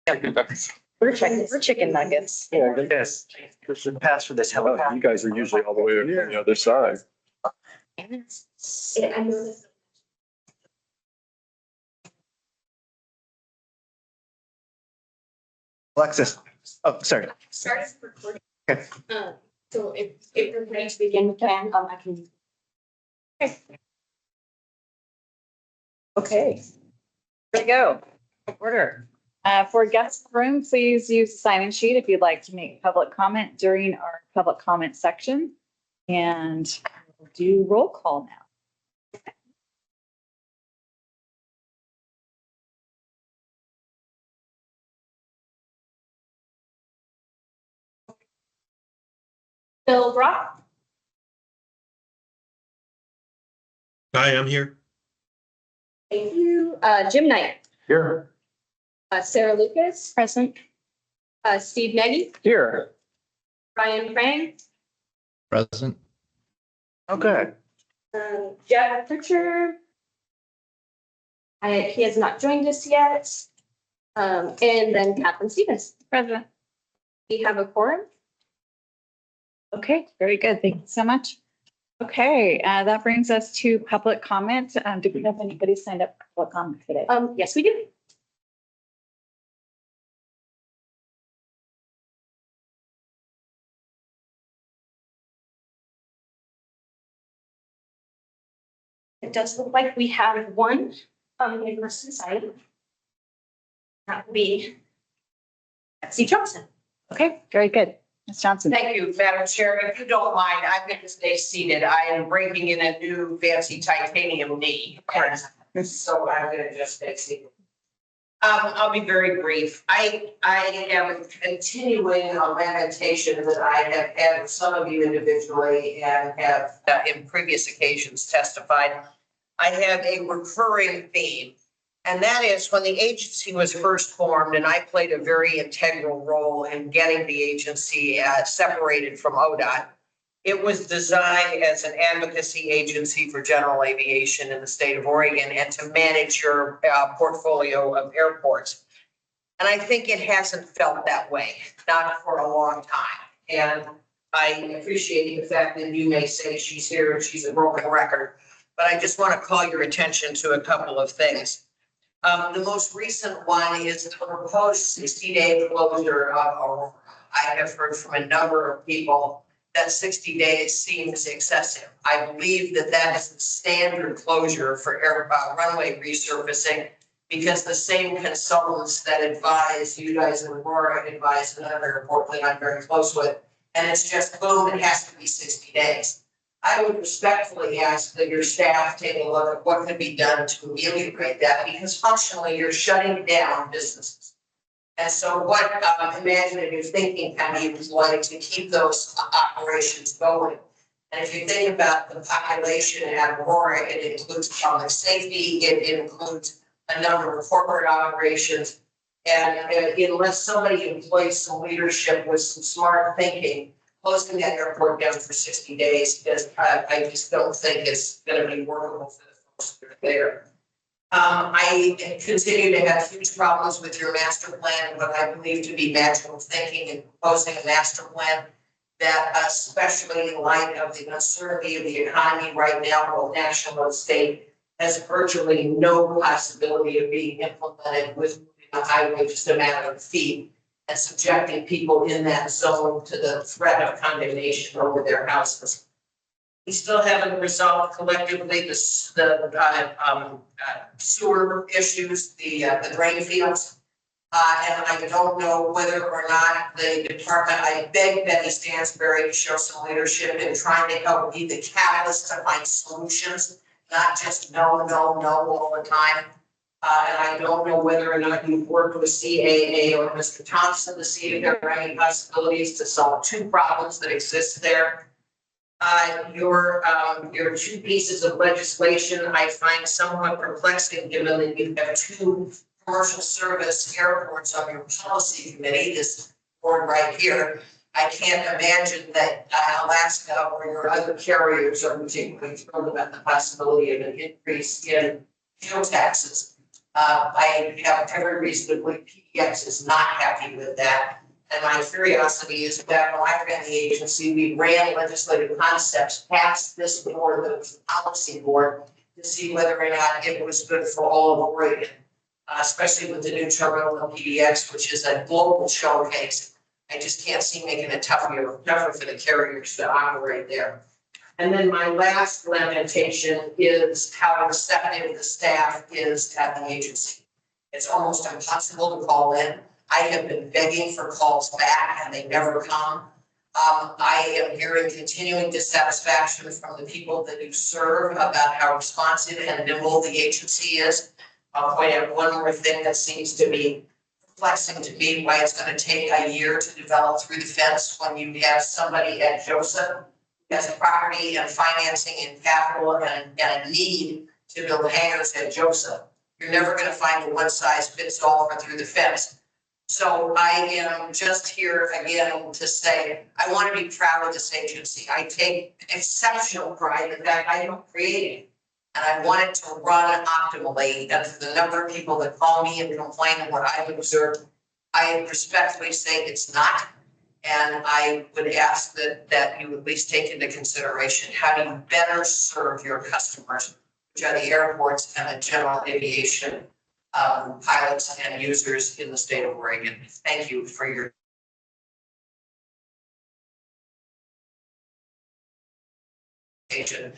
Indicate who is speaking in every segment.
Speaker 1: We're chicken nuggets.
Speaker 2: Yeah, yes. There's a pass for this helicopter.
Speaker 3: You guys are usually all the way on the other side.
Speaker 1: I know this.
Speaker 2: Alexis. Oh, sorry.
Speaker 1: Started recording.
Speaker 2: Okay.
Speaker 1: So if you're ready to begin, we can, I can.
Speaker 4: Okay. Here we go. Order. For guests in the room, please use the sign-in sheet if you'd like to make public comment during our public comment section. And we'll do roll call now.
Speaker 1: Bill Brock,
Speaker 5: Hi, I'm here.
Speaker 1: thank you. Jim Knight,
Speaker 3: Here.
Speaker 1: Sarah Lucas,
Speaker 4: Present.
Speaker 1: Steve Nagy,
Speaker 2: Here.
Speaker 1: Ryan Frang,
Speaker 5: Present.
Speaker 2: Okay.
Speaker 1: Jeff Pritchard. He has not joined us yet. And then Catherine Stevens.
Speaker 4: Present.
Speaker 1: We have a quorum.
Speaker 4: Okay, very good. Thank you so much. Okay, that brings us to public comment. Do we have anybody signed up for public comment today?
Speaker 1: Yes, we do. It does look like we have one, in person sign. That would be Betsy Johnson.
Speaker 4: Okay, very good. Ms. Johnson.
Speaker 6: Thank you, Madam Chair. If you don't mind, I'm going to stay seated. I am breaking in a new fancy titanium knee. And so I'm going to just stay seated. I'll be very brief. I am continuing a lamentation that I have had with some of you individually and have in previous occasions testified. I have a recurring theme. And that is when the agency was first formed, and I played a very integral role in getting the agency separated from ODOT. It was designed as an advocacy agency for general aviation in the state of Oregon and to manage your portfolio of airports. And I think it hasn't felt that way, not for a long time. And I appreciate the fact that you may say she's here and she's a broken record, but I just want to call your attention to a couple of things. The most recent one is the proposed 60-day closure of Aurora. I have heard from a number of people that 60 days seems excessive. I believe that that is the standard closure for runway resurfacing because the same consultants that advise you guys in Aurora advise another airport that I'm very close with. And it's just boom, it has to be 60 days. I would respectfully ask that your staff take a look at what can be done to ameliorate that because functionally you're shutting down businesses. And so what imaginative thinking can be employed to keep those operations going? And if you think about the population at Aurora, it includes public safety, it includes a number of corporate operations. And unless somebody employs some leadership with some smart thinking, closing that airport down for 60 days, because I just don't think it's going to be workable for the folks that are there. I continue to have huge problems with your master plan and what I believe to be magical thinking and proposing a master plan that, especially in light of the uncertainty of the economy right now, both national and state, has virtually no possibility of being implemented with a highway just a matter of feet. And subjecting people in that zone to the threat of condemnation over their houses. We still haven't resolved collectively the sewer issues, the drain fields. And I don't know whether or not the department, I beg Betty Stansberry to show some leadership in trying to help be the catalyst to find solutions, not just no all the time. And I don't know whether or not you've worked with CAA or Mr. Thompson to see if there are any possibilities to solve two problems that exist there. Your two pieces of legislation I find somewhat perplexing, given that you have two commercial service airports on your policy committee, this board right here. I can't imagine that Alaska or your other carriers are particularly thrilled about the possibility of an increase in fuel taxes. I have every reason to believe PDX is not happy with that. And my curiosity is that when I ran the agency, we ran legislative concepts past this board, the policy board, to see whether or not it was good for all of Oregon, especially with the new terminal in PDX, which is a global showcase. I just can't see making it tougher for the carriers to operate there. And then my last lamentation is how receptive the staff is at the agency. It's almost impossible to call in. I have been begging for calls back and they never come. I am hearing continuing dissatisfaction from the people that you serve about how responsive and nimble the agency is. I'll point out one more thing that seems to be perplexing to me, why it's going to take a year to develop through the fence when you have somebody at Joseph who has property and financing and capital and a need to build hangars at Joseph. You're never going to find a one size fits all for through the fence. So I am just here again to say, I want to be proud of this agency. I take exceptional pride in that I don't create it. And I want it to run optimally. And for the number of people that call me and complain of what I've observed, I respectfully say it's not. And I would ask that you at least take into consideration how do you better serve your customers, which are the airports and the general aviation pilots and users in the state of Oregon. Thank you for your attention.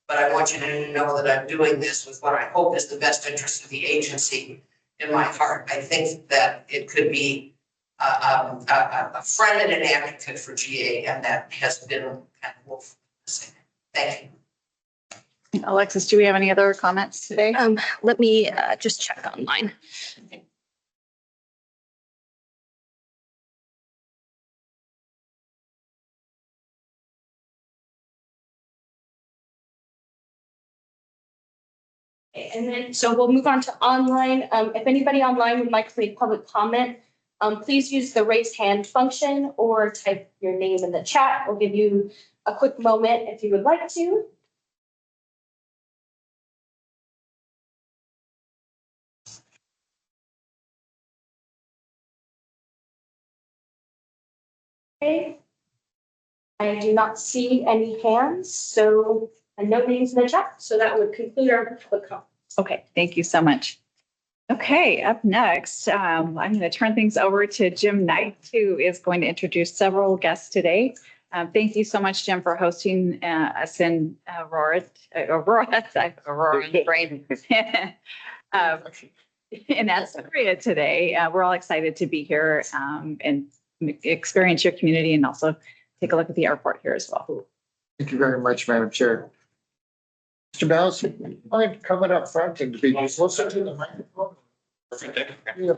Speaker 6: But I want you to know that I'm doing this with what I hope is the best interest of the agency in my heart. I think that it could be a friend and an advocate for GA, and that has been kind of wolf. Thank you.
Speaker 4: Alexis, do we have any other comments today?
Speaker 1: Let me just check online. Okay, and then, so we'll move on to online. If anybody online would like to make public comment, please use the raise hand function or type your name in the chat. We'll give you a quick moment if you would like to. Okay. I do not see any hands, so, and no names in the chat, so that would conclude our public comment.
Speaker 4: Okay, thank you so much. Okay, up next, I'm going to turn things over to Jim Knight, who is going to introduce several guests today. Thank you so much, Jim, for hosting us in Aurora, brain. In Astoria today. We're all excited to be here and experience your community and also take a look at the airport here as well.
Speaker 7: Thank you very much, Madam Chair. Mr. Ballas, mind coming up front and be closer to the microphone? Yeah.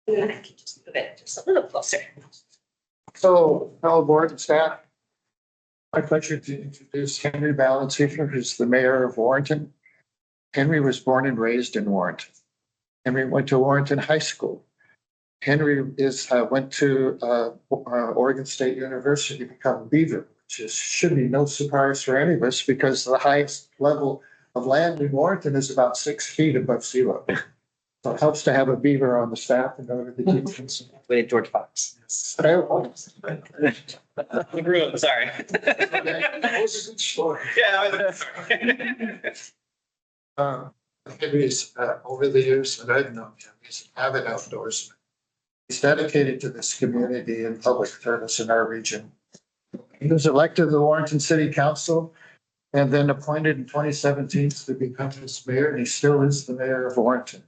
Speaker 1: And then I can just move it just a little closer.
Speaker 7: So, fellow board and staff, my pleasure to introduce Henry Ballas, who's the mayor of Warrenton. Henry was born and raised in Warrenton. Henry went to Warrenton High School. Henry went to Oregon State University to become a beaver, which should be no surprise for any of us because the highest level of land in Warrenton is about 6 feet above sea level. So it helps to have a beaver on the staff and over the teachers.
Speaker 2: Wait, George Fox.
Speaker 7: Yeah, Henry's over the years that I've known him, he's an avid outdoorsman. He's dedicated to this community and public service in our region. He was elected to the Warrenton City Council and then appointed in 2017 to become its mayor, and he still is the mayor of Warrenton.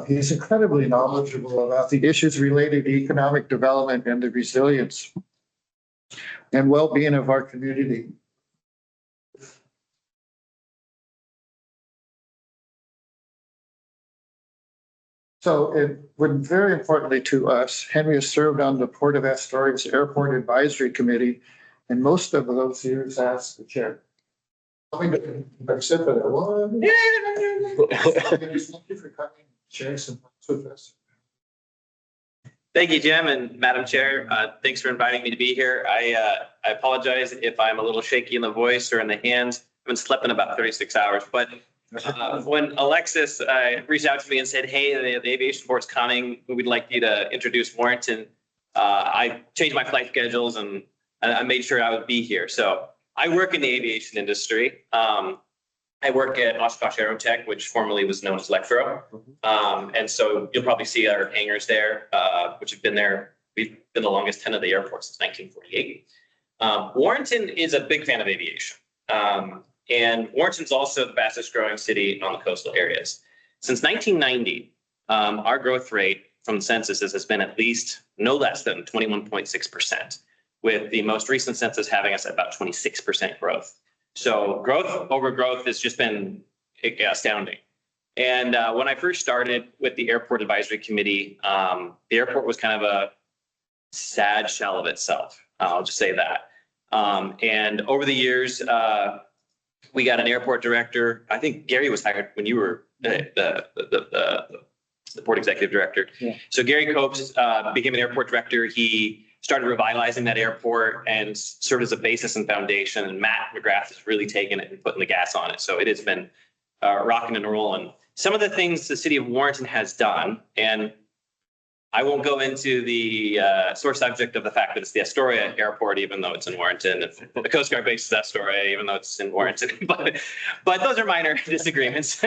Speaker 7: He's incredibly knowledgeable about the issues related to economic development and the resilience and well-being of our community. So it would very importantly to us, Henry has served on the Port of Astoria's Airport Advisory Committee, and most of those years as the chair. Thank you for coming, share some thoughts with us.
Speaker 8: Thank you, Jim and Madam Chair. Thanks for inviting me to be here. I apologize if I'm a little shaky in the voice or in the hands. I've been sleeping about 36 hours, but When Alexis reached out to me and said, hey, the aviation board's coming, we'd like you to introduce Warrenton, I changed my flight schedules and I made sure I would be here. So I work in the aviation industry. I work at Oshkosh Aerotech, which formerly was known as Lectro. And so you'll probably see our hangars there, which have been there. We've been the longest tenant of the airport since 1948. Warrenton is a big fan of aviation. And Warrenton's also the fastest growing city on the coastal areas. Since 1990, our growth rate from the census has been at least no less than 21.6%, with the most recent census having us at about 26% growth. So growth over growth has just been astounding. And when I first started with the Airport Advisory Committee, the airport was kind of a sad shell of itself. I'll just say that. And over the years, we got an airport director. I think Gary was hired when you were the board executive director.
Speaker 4: Yeah.
Speaker 8: So Gary Copes became an airport director. He started revitalizing that airport and served as a basis and foundation. And Matt McGrath has really taken it and putting the gas on it. So it has been rocking and rolling. Some of the things the city of Warrenton has done, and I won't go into the sore subject of the fact that it's the Astoria airport, even though it's in Warrenton. The Coast Guard base is Astoria, even though it's in Warrenton. but those are minor disagreements.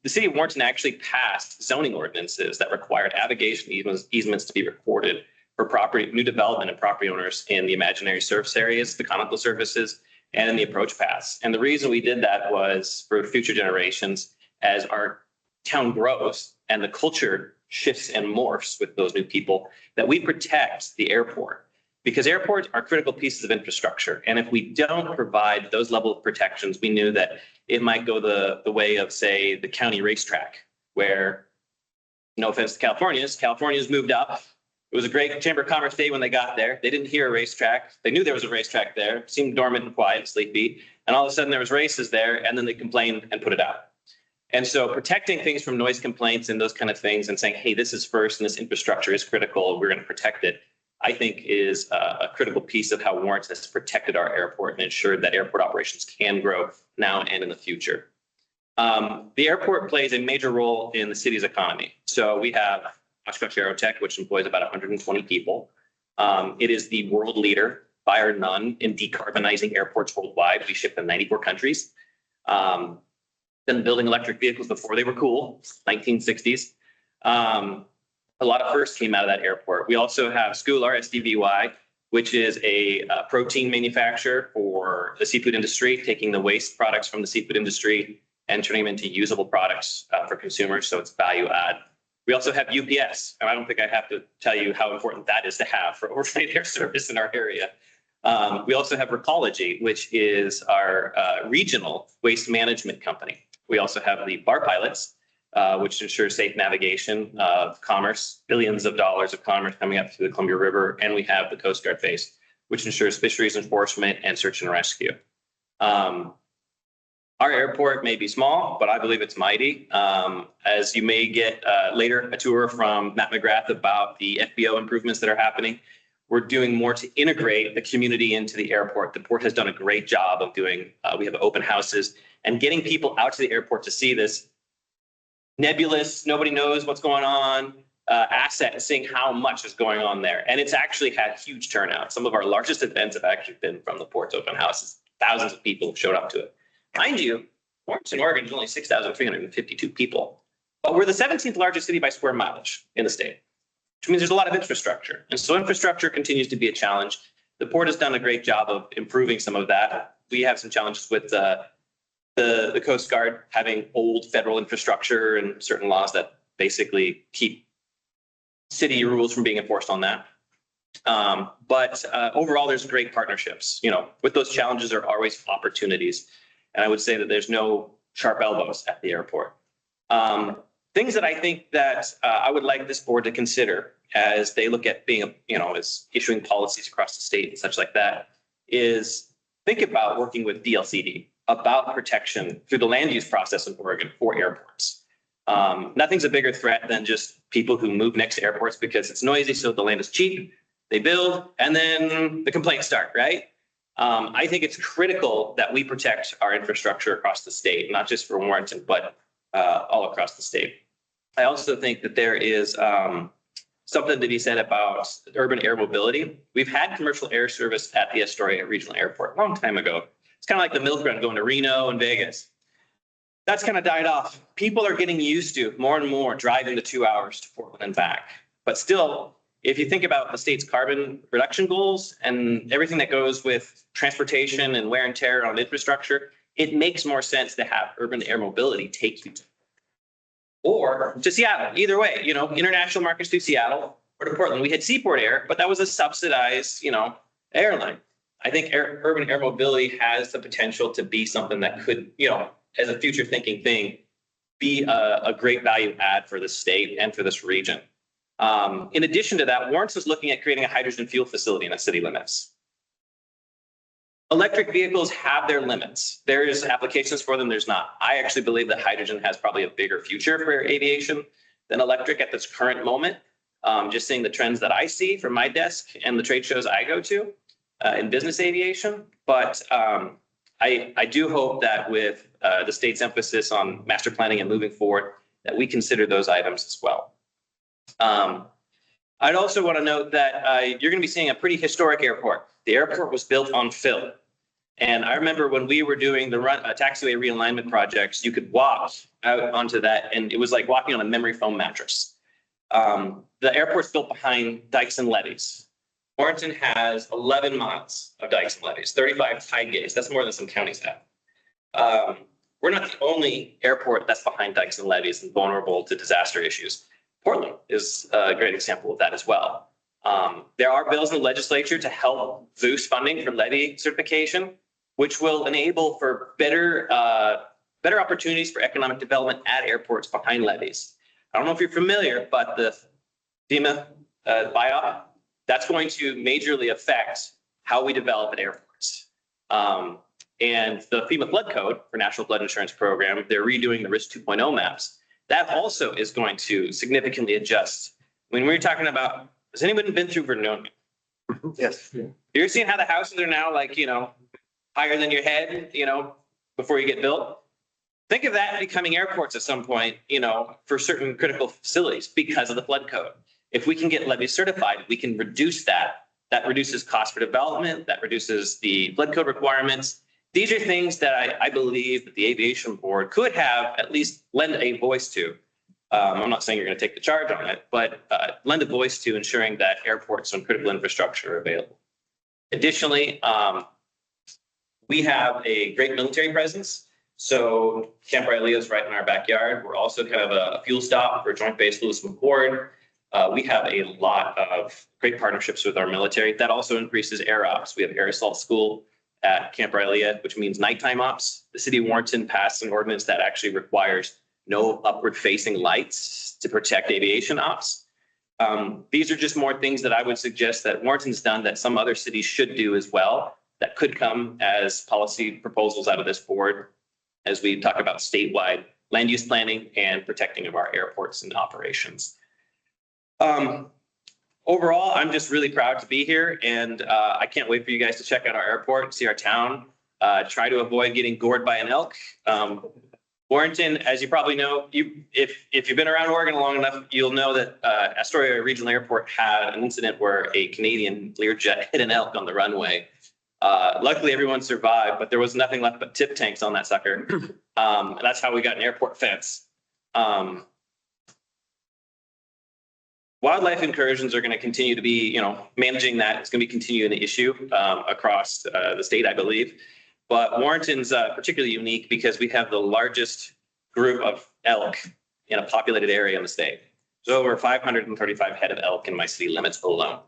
Speaker 8: The city of Warrenton actually passed zoning ordinances that required aviation easements to be recorded for property, new development and property owners in the imaginary surface areas, the conical surfaces, and in the approach paths. And the reason we did that was for future generations, as our town grows and the culture shifts and morphs with those new people, that we protect the airport. Because airports are critical pieces of infrastructure. And if we don't provide those level of protections, we knew that it might go the way of, say, the county racetrack, where, no offense to California's moved up. It was a great Chamber of Commerce day when they got there. They didn't hear a racetrack. They knew there was a racetrack there. It seemed dormant and quiet and sleepy. And all of a sudden there was races there, and then they complained and put it out. And so protecting things from noise complaints and those kind of things and saying, hey, this is first and this infrastructure is critical, we're going to protect it, I think is a critical piece of how Warrenton has protected our airport and ensured that airport operations can grow now and in the future. The airport plays a major role in the city's economy. So we have Oshkosh Aerotech, which employs about 120 people. It is the world leader, by or none, in decarbonizing airports worldwide. We ship to 94 countries. Been building electric vehicles before they were cool, 1960s. A lot of firsts came out of that airport. We also have Schoolar SDVY, which is a protein manufacturer for the seafood industry, taking the waste products from the seafood industry and turning them into usable products for consumers. So it's value add. We also have UPS, and I don't think I have to tell you how important that is to have for overnight air service in our area. We also have Recology, which is our regional waste management company. We also have the Bar Pilots, which ensures safe navigation of commerce, billions of dollars of commerce coming up through the Columbia River. And we have the Coast Guard base, which ensures fisheries enforcement and search and rescue. Our airport may be small, but I believe it's mighty. As you may get later a tour from Matt McGrath about the FBO improvements that are happening, we're doing more to integrate the community into the airport. The port has done a great job of doing, we have open houses and getting people out to the airport to see this nebulous, nobody knows what's going on, asset, and seeing how much is going on there. And it's actually had huge turnout. Some of our largest events have actually been from the port's open houses. Thousands of people showed up to it. Mind you, Warrenton, Oregon is only 6,352 people, but we're the 17th largest city by square mileage in the state, which means there's a lot of infrastructure. And so infrastructure continues to be a challenge. The port has done a great job of improving some of that. We have some challenges with the Coast Guard having old federal infrastructure and certain laws that basically keep city rules from being enforced on that. But overall, there's great partnerships. You know, with those challenges, there are always opportunities. And I would say that there's no sharp elbows at the airport. Things that I think that I would like this board to consider as they look at being, as issuing policies across the state and such like that, is think about working with DLCD about protection through the land use process in Oregon for airports. Nothing's a bigger threat than just people who move next to airports because it's noisy, so the land is cheap, they build, and then the complaints start, right? I think it's critical that we protect our infrastructure across the state, not just for Warrenton, but all across the state. I also think that there is something to be said about urban air mobility. We've had commercial air service at the Astoria Regional Airport a long time ago. It's kind of like the milk run going to Reno and Vegas. That's kind of died off. People are getting used to more and more driving the 2 hours to Portland and back. But still, if you think about the state's carbon reduction goals and everything that goes with transportation and wear and tear on infrastructure, it makes more sense to have urban air mobility take you to or to Seattle. Either way, you know, international markets to Seattle or to Portland. We had Seaport Air, but that was a subsidized, you know, airline. I think urban air mobility has the potential to be something that could, you know, as a future thinking thing, be a great value add for the state and for this region. In addition to that, Warrenton is looking at creating a hydrogen fuel facility in the city limits. Electric vehicles have their limits. There is applications for them, there's not. I actually believe that hydrogen has probably a bigger future for aviation than electric at this current moment. Just seeing the trends that I see from my desk and the trade shows I go to in business aviation. But I do hope that with the state's emphasis on master planning and moving forward, that we consider those items as well. I'd also want to note that you're going to be seeing a pretty historic airport. The airport was built on fill. And I remember when we were doing the taxiway realignment projects, you could walk out onto that and it was like walking on a memory foam mattress. The airport's built behind dikes and levees. Warrenton has 11 miles of dikes and levees, 35 tide gates. That's more than some counties have. We're not the only airport that's behind dikes and levees and vulnerable to disaster issues. Portland is a great example of that as well. There are bills in the legislature to help boost funding for levee certification, which will enable for better opportunities for economic development at airports behind levees. I don't know if you're familiar, but the FEMA buyout, that's going to majorly affect how we develop at airports. And the FEMA flood code for National Flood Insurance Program, they're redoing the Risk 2.0 maps. That also is going to significantly adjust. When we're talking about, has anyone been through Vernonia?
Speaker 2: Yes.
Speaker 8: You're seeing how the houses are now like, you know, higher than your head, you know, before you get built. Think of that becoming airports at some point, you know, for certain critical facilities because of the flood code. If we can get levees certified, we can reduce that. That reduces cost for development, that reduces the flood code requirements. These are things that I believe that the Aviation Board could have at least lend a voice to. I'm not saying you're going to take the charge on it, but lend a voice to ensuring that airports and critical infrastructure are available. Additionally, we have a great military presence. So Camp Raichl is right in our backyard. We're also kind of a fuel stop for Joint Base Lewis McChord. We have a lot of great partnerships with our military. That also increases air ops. We have Air Assault School at Camp Raichl, which means nighttime ops. The city of Warrenton passed an ordinance that actually requires no upward facing lights to protect aviation ops. These are just more things that I would suggest that Warrenton's done that some other cities should do as well, that could come as policy proposals out of this board as we talk about statewide land use planning and protecting of our airports and operations. Overall, I'm just really proud to be here, and I can't wait for you guys to check out our airport, see our town, try to avoid getting gored by an elk. Warrenton, as you probably know, if you've been around Oregon long enough, you'll know that Astoria Regional Airport had an incident where a Canadian Learjet hit an elk on the runway. Luckily, everyone survived, but there was nothing left but tip tanks on that sucker. That's how we got an airport fence. Wildlife incursions are going to continue to be, you know, managing that. It's going to be continuing the issue across the state, I believe. But Warrenton's particularly unique because we have the largest group of elk in a populated area in the state. There's over 535 head of elk in my city limits alone.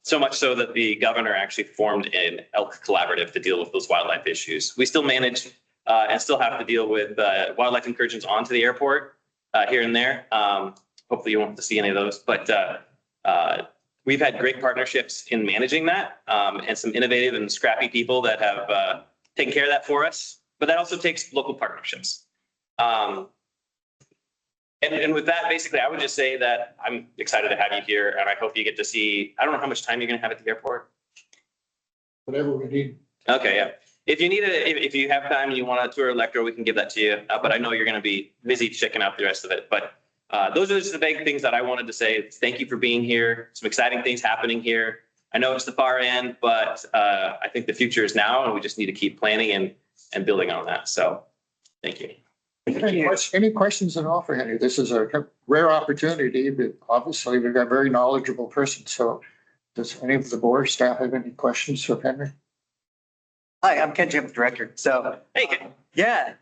Speaker 8: So much so that the governor actually formed an elk collaborative to deal with those wildlife issues. We still manage and still have to deal with wildlife incursions onto the airport here and there. Hopefully you won't have to see any of those, but we've had great partnerships in managing that and some innovative and scrappy people that have taken care of that for us. But that also takes local partnerships. And with that, basically, I would just say that I'm excited to have you here, and I hope you get to see, I don't know how much time you're going to have at the airport.
Speaker 7: whatever we need.
Speaker 8: Okay, yeah. If you need if you have time and you want a tour of Electro, we can give that to you. But I know you're going to be busy checking out the rest of it. But those are just the big things that I wanted to say. Thank you for being here. Some exciting things happening here. I know it's the far end, but I think the future is now, and we just need to keep planning and building on that. So thank you.
Speaker 7: Any questions at all for Henry? This is a rare opportunity, but obviously we've got a very knowledgeable person. So does any of the board staff have any questions for Henry?
Speaker 2: Hi, I'm Ken Jim, director. So,
Speaker 8: Hey, Ken.
Speaker 2: yeah,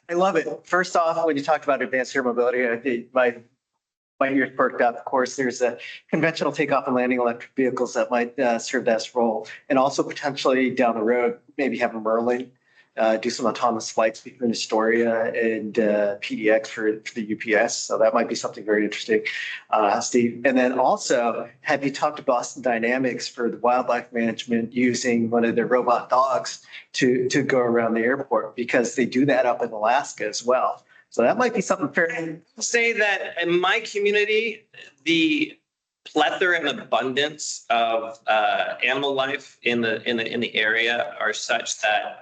Speaker 2: I love it. First off, when you talked about advanced air mobility, my ears perked up. Of course, there's a conventional takeoff and landing electric vehicles that might serve that role, and also potentially down the road, maybe have a Merlin do some autonomous flights between Astoria and PDX for the UPS. So that might be something very interesting, Steve. And then also, have you talked to Boston Dynamics for the wildlife management using one of their robot dogs to go around the airport? Because they do that up in Alaska as well. So that might be something fair.
Speaker 8: Say that in my community, the plethora and abundance of animal life in the area are such that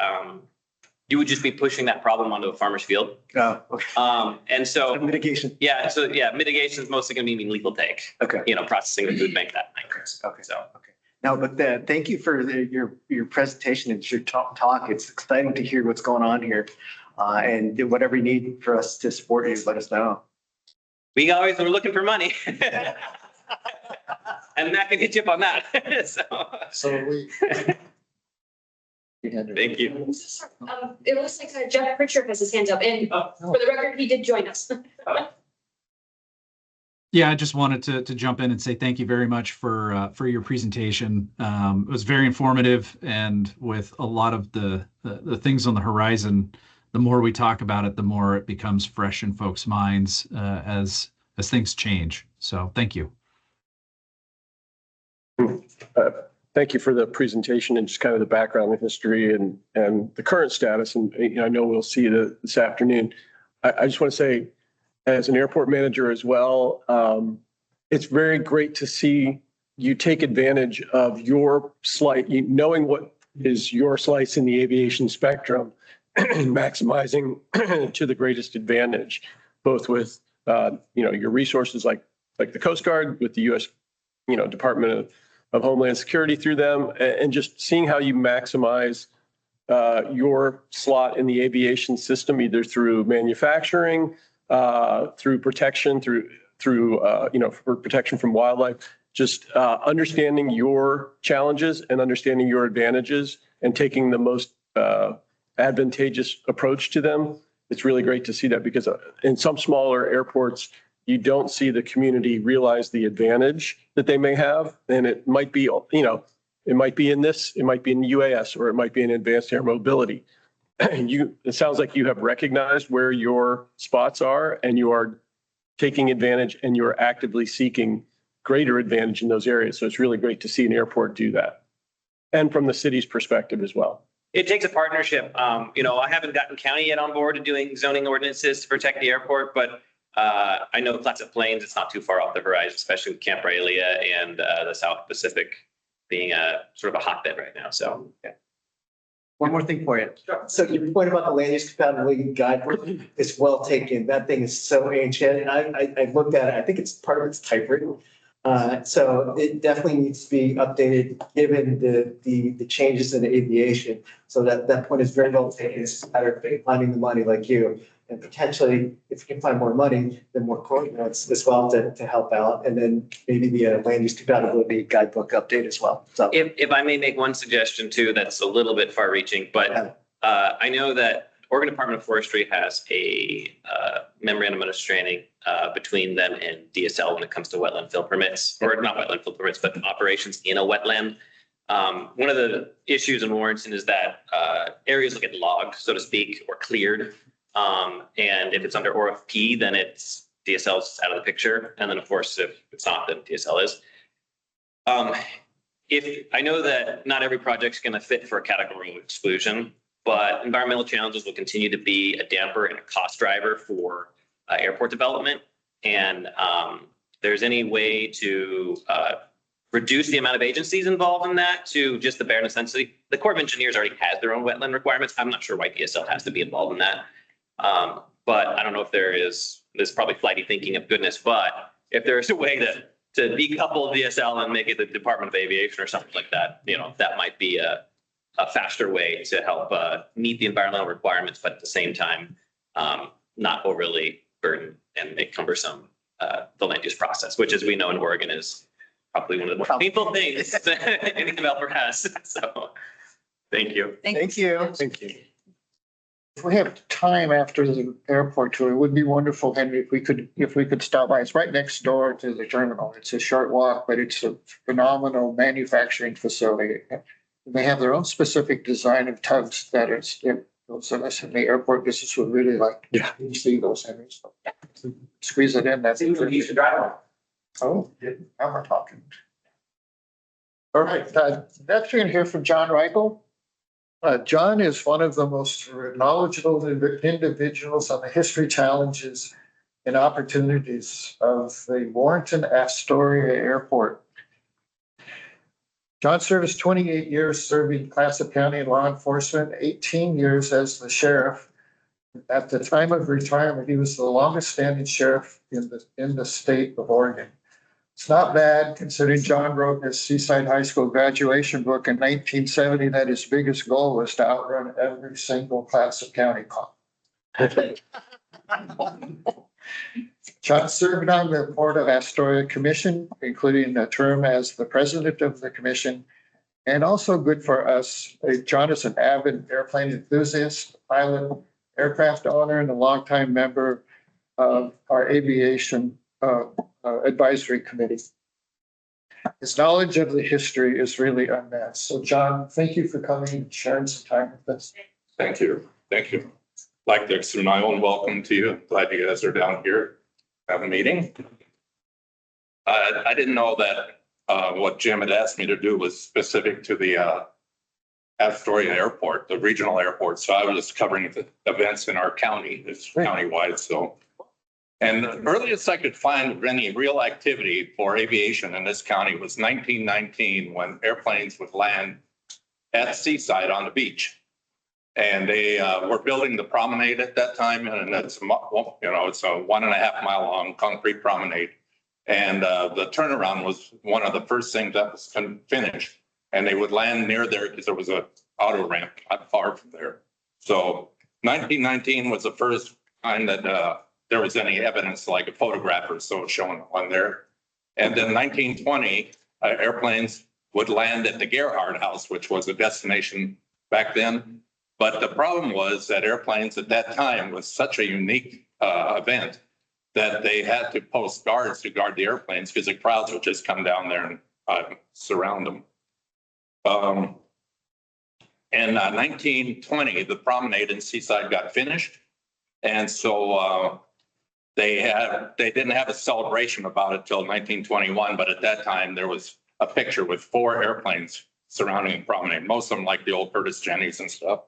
Speaker 8: you would just be pushing that problem onto a farmer's field.
Speaker 2: Oh, okay.
Speaker 8: And so
Speaker 2: Mitigation.
Speaker 8: yeah, mitigation is mostly going to be lethal take.
Speaker 2: Okay.
Speaker 8: Processing the food bank that night.
Speaker 2: Okay.
Speaker 8: So
Speaker 2: Okay. No, but thank you for your presentation and your talk. It's exciting to hear what's going on here. And whatever you need for us to support you, let us know.
Speaker 8: we're looking for money. And Matt can hit you up on that.
Speaker 7: So we.
Speaker 8: Thank you.
Speaker 1: It looks like Jeff Pritchard has his hands up, and for the record, he did join us.
Speaker 9: Yeah, I just wanted to jump in and say thank you very much for your presentation. It was very informative, and with a lot of the things on the horizon, the more we talk about it, the more it becomes fresh in folks' minds as things change. So thank you.
Speaker 3: Thank you for the presentation and just kind of the background and history and the current status. And I know we'll see you this afternoon. I just want to say, as an airport manager as well, it's very great to see you take advantage of your knowing what is your slice in the aviation spectrum and maximizing to the greatest advantage, both with your resources like the Coast Guard, with the U.S. Department of Homeland Security through them, and just seeing how you maximize your slot in the aviation system, either through manufacturing, through protection, through for protection from wildlife, just understanding your challenges and understanding your advantages and taking the most advantageous approach to them. It's really great to see that, because in some smaller airports, you don't see the community realize the advantage that they may have. And it might be, it might be in this, it might be in the UAS, or it might be in advanced air mobility. It sounds like you have recognized where your spots are, and you are taking advantage, and you are actively seeking greater advantage in those areas. So it's really great to see an airport do that. And from the city's perspective as well.
Speaker 8: It takes a partnership. I haven't gotten county yet on board to doing zoning ordinances to protect the airport, but I know Clatsop Plains, it's not too far off the horizon, especially with Camp Raelia and the South Pacific being a sort of a hotbed right now. So, yeah.
Speaker 2: One more thing for you. So your point about the land use compatibility guidebook is well taken. That thing is so ancient, and I looked at it. I think it's part of its typewritten. So it definitely needs to be updated given the changes in aviation. So that point is very well taken. It's a matter of finding the money like you. And potentially, if you can find more money, then more coordinates as well to help out. And then maybe the land use compatibility guidebook update as well. So
Speaker 8: if I may make one suggestion too, that's a little bit far reaching, but I know that Oregon Department of Forestry has a memorandum of understanding between them and DSL when it comes to wetland fill permits, or not wetland fill permits, but operations in a wetland. One of the issues in Warrenton is that areas will get logged, so to speak, or cleared. And if it's under ORFP, then it's DSL's out of the picture. And then of course, if it's not, then DSL is. If I know that not every project's going to fit for a categorical exclusion, but environmental challenges will continue to be a damper and a cost driver for airport development. And there's any way to reduce the amount of agencies involved in that to just the bare necessity. The Corps of Engineers already has their own wetland requirements. I'm not sure why PSL has to be involved in that. But I don't know if there's probably flighty thinking of goodness, but if there's a way to decouple DSL and make it the Department of Aviation or something like that, that might be a faster way to help meet the environmental requirements, but at the same time, not overly burden and make cumbersome the land use process, which, as we know in Oregon, is probably one of the more painful things any developer has. So, thank you.
Speaker 2: Thank you.
Speaker 3: Thank you.
Speaker 7: If we have time after the airport tour, it would be wonderful, Henry, if we could stop by. It's right next door to the terminal. It's a short walk, but it's a phenomenal manufacturing facility. They have their own specific design of tubs that is, those of us in the airport business would really like to see those, Henry. So squeeze it in. That's it.
Speaker 6: You should drive on.
Speaker 7: Oh, now we're talking. All right, next we're going to hear from John Raichl. John is one of the most knowledgeable individuals on the history, challenges, and opportunities of the Warrenton Astoria Airport. John served 28 years serving Clatsop County law enforcement, 18 years as the sheriff. At the time of retirement, he was the longest standing sheriff in the state of Oregon. It's not bad considering John wrote his Seaside High School graduation book in 1970 that his biggest goal was to outrun every single Clatsop County cop. John served on the Port of Astoria Commission, including a term as the president of the commission. And also good for us, John is an avid airplane enthusiast, pilot, aircraft owner, and a longtime member of our aviation advisory committee. His knowledge of the history is really unmatched. So John, thank you for coming and sharing some time with us.
Speaker 10: Thank you. Thank you. I'd like to extend my own welcome to you. Glad you guys are down here have a meeting. I didn't know that what Jim had asked me to do was specific to the Astoria Airport, the regional airport. So I was just covering the events in our county. It's countywide. So, and the earliest I could find of any real activity for aviation in this county was 1919, when airplanes would land at Seaside on the beach. And they were building the promenade at that time, and it's it's a 1.5 mile long concrete promenade. And the turnaround was one of the first things that was finished. And they would land near there because there was a auto ramp not far from there. So 1919 was the first time that there was any evidence, like a photograph or so showing one there. And then 1920, airplanes would land at the Gerhard House, which was a destination back then. But the problem was that airplanes at that time was such a unique event that they had to post guards to guard the airplanes because the crowds would just come down there and surround them. In 1920, the promenade in Seaside got finished. And so they didn't have a celebration about it till 1921. But at that time, there was a picture with 4 airplanes surrounding the promenade, most of them like the old Curtis Jennies and stuff.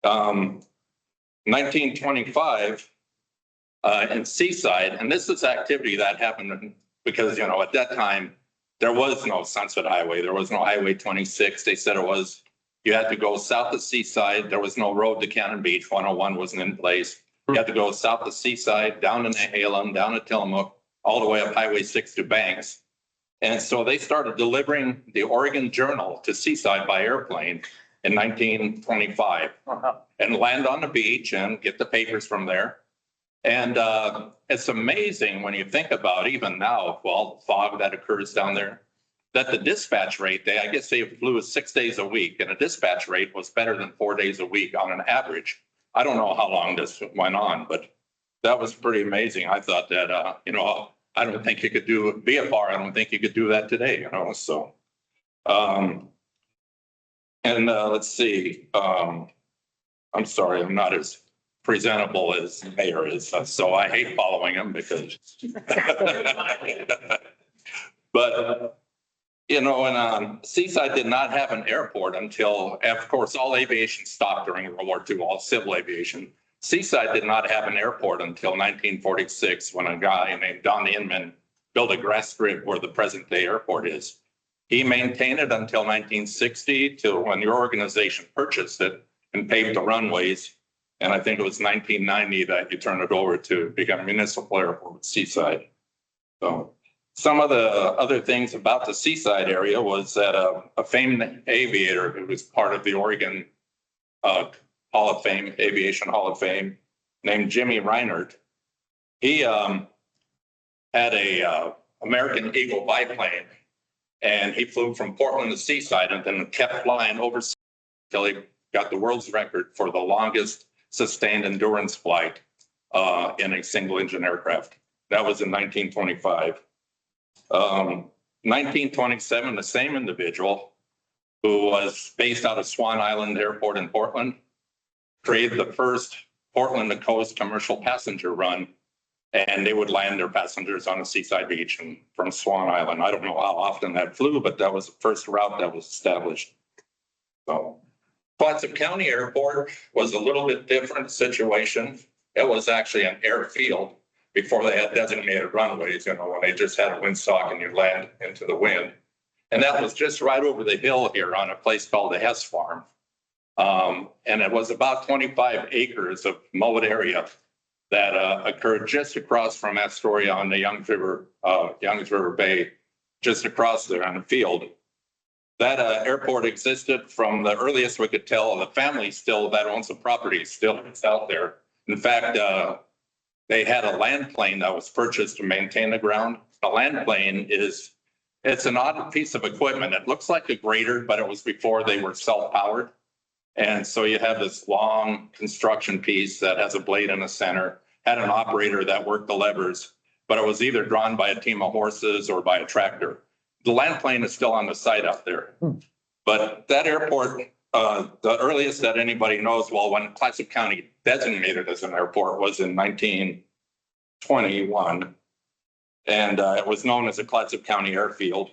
Speaker 10: 1925 in Seaside, and this is activity that happened because, at that time, there was no Sunset Highway. There was no Highway 26. They said you had to go south of Seaside. There was no road to Cannon Beach. 101 wasn't in place. You had to go south of Seaside, down to Nehalem, down to Tillamook, all the way up Highway 6 to Banks. And so they started delivering the Oregon Journal to Seaside by airplane in 1925 and land on the beach and get the papers from there. And it's amazing when you think about, even now, all the fog that occurs down there, that the dispatch rate, I guess they flew 6 days a week, and the dispatch rate was better than 4 days a week on an average. I don't know how long this went on, but that was pretty amazing. I thought that, I don't think you could do VFR. I don't think you could do that today, so. Let's see, I'm sorry, I'm not as presentable as the mayor is, so I hate following him because. But, and Seaside did not have an airport until, of course, all aviation stopped during World War II, all civil aviation. Seaside did not have an airport until 1946, when a guy named Don Inman built a grass strip where the present day airport is. He maintained it until 1960 till when your organization purchased it and paved the runways. And I think it was 1990 that you turned it over to become a municipal airport with Seaside. So some of the other things about the Seaside area was that a famed aviator who was part of the Oregon Hall of Fame, Aviation Hall of Fame, named Jimmy Reinert. He had a American Eagle biplane, and he flew from Portland to Seaside and then kept flying over until he got the world's record for the longest sustained endurance flight in a single engine aircraft. That was in 1925. 1927, the same individual who was based out of Swan Island Airport in Portland created the first Portland to coast commercial passenger run, and they would land their passengers on a seaside beach and from Swan Island. I don't know how often that flew, but that was the first route that was established. So Clatsop County Airport was a little bit different situation. It was actually an airfield before they had designated runways, when they just had a windsock and you land into the wind. And that was just right over the hill here on a place called the Hess Farm. And it was about 25 acres of mowed area that occurred just across from Astoria on the Youngs River Bay, just across there on the field. That airport existed from the earliest we could tell. The family still that owns the property still is out there. In fact, they had a land plane that was purchased to maintain the ground. A land plane it's an odd piece of equipment. It looks like a grader, but it was before they were self-powered. And so you have this long construction piece that has a blade in the center, had an operator that worked the levers, but it was either drawn by a team of horses or by a tractor. The land plane is still on the site out there. But that airport, the earliest that anybody knows, well, when Clatsop County designated as an airport was in 1921. And it was known as the Clatsop County Airfield.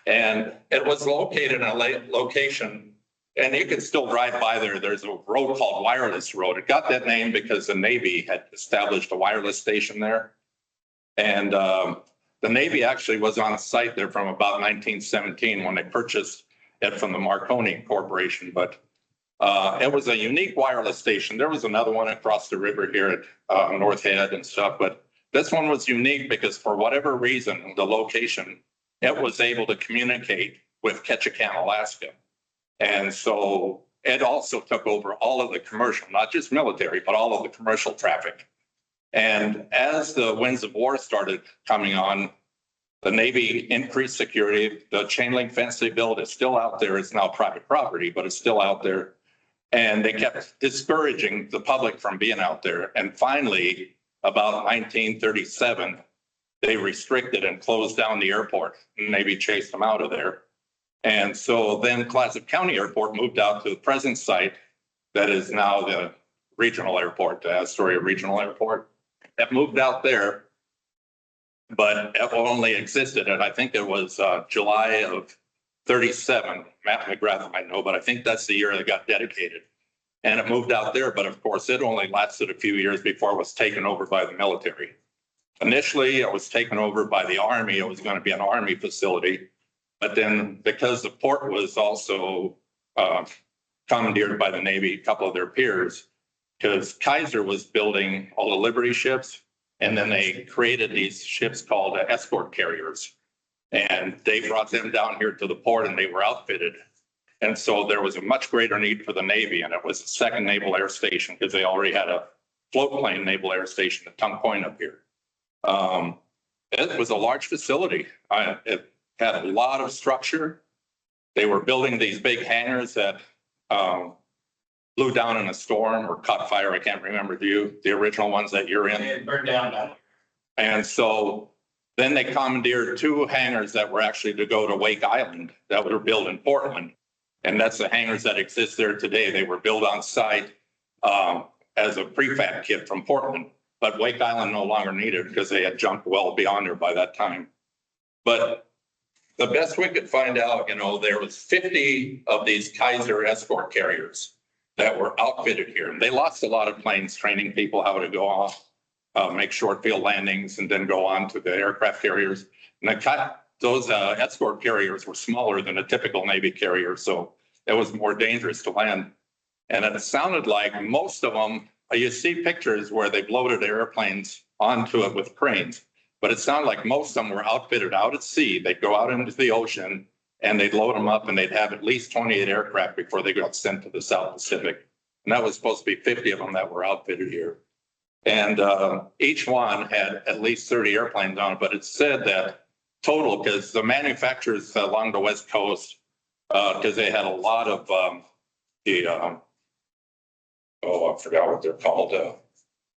Speaker 10: And it was located in a location, and you can still drive by there. There's a road called Wireless Road. It got that name because the Navy had established a wireless station there. And the Navy actually was on a site there from about 1917 when they purchased it from the Marconi Corporation. But it was a unique wireless station. There was another one across the river here at North Head and stuff, but this one was unique because for whatever reason, the location, it was able to communicate with Ketchikan, Alaska. And so it also took over all of the commercial, not just military, but all of the commercial traffic. And as the winds of war started coming on, the Navy increased security. The chain link fence they built is still out there. It's now private property, but it's still out there. And they kept discouraging the public from being out there. And finally, about 1937, they restricted and closed down the airport. The Navy chased them out of there. And so then Clatsop County Airport moved out to the present site that is now the regional airport, the Astoria Regional Airport. It moved out there, but it only existed, and I think it was July of 37. Matt McGrath might know, but I think that's the year it got dedicated. And it moved out there, but of course it only lasted a few years before it was taken over by the military. Initially, it was taken over by the Army. It was going to be an Army facility. But then because the port was also commandeered by the Navy, a couple of their peers, because Kaiser was building all the Liberty ships, and then they created these ships called escort carriers. And they brought them down here to the port and they were outfitted. And so there was a much greater need for the Navy, and it was the second Naval Air Station because they already had a float plane Naval Air Station at Tongue Point up here. It was a large facility. It had a lot of structure. They were building these big hangars that blew down in a storm or caught fire. I can't remember the original ones that you're in.
Speaker 6: It burned down.
Speaker 10: And so then they commandeered two hangars that were actually to go to Wake Island that were built in Portland. And that's the hangars that exist there today. They were built on site as a prefab kit from Portland, but Wake Island no longer needed because they had jumped well beyond there by that time. But the best we could find out, there was 50 of these Kaiser escort carriers that were outfitted here. And they lost a lot of planes training people how to go off. make short field landings and then go on to the aircraft carriers. And those escort carriers were smaller than a typical Navy carrier, so it was more dangerous to land. And it sounded like most of them, you see pictures where they've loaded airplanes onto it with cranes, but it sounded like most of them were outfitted out at sea. They'd go out into the ocean and they'd load them up and they'd have at least 28 aircraft before they got sent to the South Pacific. And that was supposed to be 50 of them that were outfitted here. And each one had at least 30 airplanes on it, but it said that total, because the manufacturers along the West Coast, because they had a lot of I forgot what they're called.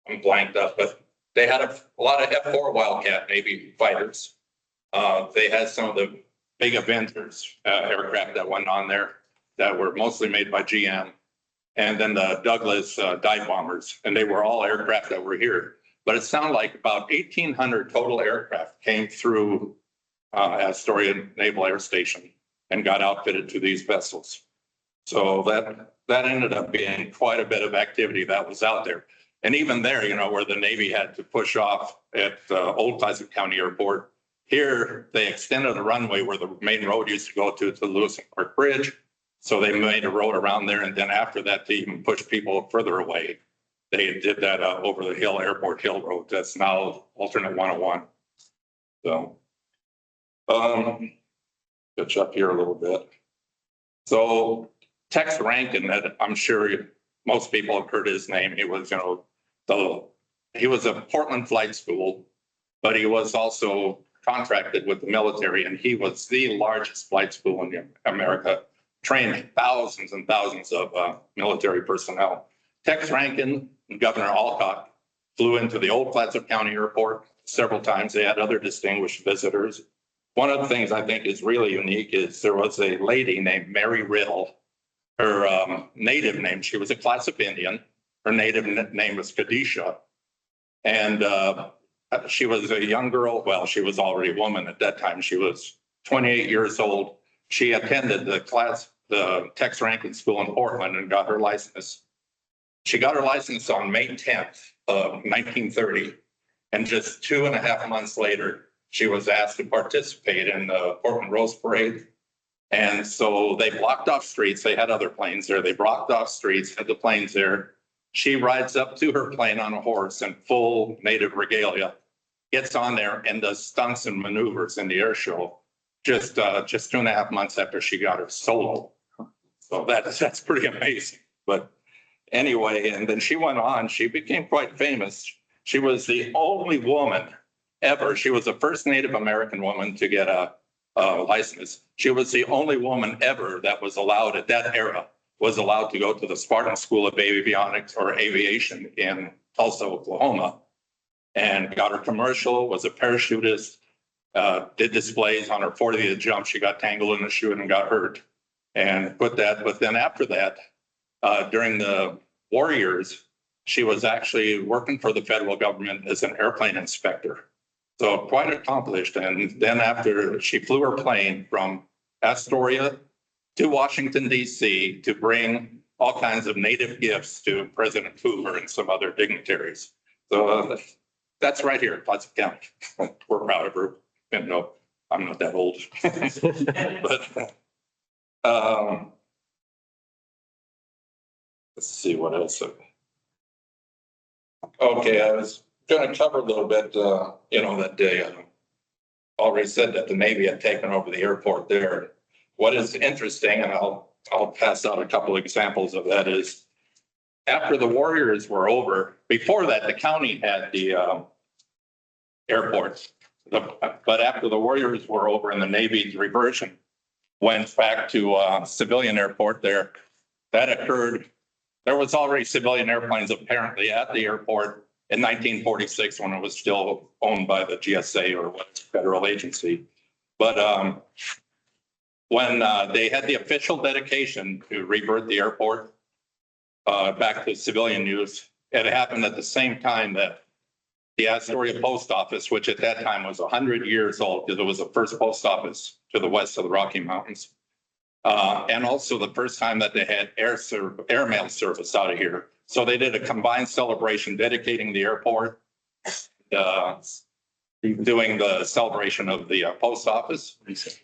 Speaker 10: I'm blanked up, but they had a lot of F-4 Wildcat Navy fighters. They had some of the big Avengers aircraft that went on there that were mostly made by GM. And then the Douglas dive bombers, and they were all aircraft that were here. But it sounded like about 1,800 total aircraft came through Astoria Naval Air Station and got outfitted to these vessels. So that ended up being quite a bit of activity that was out there. And even there, you know, where the Navy had to push off at Old Classic County Airport, here they extended the runway where the main road used to go to the Lewis and Clark Bridge. So they made a road around there. And then after that, to even push people further away, they did that over the hill, Airport Hill Road. That's now alternate 101. So, catch up here a little bit. So Tex Rankin, that I'm sure most people have heard his name. He was, you know, he was a Portland flight school, but he was also contracted with the military, and he was the largest flight school in America, trained thousands and thousands of military personnel. Tex Rankin and Governor Alcott flew into the Old Clatsop County Airport several times. They had other distinguished visitors. One of the things I think is really unique is there was a lady named Mary Raichl. Her native name, she was a Clatsop Indian. Her native name was Kadisha. And she was a young girl. Well, she was already a woman at that time. She was 28 years old. She attended the Tex Rankin School in Portland and got her license. She got her license on May 10th of 1930. And just 2.5 months later, she was asked to participate in the Portland Rose Parade. And so they blocked off streets. They had other planes there. They blocked off streets, had the planes there. She rides up to her plane on a horse in full native regalia, gets on there and does stunts and maneuvers in the air show just 2.5 months after she got her solo. So that's pretty amazing. But anyway, and then she went on, she became quite famous. She was the only woman ever. She was the first Native American woman to get a license. She was the only woman ever that was allowed at that era, was allowed to go to the Spartan School of Avionics or Aviation in Tulsa, Oklahoma, and got her commercial, was a parachutist, did displays on her 40th jump. She got tangled in a chute and got hurt and put that. But then after that, during the war years, she was actually working for the federal government as an airplane inspector. So quite accomplished. And then after she flew her plane from Astoria to Washington, D.C. to bring all kinds of native gifts to President Hoover and some other dignitaries. So that's right here, Clatsop County. We're proud of her. And no, I'm not that old. But let's see what else. Okay, I was going to cover a little bit, that day. Already said that the Navy had taken over the airport there. What is interesting, and I'll pass out a couple of examples of that, is after the Warriors were over, before that, the county had the airport. But after the Warriors were over and the Navy's reversion went back to civilian airport there, that occurred. There was already civilian airplanes apparently at the airport in 1946 when it was still owned by the GSA or what federal agency. But when they had the official dedication to revert the airport back to civilian use, it happened at the same time that the Astoria post office, which at that time was 100 years old, because it was the first post office to the west of the Rocky Mountains. And also the first time that they had airmail service out of here. So they did a combined celebration dedicating the airport doing the celebration of the post office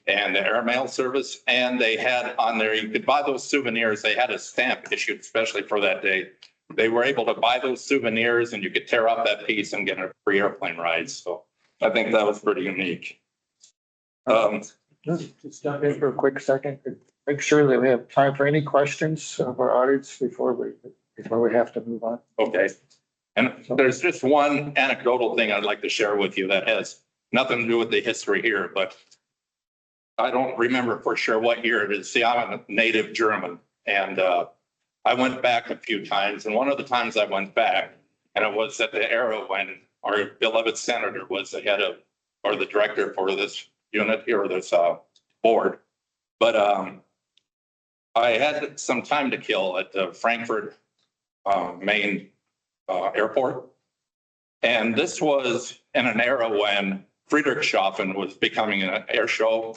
Speaker 10: and the airmail service. And they had on there, you could buy those souvenirs. They had a stamp issued especially for that day. They were able to buy those souvenirs and you could tear up that piece and get a free airplane ride. So I think that was pretty unique.
Speaker 7: Just jump in for a quick second. Make sure that we have time for any questions of our audience before we have to move on.
Speaker 10: Okay. And there's just one anecdotal thing I'd like to share with you that has nothing to do with the history here, but I don't remember for sure what year it is. See, I'm a native German and I went back a few times. And one of the times I went back, and it was at the era when our beloved senator was the head of, or the director for this unit here, this board. But I had some time to kill at the Frankfurt main airport. And this was in an era when Friedrichshafen was becoming an air show.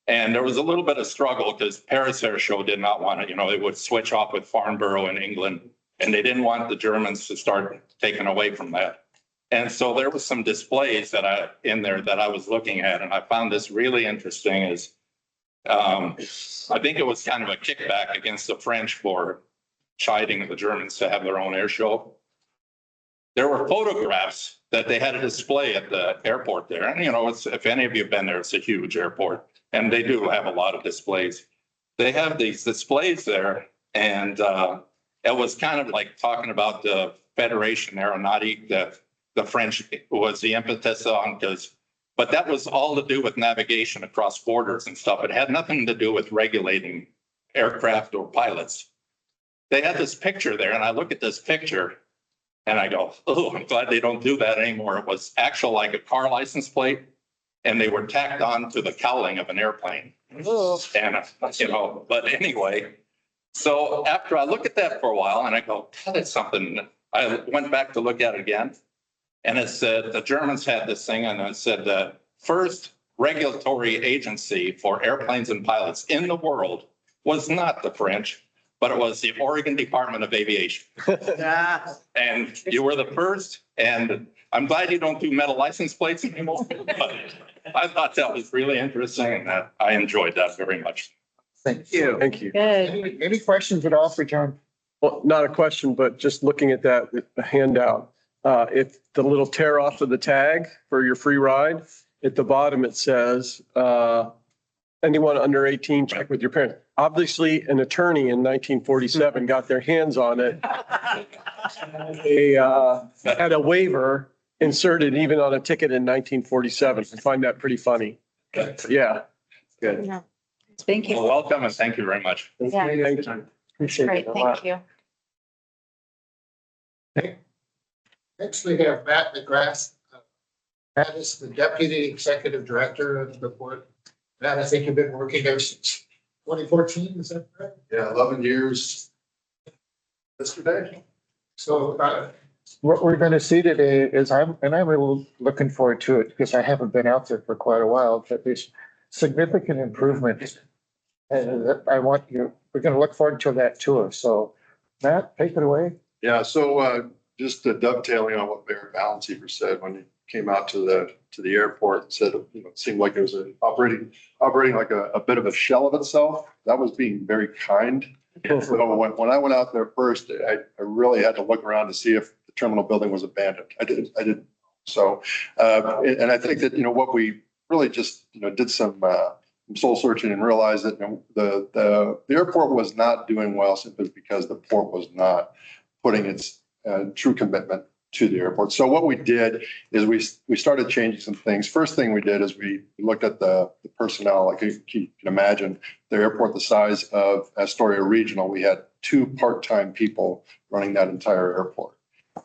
Speaker 10: And there was a little bit of struggle because Paris Air Show did not want it. You know, they would switch off with Farnborough in England, and they didn't want the Germans to start taking away from that. And so there was some displays that in there that I was looking at, and I found this really interesting. Is I think it was kind of a kickback against the French for chiding the Germans to have their own air show. There were photographs that they had a display at the airport there. And, you know, if any of you have been there, it's a huge airport. And they do have a lot of displays. They have these displays there. And it was kind of like talking about the Fédération Aéronautique that the French was the impetus on, but that was all to do with navigation across borders and stuff. It had nothing to do with regulating aircraft or pilots. They had this picture there, and I look at this picture and I go, oh, I'm glad they don't do that anymore. It was actual like a car license plate, and they were tacked on to the cowling of an airplane. And, you know, but anyway, so after I look at that for a while and I go, that is something, I went back to look at it again. And it said, the Germans had this thing, and it said the first regulatory agency for airplanes and pilots in the world was not the French, but it was the Oregon Department of Aviation. And you were the first, and I'm glad you don't do metal license plates anymore. But I thought that was really interesting, and that I enjoyed that very much.
Speaker 7: Thank you.
Speaker 3: Thank you.
Speaker 4: Good.
Speaker 7: Any questions at all for John?
Speaker 3: Well, not a question, but just looking at that handout, if the little tear off of the tag for your free ride, at the bottom it says, anyone under 18, check with your parents. Obviously, an attorney in 1947 got their hands on it. They had a waiver inserted even on a ticket in 1947. I find that pretty funny. Yeah. Good.
Speaker 4: Yeah. Thank
Speaker 10: Well,
Speaker 4: you.
Speaker 10: welcome, and thank you very much.
Speaker 4: Yeah.
Speaker 3: Thank you.
Speaker 7: Appreciate
Speaker 4: Great,
Speaker 7: it a lot.
Speaker 4: thank you.
Speaker 7: Next, we have Matt McGrath. Matt is the Deputy Executive Director of the board. Matt, I think you've been working there since 2014, is that correct?
Speaker 11: Yeah, 11 years yesterday.
Speaker 7: So what we're going to see today is I'm really looking forward to it because I haven't been out there for quite a while, but there's significant improvement. And we're going to look forward to that tour. So Matt, take it away.
Speaker 11: Yeah, so just dovetailing on what Mayor Valentíver said when he came out to the airport and said, you know, it seemed like it was operating like a bit of a shell of itself. That was being very kind. So when I went out there first, I really had to look around to see if the terminal building was abandoned. I didn't. So, and I think that, you know, what we really just, you know, did some soul searching and realized that, you know, the airport was not doing well simply because the port was not putting its true commitment to the airport. So what we did is we started changing some things. First thing we did is we looked at the personnel. Like you can imagine, the airport the size of Astoria Regional, we had 2 part-time people running that entire airport.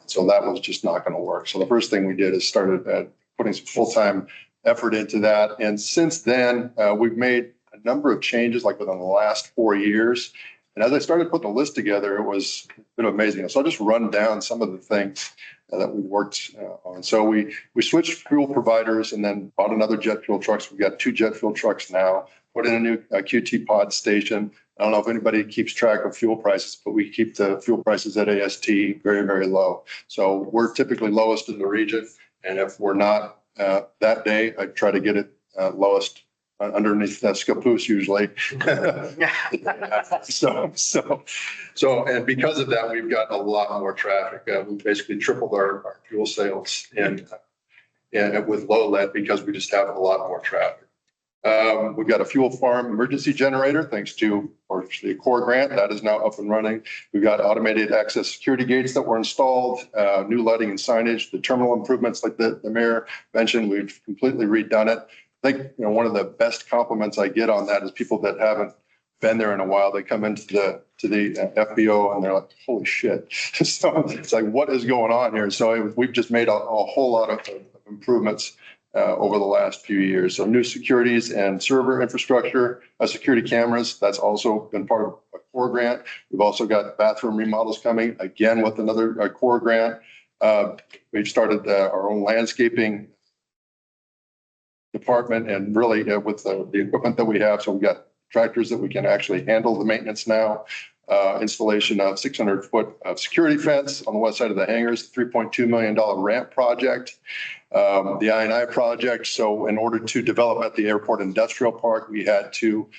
Speaker 11: So that was just not going to work. So the first thing we did is started putting some full-time effort into that. And since then, we've made a number of changes, like within the last 4 years. And as I started putting the list together, it was a bit amazing. So I'll just run down some of the things that we worked on. So we switched fuel providers and then bought another jet fuel truck. So we've got 2 jet fuel trucks now. put in a new QT pod station. I don't know if anybody keeps track of fuel prices, but we keep the fuel prices at AST very, very low. So we're typically lowest in the region. And if we're not that day, I try to get it lowest underneath that Scappoose usually. And because of that, we've got a lot more traffic. We basically tripled our fuel sales and with low lead because we just have a lot more traffic. We've got a fuel farm emergency generator, thanks to the core grant that is now up and running. We've got automated access security gates that were installed, new lighting and signage, the terminal improvements like the mayor mentioned, we've completely redone it. I think, one of the best compliments I get on that is people that haven't been there in a while. They come into the FBO and they're like, holy shit. So it's like, what is going on here? So we've just made a whole lot of improvements over the last few years. So new securities and server infrastructure, security cameras, that's also been part of a core grant. We've also got bathroom remodels coming, again, with another core grant. We've started our own landscaping department and really with the equipment that we have. So we've got tractors that we can actually handle the maintenance now. Installation of 600-foot of security fence on the west side of the hangars, $3.2 million ramp project. The I&I project. So in order to develop at the airport industrial park, we had to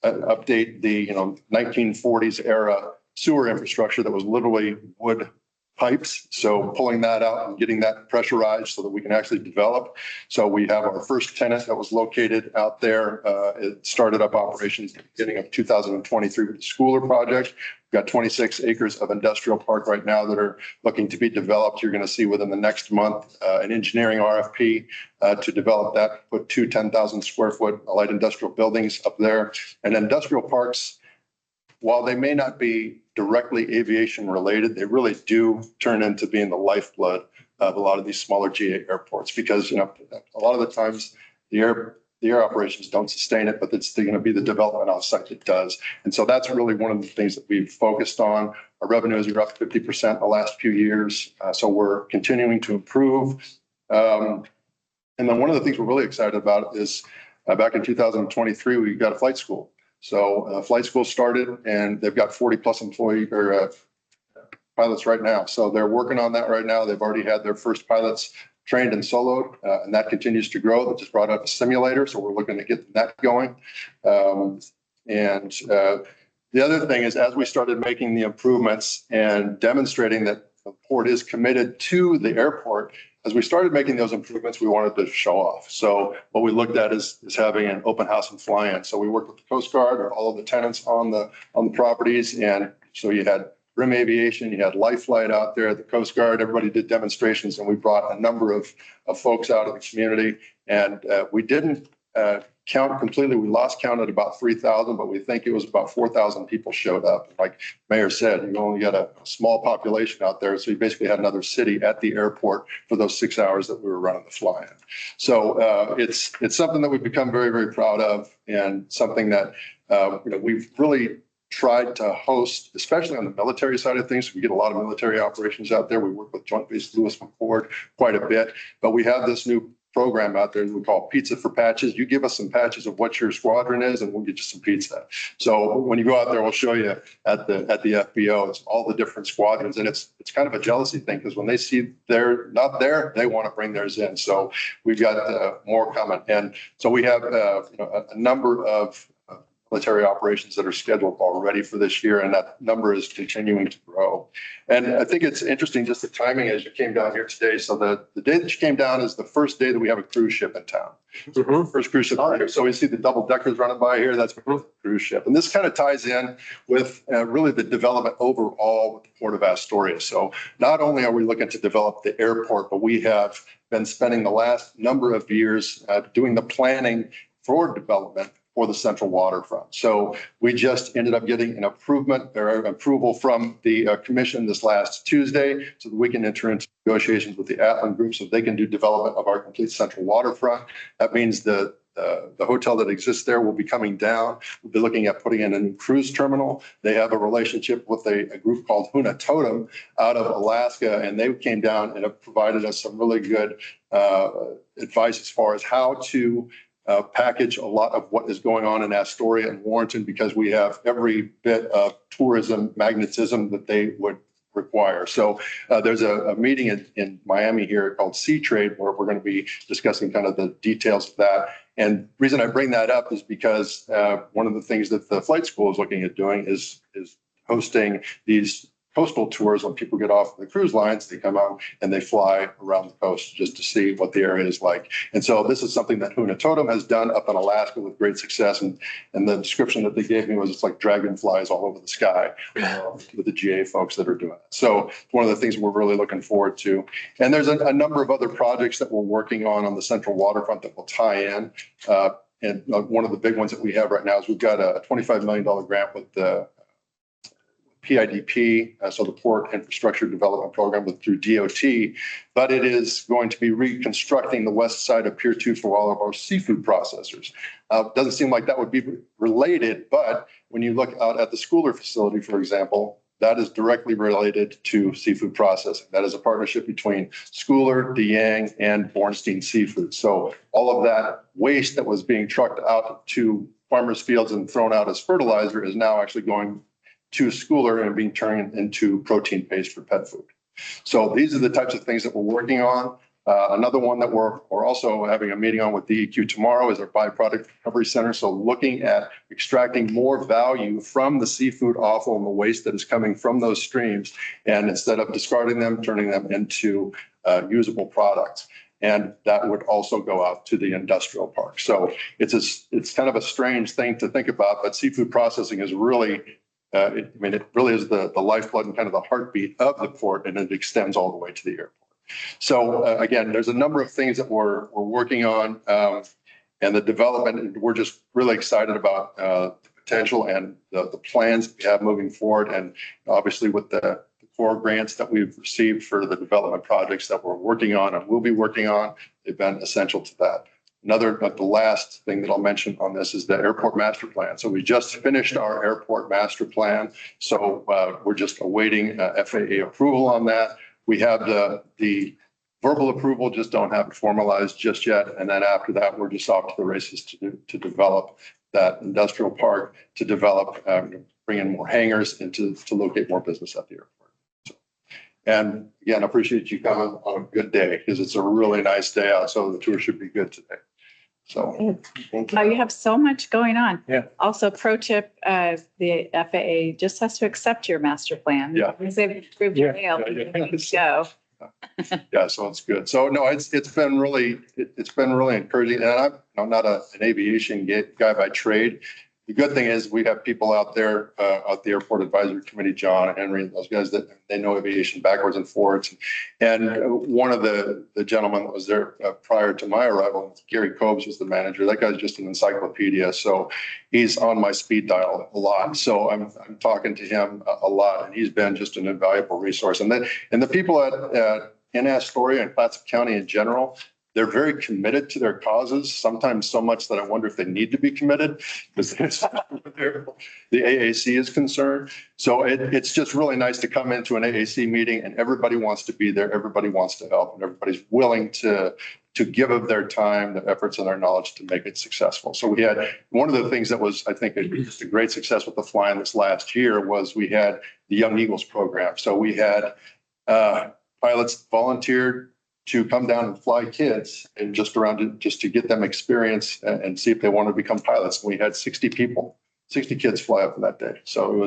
Speaker 11: update the 1940s era sewer infrastructure that was literally wood pipes. So pulling that out and getting that pressurized so that we can actually develop. So we have our first tenant that was located out there. It started up operations at the beginning of 2023 with the Schooler project. We've got 26 acres of industrial park right now that are looking to be developed. You're going to see within the next month an engineering RFP to develop that, put two 10,000 square foot light industrial buildings up there. And industrial parks, while they may not be directly aviation related, they really do turn into being the lifeblood of a lot of these smaller GA airports because, a lot of the times the air operations don't sustain it, but it's going to be the development offsite that does. And so that's really one of the things that we've focused on. Our revenues are up 50% in the last few years. So we're continuing to improve. And then one of the things we're really excited about is back in 2023, we got a flight school. So flight school started and they've got 40 plus pilots right now. So they're working on that right now. They've already had their first pilots trained and soloed, and that continues to grow. They just brought up a simulator, so we're looking to get that going. The other thing is, as we started making the improvements and demonstrating that the port is committed to the airport, as we started making those improvements, we wanted to show off. So what we looked at is having an open house and fly-in. So we worked with the Coast Guard or all of the tenants on the properties, and so you had Rim Aviation, you had Life Flight out there, the Coast Guard, everybody did demonstrations, and we brought a number of folks out of the community. And we didn't count completely. We lost count at about 3,000, but we think it was about 4,000 people showed up. Like Mayor said, you only got a small population out there. So you basically had another city at the airport for those 6 hours that we were running the fly-in. So it's something that we've become very, very proud of, and something that we've really tried to host, especially on the military side of things. We get a lot of military operations out there. We work with Joint Base Lewis McChord quite a bit, but we have this new program out there that we call Pizza for Patches. You give us some patches of what your squadron is and we'll get you some pizza. So when you go out there, we'll show you at the FBO, it's all the different squadrons. And it's kind of a jealousy thing because when they see they're not there, they want to bring theirs in. So we've got more coming. And so we have a number of military operations that are scheduled already for this year, and that number is continuing to grow. And I think it's interesting just the timing as you came down here today. So the day that you came down is the first day that we have a cruise ship in town. First cruise ship here. So we see the double deckers running by here. That's a cruise ship. And this kind of ties in with really the development overall with the Port of Astoria. So not only are we looking to develop the airport, but we have been spending the last number of years doing the planning for development for the central waterfront. So we just ended up getting an approval from the commission this last Tuesday so that we can enter into negotiations with the Atlan Group so they can do development of our complete central waterfront. That means the hotel that exists there will be coming down. We'll be looking at putting in a new cruise terminal. They have a relationship with a group called Huna Totem out of Alaska, and they came down and have provided us some really good advice as far as how to package a lot of what is going on in Astoria and Warrenton because we have every bit of tourism magnetism that they would require. So there's a meeting in Miami here called Sea Trade where we're going to be discussing kind of the details of that. And the reason I bring that up is because one of the things that the flight school is looking at doing is hosting these coastal tours. When people get off the cruise lines, they come out and they fly around the coast just to see what the area is like. And so this is something that Huna Totem has done up in Alaska with great success. And the description that they gave me was it's like dragonflies all over the sky with the GA folks that are doing it. So it's one of the things we're really looking forward to. And there's a number of other projects that we're working on the central waterfront that will tie in. And one of the big ones that we have right now is we've got a $25 million grant with the PIDP, so the Port Infrastructure Development Program through DOT, but it is going to be reconstructing the west side of Pier 2 for all of our seafood processors. Doesn't seem like that would be related, but when you look out at the Schooler facility, for example, that is directly related to seafood processing. That is a partnership between Schooler, DeYang, and Bornstein Seafood. So all of that waste that was being trucked out to farmers' fields and thrown out as fertilizer is now actually going to Schooler and being turned into protein paste for pet food. So these are the types of things that we're working on. Another one that we're also having a meeting on with DEQ tomorrow is our byproduct recovery center. So looking at extracting more value from the seafood offal and the waste that is coming from those streams. And instead of discarding them, turning them into usable products. And that would also go out to the industrial park. So it's kind of a strange thing to think about, but seafood processing is really it really is the lifeblood and kind of the heartbeat of the port, and it extends all the way to the airport. So again, there's a number of things that we're working on, and the development. And we're just really excited about the potential and the plans we have moving forward. And obviously, with the core grants that we've received for the development projects that we're working on and will be working on, they've been essential to that. The last thing that I'll mention on this is the airport master plan. So we just finished our airport master plan. So we're just awaiting FAA approval on that. We have the verbal approval, just don't have it formalized just yet. And then after that, we're just off to the races to develop that industrial park, to develop, bring in more hangars and to locate more business at the airport. And again, I appreciate you coming on a good day because it's a really nice day out. So the tour should be good today. So thank you.
Speaker 4: Oh, you have so much going on.
Speaker 3: Yeah.
Speaker 4: Also, pro tip, the FAA just has to accept your master plan.
Speaker 11: Yeah.
Speaker 4: Because they've approved your mail. Go.
Speaker 11: Yeah, so it's good. So no, it's been really encouraging. And I'm not an aviation guy by trade. The good thing is we have people out there at the Airport Advisory Committee, John, Henry, and those guys that they know aviation backwards and forwards. And one of the gentlemen that was there prior to my arrival, Gary Cobes, was the manager. That guy's just an encyclopedia. So he's on my speed dial a lot. So I'm talking to him a lot, and he's been just an invaluable resource. And the people in Astoria and Clatsop County in general, they're very committed to their causes, sometimes so much that I wonder if they need to be committed because the AAC is concerned. So it's just really nice to come into an AAC meeting and everybody wants to be there. Everybody wants to help and everybody's willing to give of their time, their efforts and their knowledge to make it successful. So we had one of the things that was, I think, just a great success with the flying this last year was we had the Young Eagles program. So we had pilots volunteered to come down and fly kids and just to get them experience and see if they want to become pilots. And we had 60 kids fly up on that day. So it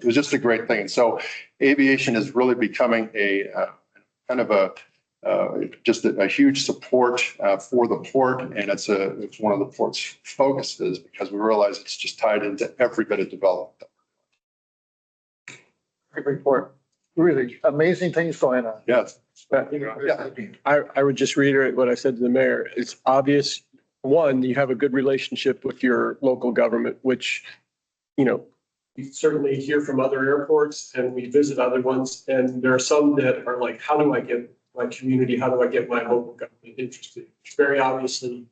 Speaker 11: was just a great thing. And so aviation is really becoming a kind of just a huge support for the port. And it's one of the port's focuses because we realize it's just tied into every bit of development.
Speaker 7: Great report. Really amazing things going on.
Speaker 11: Yes.
Speaker 3: I would just reiterate what I said to the mayor. It's obvious, one, you have a good relationship with your local government, which, we certainly hear from other airports and we visit other ones. And there are some that are like, how do I get my community? How do I get my local government interested? Very obviously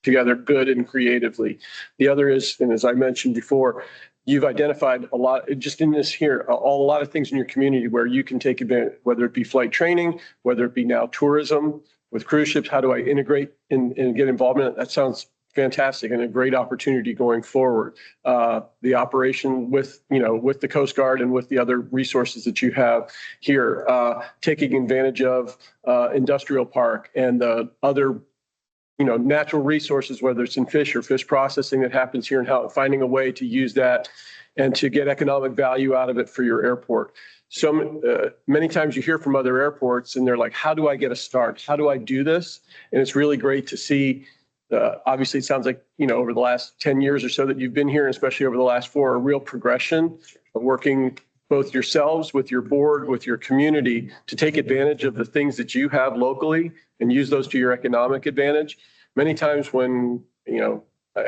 Speaker 3: together, good and creatively. The other is, and as I mentioned before, you've identified a lot, just in this here, a lot of things in your community where you can take advantage, whether it be flight training, whether it be now tourism with cruise ships. How do I integrate and get involvement? That sounds fantastic and a great opportunity going forward. The operation with, with the Coast Guard and with the other resources that you have here, taking advantage of industrial park and the other, natural resources, whether it's in fish or fish processing that happens here, and how finding a way to use that and to get economic value out of it for your airport. So many times you hear from other airports and they're like, how do I get a start? How do I do this? And it's really great to see. Obviously, it sounds like, over the last 10 years or so that you've been here, and especially over the last 4, a real progression of working both yourselves, with your board, with your community, to take advantage of the things that you have locally and use those to your economic advantage. Many times when,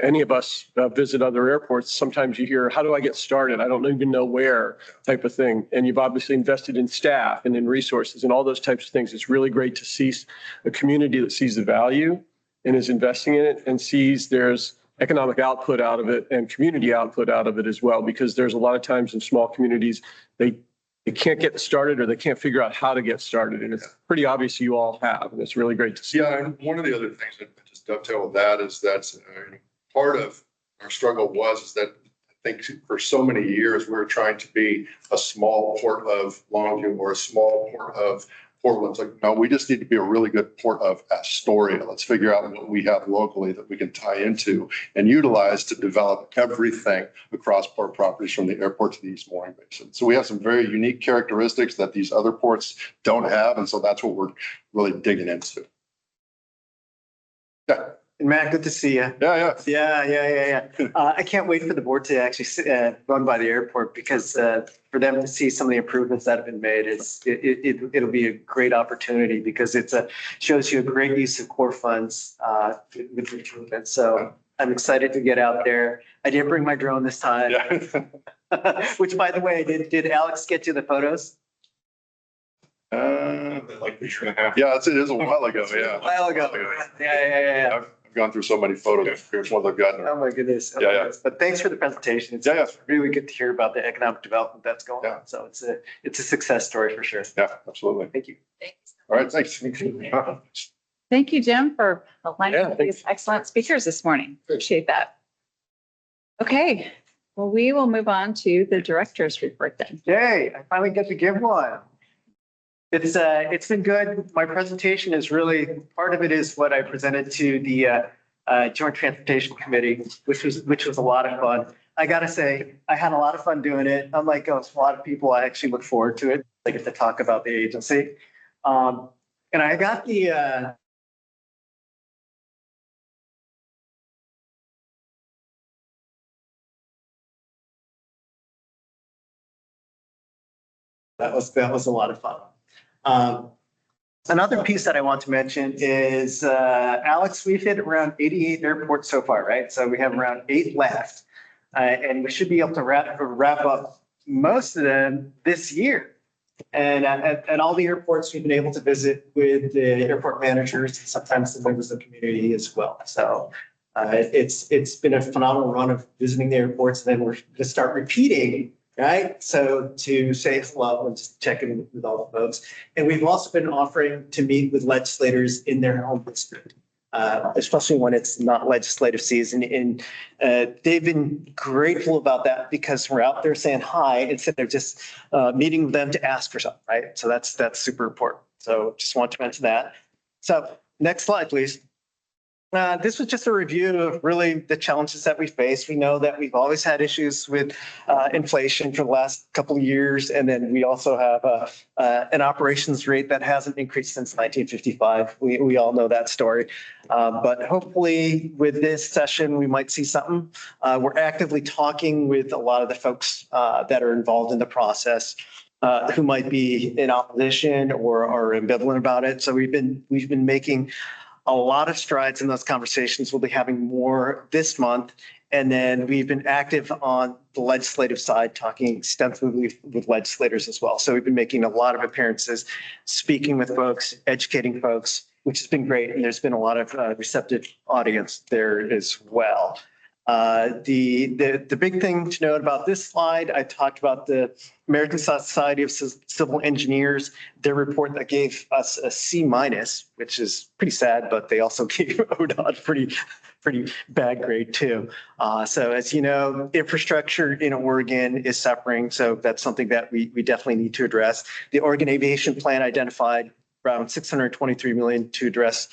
Speaker 3: any of us visit other airports, sometimes you hear, how do I get started? I don't even know where, type of thing. And you've obviously invested in staff and in resources and all those types of things. It's really great to see a community that sees the value and is investing in it and sees there's economic output out of it and community output out of it as well, because there's a lot of times in small communities, they can't get started or they can't figure out how to get started. And it's pretty obvious you all have, and it's really great to see.
Speaker 11: Yeah, and one of the other things that just dovetail with that is that's part of our struggle is that I think for so many years, we were trying to be a small port of Longview or a small port of Portland. It's like, no, we just need to be a really good port of Astoria. Let's figure out what we have locally that we can tie into and utilize to develop everything across port properties from the airport to the East Mooring Basin. So we have some very unique characteristics that these other ports don't have. And so that's what we're really digging into. Yeah.
Speaker 2: And Matt, good to see you.
Speaker 11: Yeah.
Speaker 2: I can't wait for the board to actually run by the airport, because for them to see some of the improvements that have been made, it'll be a great opportunity, because shows you a great use of core funds with improvements. So I'm excited to get out there. I didn't bring my drone this time, which, by the way, did Alex get you the photos?
Speaker 10: Like a year and a half.
Speaker 11: Yeah, it is a while ago. Yeah.
Speaker 2: A while ago. Yeah.
Speaker 11: I've gone through so many photos. Here's one I've gotten.
Speaker 2: Oh my goodness.
Speaker 11: Yeah.
Speaker 2: But thanks for the presentation. It's really good to hear about the economic development that's going on. So it's a success story for sure.
Speaker 11: Yeah, absolutely.
Speaker 2: Thank you.
Speaker 11: All right, thanks.
Speaker 4: Thank you, Jim, for aligning these excellent speakers this morning. Appreciate that. Okay, well, we will move on to the director's report then.
Speaker 2: Yay, I finally get to give one. It's been good. My presentation is really, part of it is what I presented to the Joint Transportation Committee, which was a lot of fun. I gotta say, I had a lot of fun doing it. Unlike a lot of people, I actually look forward to it. I get to talk about the agency. And I got the that was a lot of fun. Another piece that I want to mention is, Alex, we've hit around 88 airports so far, right? So we have around 8 left, and we should be able to wrap up most of them this year. And at all the airports, we've been able to visit with the airport managers, and sometimes the members of the community as well. So it's been a phenomenal run of visiting the airports, and then we're going to start repeating. Right. So to say hello and just check in with all the folks. And we've also been offering to meet with legislators in their home district, especially when it's not legislative season. And they've been grateful about that, because we're out there saying hi instead of just meeting with them to ask for something. Right. So that's super important. So just want to mention that. So next slide, please. This was just a review of really the challenges that we face. We know that we've always had issues with inflation for the last couple of years. And then we also have an operations rate that hasn't increased since 1955. We all know that story. But hopefully with this session, we might see something. We're actively talking with a lot of the folks that are involved in the process, who might be in opposition or are ambivalent about it. So we've been making a lot of strides in those conversations. We'll be having more this month. And then we've been active on the legislative side, talking extensively with legislators as well. So we've been making a lot of appearances, speaking with folks, educating folks, which has been great. And there's been a lot of receptive audience there as well. The big thing to note about this slide, I talked about the American Society of Civil Engineers, their report that gave us a C-, which is pretty sad, but they also gave ODOT pretty bad grade too. So as you know, infrastructure in Oregon is suffering. So that's something that we definitely need to address. The Oregon Aviation Plan identified around $623 million to address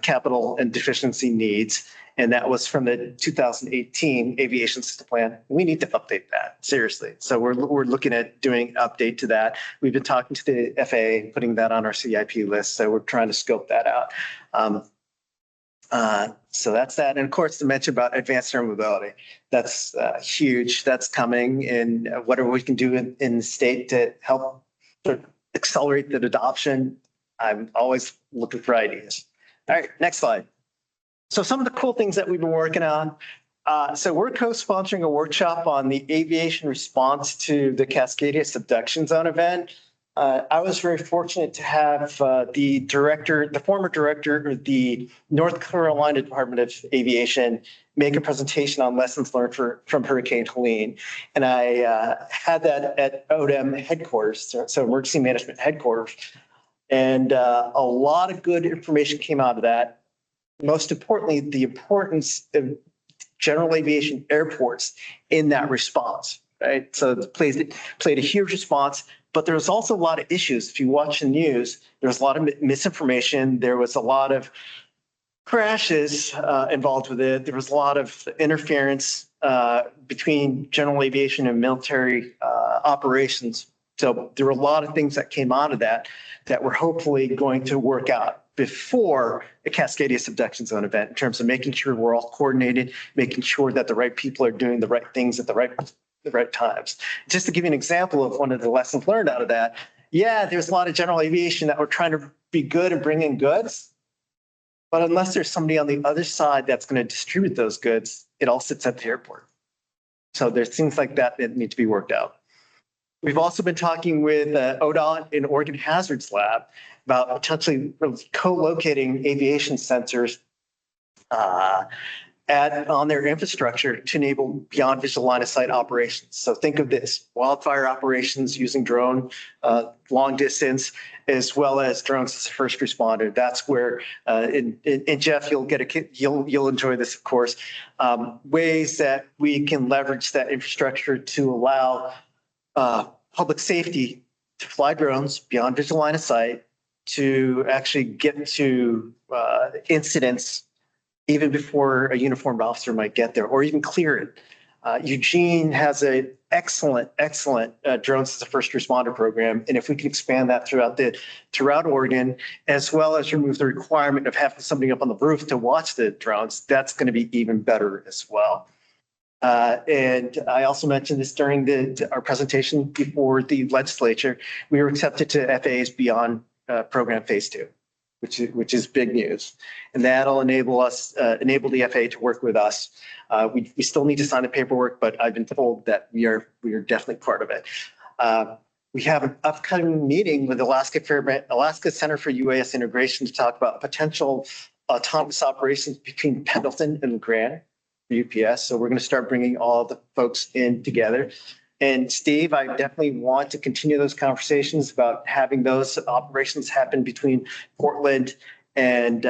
Speaker 2: capital and deficiency needs. And that was from the 2018 Aviation System Plan. We need to update that, seriously. So we're looking at doing an update to that. We've been talking to the FAA, putting that on our CIP list. So we're trying to scope that out. So that's that. And of course, to mention about advanced air mobility, that's huge. That's coming, and whatever we can do in the state to help sort of accelerate that adoption, I'm always looking for ideas. All right, next slide. So some of the cool things that we've been working on. So we're co-sponsoring a workshop on the aviation response to the Cascadia subduction zone event. I was very fortunate to have the former director of the North Carolina Department of Aviation make a presentation on lessons learned from Hurricane Helene. And I had that at ODEM headquarters, so emergency management headquarters. And a lot of good information came out of that. Most importantly, the importance of general aviation airports in that response, right? So it played a huge response, but there was also a lot of issues. If you watch the news, there was a lot of misinformation. There was a lot of crashes involved with it. There was a lot of interference between general aviation and military operations. So there were a lot of things that came out of that we're hopefully going to work out before a Cascadia subduction zone event in terms of making sure we're all coordinated, making sure that the right people are doing the right things at the right times. Just to give you an example of one of the lessons learned out of that, yeah, there's a lot of general aviation that were trying to be good and bring in goods, but unless there's somebody on the other side that's going to distribute those goods, it all sits at the airport. So there's things like that that need to be worked out. We've also been talking with ODOT and Oregon Hazards Lab about potentially co-locating aviation sensors on their infrastructure to enable beyond visual line of sight operations. So think of this: wildfire operations using drone, long distance, as well as drones as a first responder. That's where, and Jeff, you'll enjoy this, of course, ways that we can leverage that infrastructure to allow public safety to fly drones beyond visual line of sight, to actually get to incidents even before a uniformed officer might get there, or even clear it. Eugene has an excellent drones as a first responder program. And if we can expand that throughout Oregon, as well as remove the requirement of having somebody up on the roof to watch the drones, that's going to be even better as well. And I also mentioned this during our presentation before the legislature. We were accepted to FAA's Beyond program phase 2, which is big news, and that'll enable the FAA to work with us. We still need to sign the paperwork, but I've been told that we are definitely part of it. We have an upcoming meeting with Alaska Center for UAS Integration to talk about potential autonomous operations between Pendleton and LeGrand for UPS. So we're going to start bringing all the folks in together. And Steve, I definitely want to continue those conversations about having those operations happen between Portland and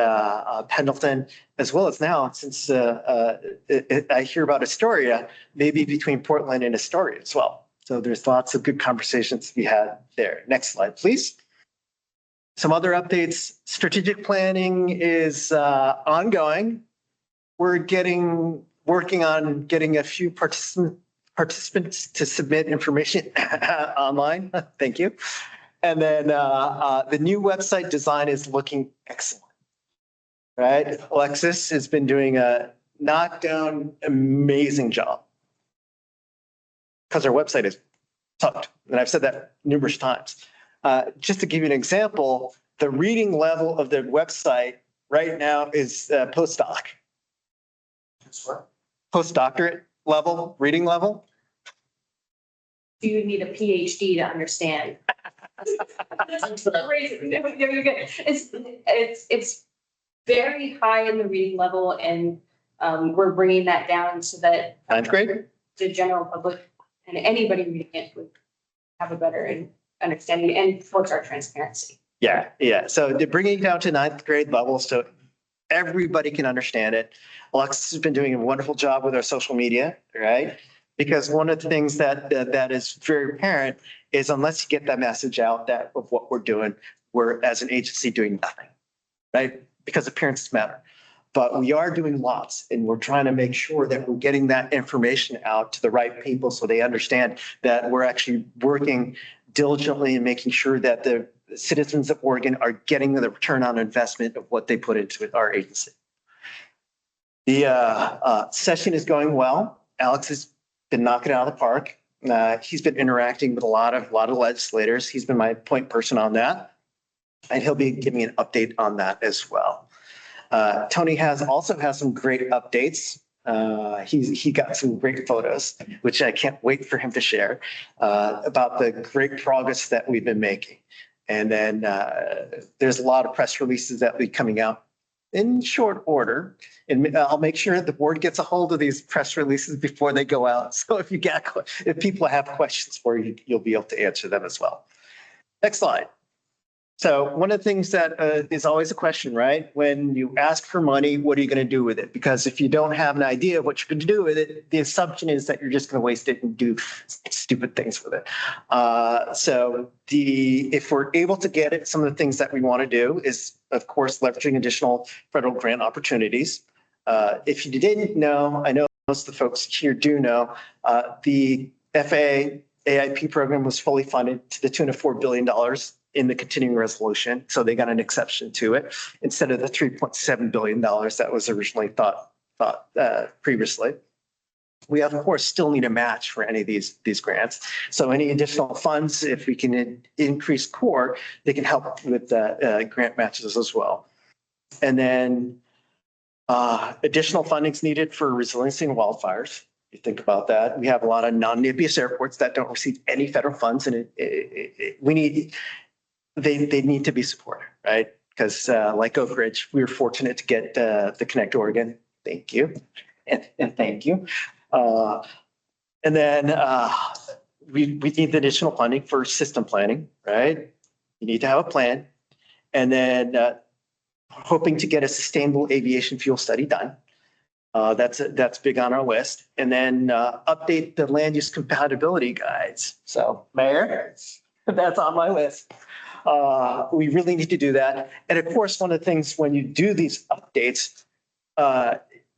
Speaker 2: Pendleton, as well as now, since I hear about Astoria, maybe between Portland and Astoria as well. So there's lots of good conversations to be had there. Next slide, please. Some other updates. Strategic planning is ongoing. We're working on getting a few participants to submit information online. Thank you. And then the new website design is looking excellent, right? Alexis has been doing a knockdown, amazing job because our website is tucked. And I've said that numerous times. Just to give you an example, the reading level of the website right now is postdoc. Postdoctorate level, reading level.
Speaker 1: You need a PhD to understand. It's very high in the reading level, and We're bringing that down so that
Speaker 2: Ninth grade?
Speaker 1: the general public and anybody reading it would have a better understanding and towards our transparency.
Speaker 2: Yeah, yeah. So they're bringing it down to ninth grade level so everybody can understand it. Alexis has been doing a wonderful job with our social media, right? Because one of the things that is very apparent is unless you get that message out that of what we're doing, we're as an agency doing nothing, right? Because appearances matter. But we are doing lots and we're trying to make sure that we're getting that information out to the right people so they understand that we're actually working diligently and making sure that the citizens of Oregon are getting the return on investment of what they put into our agency. The session is going well. Alex has been knocking it out of the park. He's been interacting with a lot of legislators. He's been my point person on that. And he'll be giving an update on that as well. Tony also has some great updates. He got some great photos, which I can't wait for him to share, about the great progress that we've been making. And then there's a lot of press releases that will be coming out in short order. And I'll make sure the board gets a hold of these press releases before they go out. So if people have questions for you, you'll be able to answer them as well. Next slide. So one of the things that is always a question, right? When you ask for money, what are you going to do with it? Because if you don't have an idea of what you're going to do with it, the assumption is that you're just going to waste it and do stupid things with it. If we're able to get it, some of the things that we want to do is, of course, leveraging additional federal grant opportunities. If you didn't know, I know most of the folks here do know, the FAA AIP program was fully funded to the tune of $4 billion in the continuing resolution. So they got an exception to it instead of the $3.7 billion that was originally thought previously. We, of course, still need a match for any of these grants. So any additional funds, if we can increase core, they can help with grant matches as well. And then additional funding is needed for resiliency and wildfires. You think about that. We have a lot of non-NIPIS airports that don't receive any federal funds, and they need to be supported, right? Because like Oak Ridge, we were fortunate to get the Connect Oregon. Thank you, and thank you. And then we need additional funding for system planning, right? You need to have a plan, and then hoping to get a sustainable aviation fuel study done. That's big on our list. And then update the land use compatibility guides. So Mayor, that's on my list. We really need to do that. And of course, one of the things when you do these updates,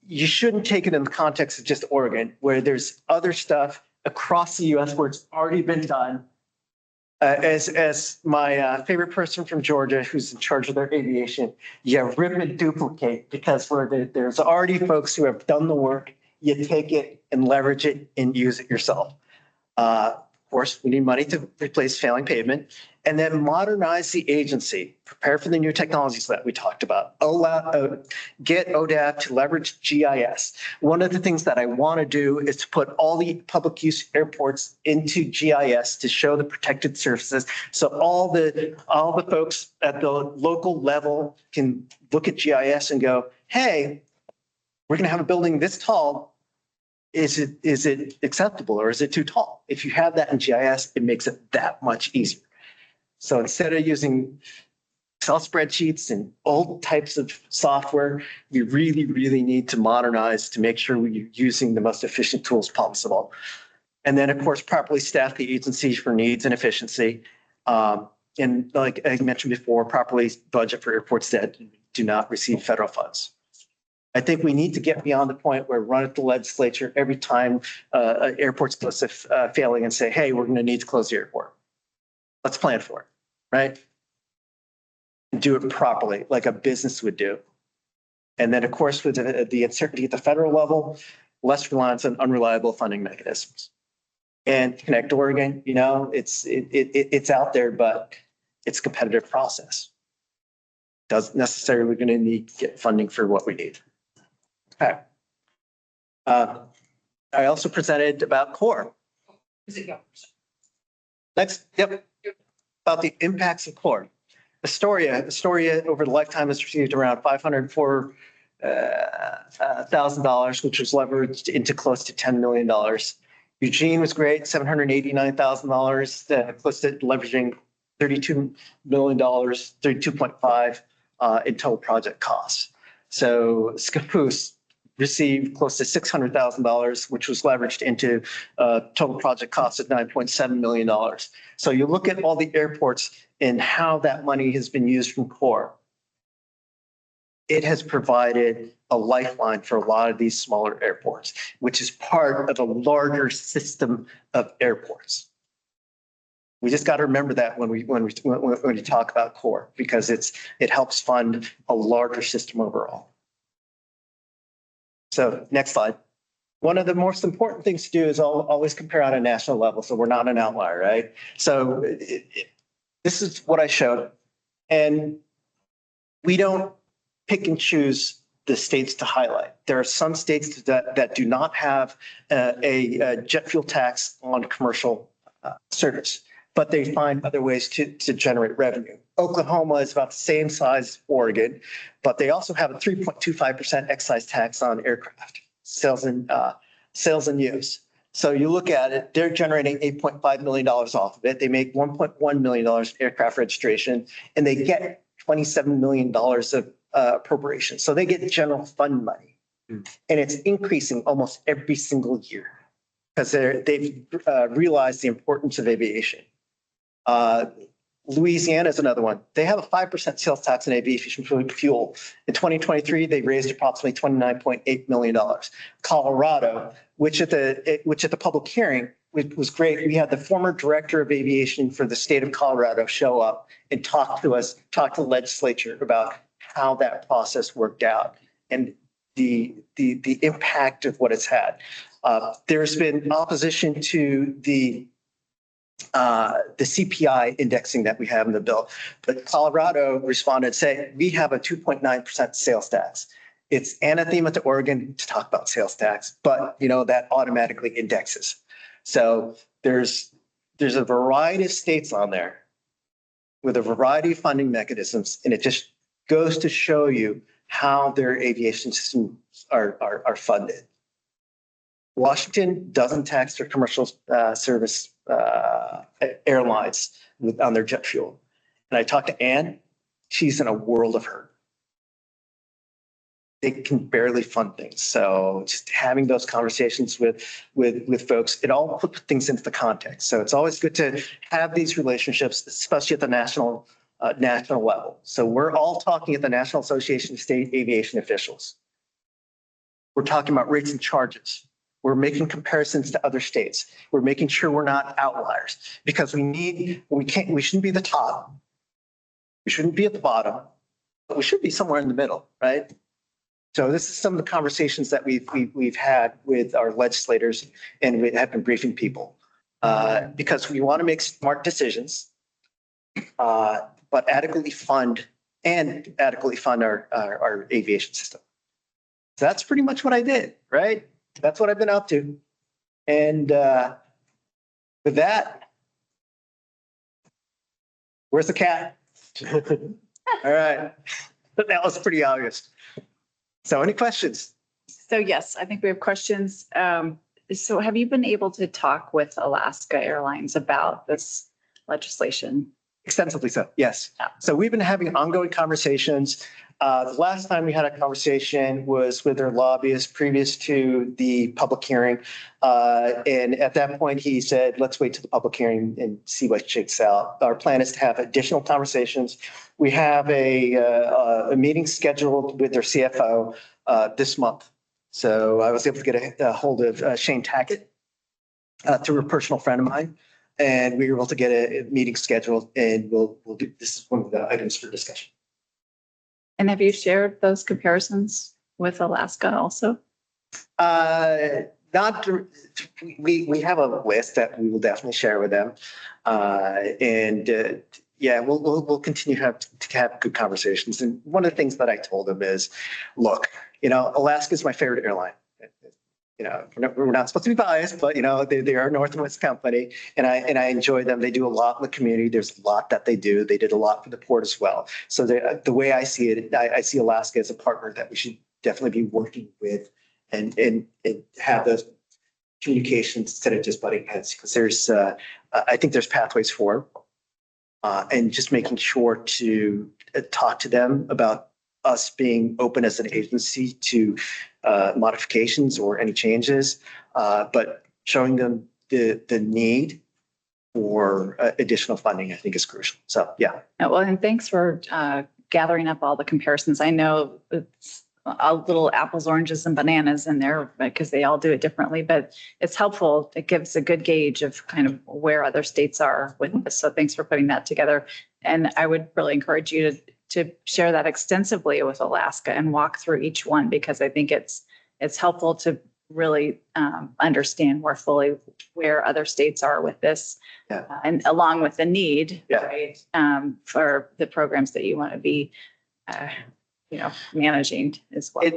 Speaker 2: you shouldn't take it in the context of just Oregon, where there's other stuff across the US where it's already been done. As my favorite person from Georgia who's in charge of their aviation, you rip and duplicate, because there's already folks who have done the work. You take it and leverage it and use it yourself. Of course, we need money to replace failing pavement, and then modernize the agency, prepare for the new technologies that we talked about, get ODAP to leverage GIS. One of the things that I want to do is to put all the public use airports into GIS to show the protected surfaces. So all the folks at the local level can look at GIS and go, hey, we're going to have a building this tall. Is it acceptable, or is it too tall? If you have that in GIS, it makes it that much easier. So instead of using Excel spreadsheets and old types of software, we really, really need to modernize to make sure we're using the most efficient tools possible. And then, of course, properly staff the agency for needs and efficiency. And like I mentioned before, properly budget for airports that do not receive federal funds. I think we need to get beyond the point where we run at the legislature every time an airport's close to failing and say, hey, we're going to need to close the airport. Let's plan for it, right? And do it properly, like a business would do. And then, of course, with the uncertainty at the federal level, less reliance on unreliable funding mechanisms. And Connect Oregon, it's out there, but it's a competitive process. Doesn't necessarily going to need to get funding for what we need. Okay. I also presented about core.
Speaker 6: Is it yours?
Speaker 2: Next, yep. About the impacts of core. Astoria over the lifetime has received around $504 $1,000, which was leveraged into close to $10 million. Eugene was great, $789,000, close to leveraging $32 million, 32.5 in total project costs. So Scappoose received close to $600,000, which was leveraged into total project costs of $9.7 million. So you look at all the airports and how that money has been used from core. It has provided a lifeline for a lot of these smaller airports, which is part of a larger system of airports. We just got to remember that when we talk about core, because it helps fund a larger system overall. So next slide. One of the most important things to do is always compare on a national level, so we're not an outlier, right? So this is what I showed, and we don't pick and choose the states to highlight. There are some states that do not have a jet fuel tax on commercial service, but they find other ways to generate revenue. Oklahoma is about the same size as Oregon, but they also have a 3.25% excise tax on aircraft sales and use. So you look at it, they're generating $8.5 million off of it. They make $1.1 million in aircraft registration, and they get $27 million of appropriation. So they get general fund money, and it's increasing almost every single year because they've realized the importance of aviation. Louisiana is another one. They have a 5% sales tax on aviation fuel. In 2023, they raised approximately $29.8 million. Colorado, which at the public hearing was great. We had the former director of aviation for the state of Colorado show up and talk to the legislature about how that process worked out and the impact of what it's had. There's been opposition to the CPI indexing that we have in the bill. But Colorado responded saying, we have a 2.9% sales tax. It's anathema to Oregon to talk about sales tax, but that automatically indexes. So there's a variety of states on there with a variety of funding mechanisms, and it just goes to show you how their aviation systems are funded. Washington doesn't tax their commercial service airlines on their jet fuel. And I talked to Ann, she's in a world of hurt. They can barely fund things. So just having those conversations with folks, it all puts things into the context. So it's always good to have these relationships, especially at the national level. So we're all talking at the National Association of State Aviation Officials. We're talking about rates and charges. We're making comparisons to other states. We're making sure we're not outliers because we shouldn't be the top. We shouldn't be at the bottom, but we should be somewhere in the middle, right? So this is some of the conversations that we've had with our legislators, and we have been briefing people because we want to make smart decisions, but adequately fund our aviation system. So that's pretty much what I did, right? That's what I've been up to. And with that, where's the cat? All right. That was pretty obvious. So any questions?
Speaker 4: So yes, I think we have questions. So have you been able to talk with Alaska Airlines about this legislation?
Speaker 2: Extensively so, yes.
Speaker 4: Yeah.
Speaker 2: So we've been having ongoing conversations. The last time we had a conversation was with their lobbyist previous to the public hearing. And at that point, he said, let's wait to the public hearing and see what shakes out. Our plan is to have additional conversations. We have a meeting scheduled with their CFO this month. So I was able to get a hold of Shane Tackett through a personal friend of mine. And we were able to get a meeting scheduled, and we'll do, this is one of the items for discussion.
Speaker 4: And have you shared those comparisons with Alaska also?
Speaker 2: Not, we have a list that we will definitely share with them. Yeah, we'll continue to have good conversations. And one of the things that I told them is, look, Alaska is my favorite airline. We're not supposed to be biased, but they are a Northwest company, and I enjoy them. They do a lot in the community. There's a lot that they do. They did a lot for the port as well. So the way I see it, I see Alaska as a partner that we should definitely be working with and have those communications instead of just butting heads, because I think there's pathways forward. And just making sure to talk to them about us being open as an agency to modifications or any changes, but showing them the need for additional funding, I think is crucial. So, yeah.
Speaker 4: Well, and thanks for gathering up all the comparisons. I know it's a little apples, oranges, and bananas in there because they all do it differently, but it's helpful. It gives a good gauge of kind of where other states are with this. So thanks for putting that together. And I would really encourage you to share that extensively with Alaska and walk through each one, because I think it's helpful to really understand more fully where other states are with this, and along with the need, right, for the programs that you want to be, managing as well.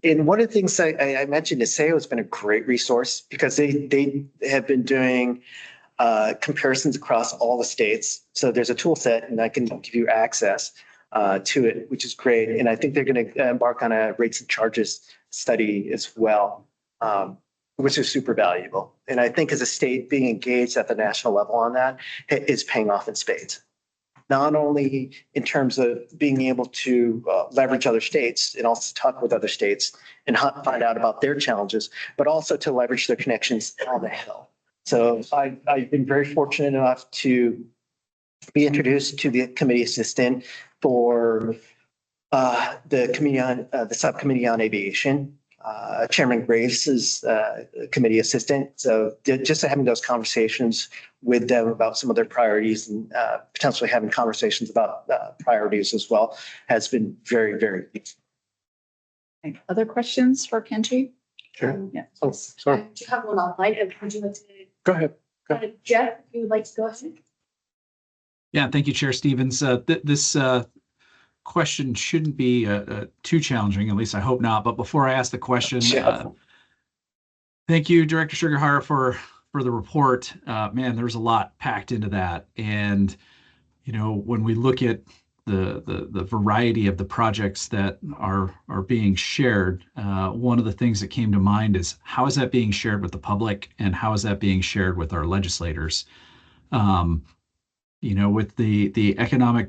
Speaker 2: And one of the things I mentioned is SAO has been a great resource because they have been doing comparisons across all the states. So there's a tool set and I can give you access to it, which is great. And I think they're going to embark on a rates and charges study as well, which is super valuable. And I think as a state, being engaged at the national level on that is paying off in spades. Not only in terms of being able to leverage other states and also talk with other states and find out about their challenges, but also to leverage their connections on the Hill. So I've been very fortunate enough to be introduced to the committee assistant for the committee on the subcommittee on aviation. Chairman Grace is committee assistant. So just having those conversations with them about some of their priorities and potentially having conversations about priorities as well has been very, very good.
Speaker 4: Other questions for Kenji?
Speaker 3: Sure.
Speaker 4: Yeah.
Speaker 3: Oh, sorry.
Speaker 1: Do you have one online? Would you like to?
Speaker 3: Go ahead.
Speaker 1: Jeff, if you would like to go ahead.
Speaker 9: Yeah, thank you, Chair Stevens. This question shouldn't be too challenging, at least I hope not. But before I ask the question, thank you, Director Sugarhara, for the report. Man, there's a lot packed into that. And, when we look at the variety of the projects that are being shared, one of the things that came to mind is how is that being shared with the public and how is that being shared with our legislators? With the economic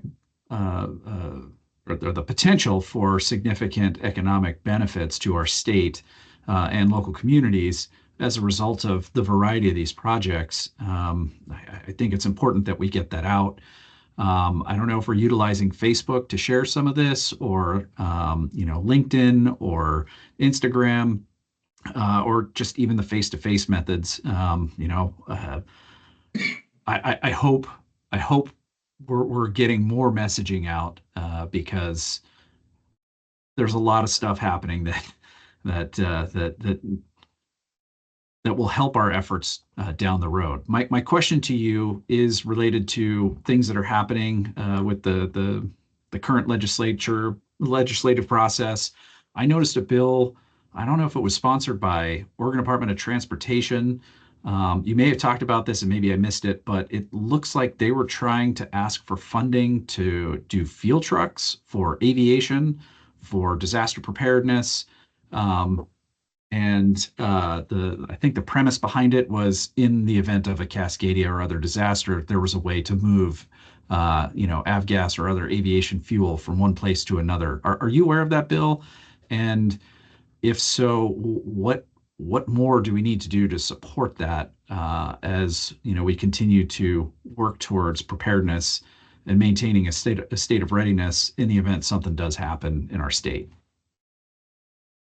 Speaker 9: or the potential for significant economic benefits to our state and local communities as a result of the variety of these projects, I think it's important that we get that out. I don't know if we're utilizing Facebook to share some of this, or LinkedIn or Instagram, or just even the face-to-face methods. I hope we're getting more messaging out because there's a lot of stuff happening that will help our efforts down the road. My question to you is related to things that are happening with the current legislative process. I noticed a bill. I don't know if it was sponsored by Oregon Department of Transportation. You may have talked about this and maybe I missed it, but it looks like they were trying to ask for funding to do field trucks for aviation, for disaster preparedness. I think the premise behind it was, in the event of a Cascadia or other disaster, there was a way to move, avgas or other aviation fuel from one place to another. Are you aware of that bill? And if so, what more do we need to do to support that as we continue to work towards preparedness and maintaining a state of readiness in the event something does happen in our state?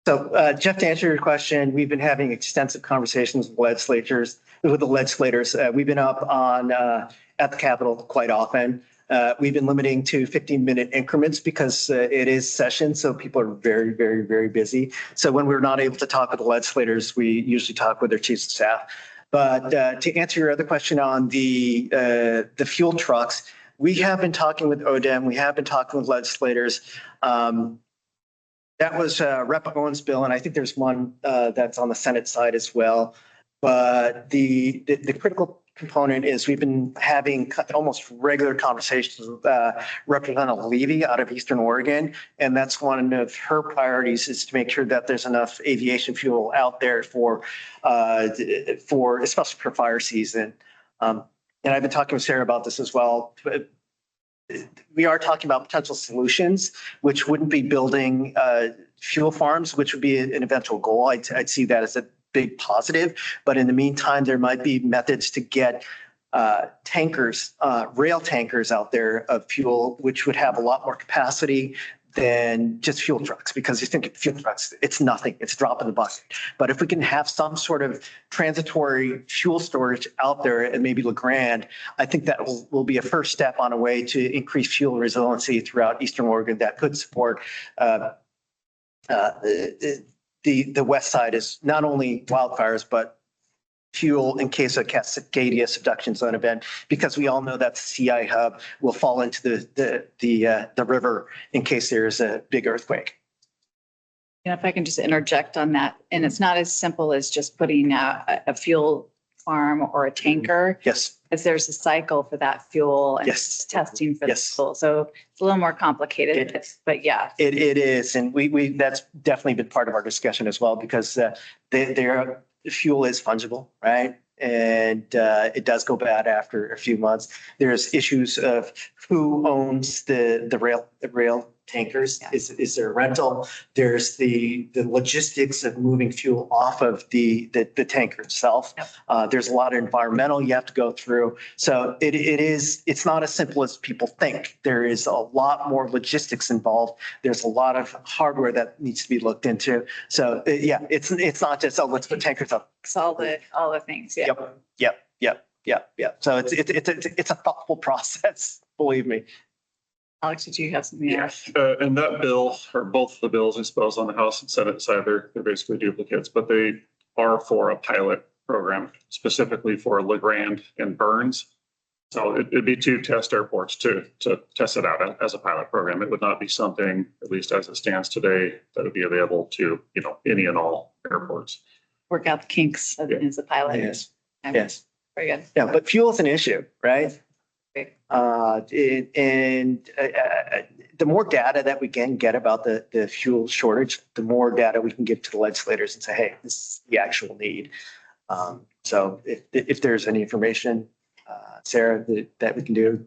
Speaker 2: So, Jeff, to answer your question, we've been having extensive conversations with the legislators. We've been up at the Capitol quite often. We've been limiting to 15-minute increments because it is session, so people are very, very, very busy. So when we're not able to talk with the legislators, we usually talk with their chiefs of staff. But to answer your other question on the fuel trucks, we have been talking with ODEM. We have been talking with legislators. That was Rep. Owen's bill, and I think there's one that's on the Senate side as well. But the critical component is we've been having almost regular conversations with Representative Levy out of Eastern Oregon. And that's one of her priorities, is to make sure that there's enough aviation fuel out there for especially for fire season. And I've been talking with Sarah about this as well. But we are talking about potential solutions, which wouldn't be building fuel farms, which would be an eventual goal. I'd see that as a big positive. But in the meantime, there might be methods to get tankers, rail tankers out there of fuel, which would have a lot more capacity than just fuel trucks, because you think of fuel trucks, it's nothing, it's a drop in the bucket. But if we can have some sort of transitory fuel storage out there and maybe LeGrand, I think that will be a first step on a way to increase fuel resiliency throughout Eastern Oregon that could support the west side is not only wildfires, but fuel in case of Cascadia subduction zone event, because we all know that the CI hub will fall into the river in case there's a big earthquake.
Speaker 4: You know, if I can just interject on that, and it's not as simple as just putting a fuel farm or a tanker.
Speaker 2: Yes.
Speaker 4: Because there's a cycle for that fuel and
Speaker 2: Yes.
Speaker 4: testing for the
Speaker 2: Yes.
Speaker 4: fuel. So it's a little more complicated, but yeah.
Speaker 2: It is, and we that's definitely been part of our discussion as well, because their fuel is fungible, right? And it does go bad after a few months. There's issues of who owns the rail tankers.
Speaker 4: Yeah.
Speaker 2: Is there a rental? There's the logistics of moving fuel off of the tanker itself.
Speaker 4: Yep.
Speaker 2: There's a lot of environmental you have to go through. So it's not as simple as people think. There is a lot more logistics involved. There's a lot of hardware that needs to be looked into. So yeah, it's not just, oh, let's put tankers up.
Speaker 4: It's all the things. Yeah.
Speaker 2: Yep. So it's a thoughtful process, believe me.
Speaker 4: Alex, did you have something else?
Speaker 12: And that bill, or both of the bills, I suppose, on the House and Senate side, they're basically duplicates, but they are for a pilot program specifically for LeGrand and Burns. So it'd be 2 test airports to test it out as a pilot program. It would not be something, at least as it stands today, that would be available to, any and all airports.
Speaker 4: Work out the kinks as a pilot.
Speaker 2: Yes.
Speaker 4: Okay.
Speaker 2: Yes.
Speaker 4: Very good.
Speaker 2: Yeah, but fuel is an issue, right?
Speaker 4: Okay.
Speaker 2: The more data that we can get about the fuel shortage, the more data we can give to the legislators and say, hey, this is the actual need. So if there's any information, Sarah, that we can do,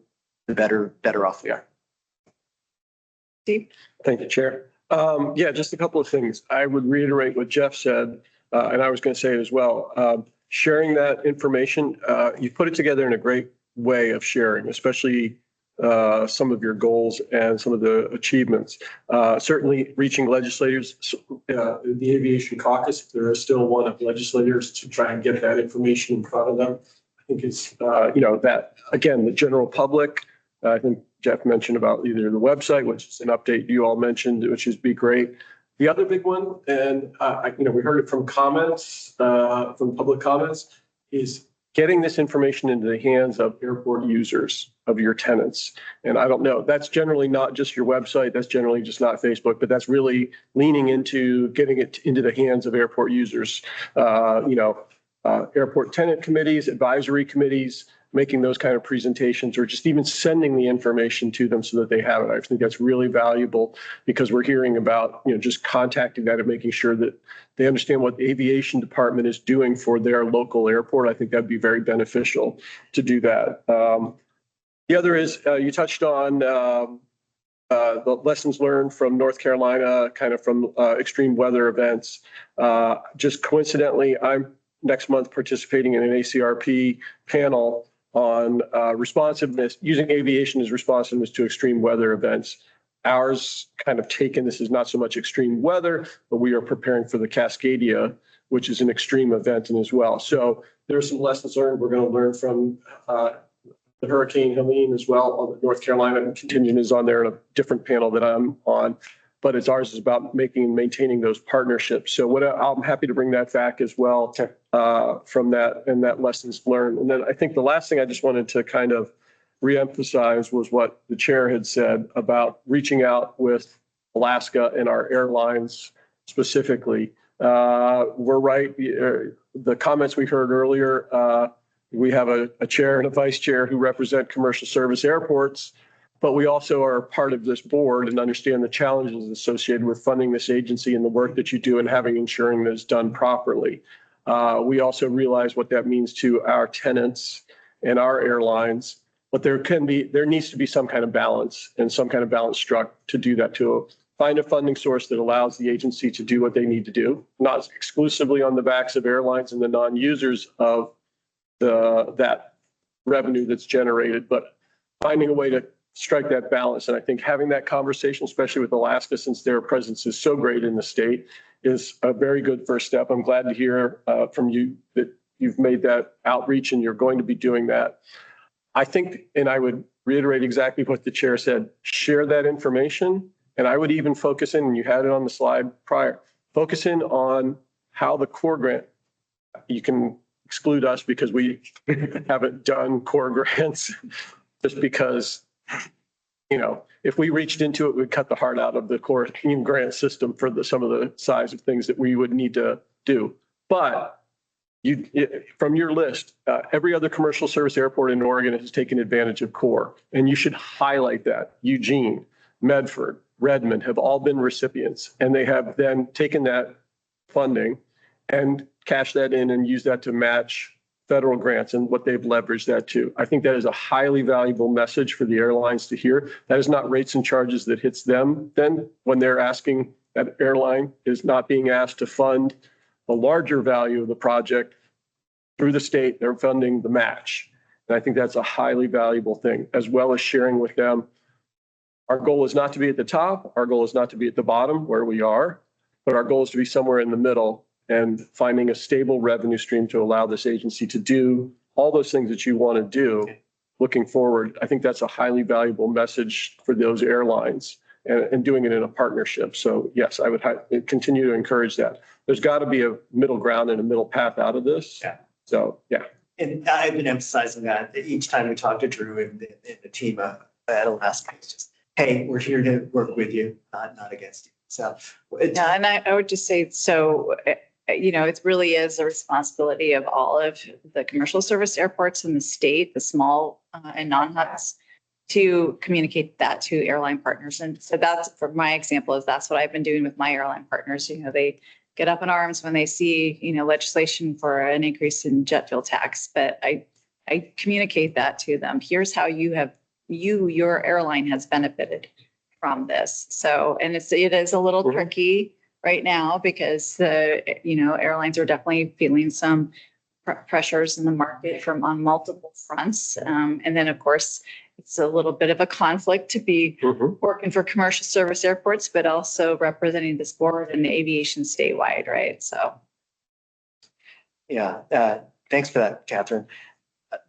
Speaker 2: the better off we are.
Speaker 4: Steve?
Speaker 3: Thank you, Chair. Yeah, just a couple of things. I would reiterate what Jeff said, and I was going to say it as well. Sharing that information, you put it together in a great way of sharing, especially some of your goals and some of the achievements. Certainly reaching legislators, the Aviation Caucus, there is still one of legislators to try and get that information in front of them. I think it's, that, again, the general public, I think Jeff mentioned about either the website, which is an update you all mentioned, which is be great. The other big one, and we heard it from comments, from public comments, is getting this information into the hands of airport users, of your tenants. And I don't know, that's generally not just your website, that's generally just not Facebook, but that's really leaning into getting it into the hands of airport users. Airport tenant committees, advisory committees, making those kind of presentations, or just even sending the information to them so that they have it. I think that's really valuable, because we're hearing about, just contacting that and making sure that they understand what the aviation department is doing for their local airport. I think that'd be very beneficial to do that. The other is, you touched on the lessons learned from North Carolina, kind of from extreme weather events. Just coincidentally, I'm next month participating in an ACRP panel on responsiveness, using aviation as responsiveness to extreme weather events. Ours kind of taken, this is not so much extreme weather, but we are preparing for the Cascadia, which is an extreme event as well. So there's some lessons learned. We're going to learn from the Hurricane Helene as well. On the North Carolina contingent is on there in a different panel that I'm on. But ours is about making and maintaining those partnerships. So I'm happy to bring that back as well from that and that lessons learned. And then I think the last thing I just wanted to kind of reemphasize was what the chair had said about reaching out with Alaska and our airlines specifically. We're right. The comments we heard earlier, we have a chair and a vice chair who represent commercial service airports, but we also are part of this board and understand the challenges associated with funding this agency and the work that you do and having ensuring that it's done properly. We also realize what that means to our tenants and our airlines, but there needs to be some kind of balance and some kind of balance struck to do that, to find a funding source that allows the agency to do what they need to do, not exclusively on the backs of airlines and the non-users of that revenue that's generated, but finding a way to strike that balance. And I think having that conversation, especially with Alaska, since their presence is so great in the state, is a very good first step. I'm glad to hear from you that you've made that outreach and you're going to be doing that. I think, and I would reiterate exactly what the chair said, share that information. And I would even focus in, and you had it on the slide prior, focus in on how the core grant, you can exclude us because we haven't done core grants, just because, if we reached into it, we'd cut the heart out of the core grant system for some of the size of things that we would need to do. But from your list, every other commercial service airport in Oregon has taken advantage of core, and you should highlight that. Eugene, Medford, Redmond have all been recipients, and they have then taken that funding and cashed that in and used that to match federal grants and what they've leveraged that to. I think that is a highly valuable message for the airlines to hear. That is not rates and charges that hits them then when they're asking, that airline is not being asked to fund the larger value of the project through the state. They're funding the match. And I think that's a highly valuable thing, as well as sharing with them. Our goal is not to be at the top. Our goal is not to be at the bottom where we are, but our goal is to be somewhere in the middle and finding a stable revenue stream to allow this agency to do all those things that you want to do looking forward. I think that's a highly valuable message for those airlines and doing it in a partnership. So yes, I would continue to encourage that. There's got to be a middle ground and a middle path out of this.
Speaker 2: Yeah.
Speaker 3: So, yeah.
Speaker 2: And I've been emphasizing that each time we talk to Drew and the team at Alaska, it's just, hey, we're here to work with you, not against you. So.
Speaker 4: Yeah, and I would just say, so, it really is a responsibility of all of the commercial service airports in the state, the small and non-hubs, to communicate that to airline partners. And so that's, for my example, that's what I've been doing with my airline partners. They get up in arms when they see, legislation for an increase in jet fuel tax, but I communicate that to them. Here's how your airline has benefited from this. So, and it is a little tricky right now because the, airlines are definitely feeling some pressures in the market on multiple fronts. And then of course, it's a little bit of a conflict to be working for commercial service airports, but also representing this board and the aviation statewide, right? So.
Speaker 2: Yeah, thanks for that, Catherine.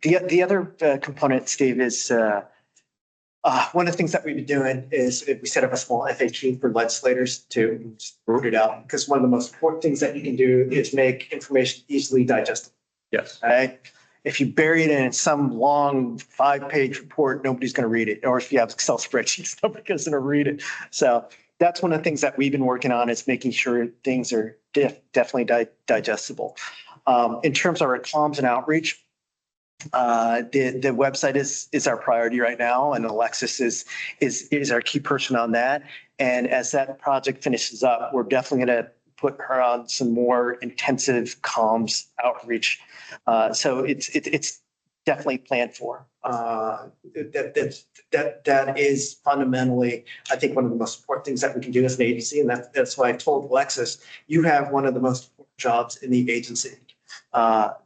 Speaker 2: The other component, Steve, is one of the things that we've been doing is we set up a small FAQ for legislators to root it out, because one of the most important things that you can do is make information easily digestible.
Speaker 3: Yes.
Speaker 2: Right? If you bury it in some long 5-page report, nobody's going to read it. Or if you have Excel spreadsheets, nobody's going to read it. So that's one of the things that we've been working on, is making sure things are definitely digestible. In terms of our comms and outreach, the website is our priority right now, and Alexis is our key person on that. And as that project finishes up, we're definitely going to put her on some more intensive comms outreach. So it's definitely planned for. That is fundamentally, I think, one of the most important things that we can do as an agency, and that's why I told Alexis, you have one of the most important jobs in the agency,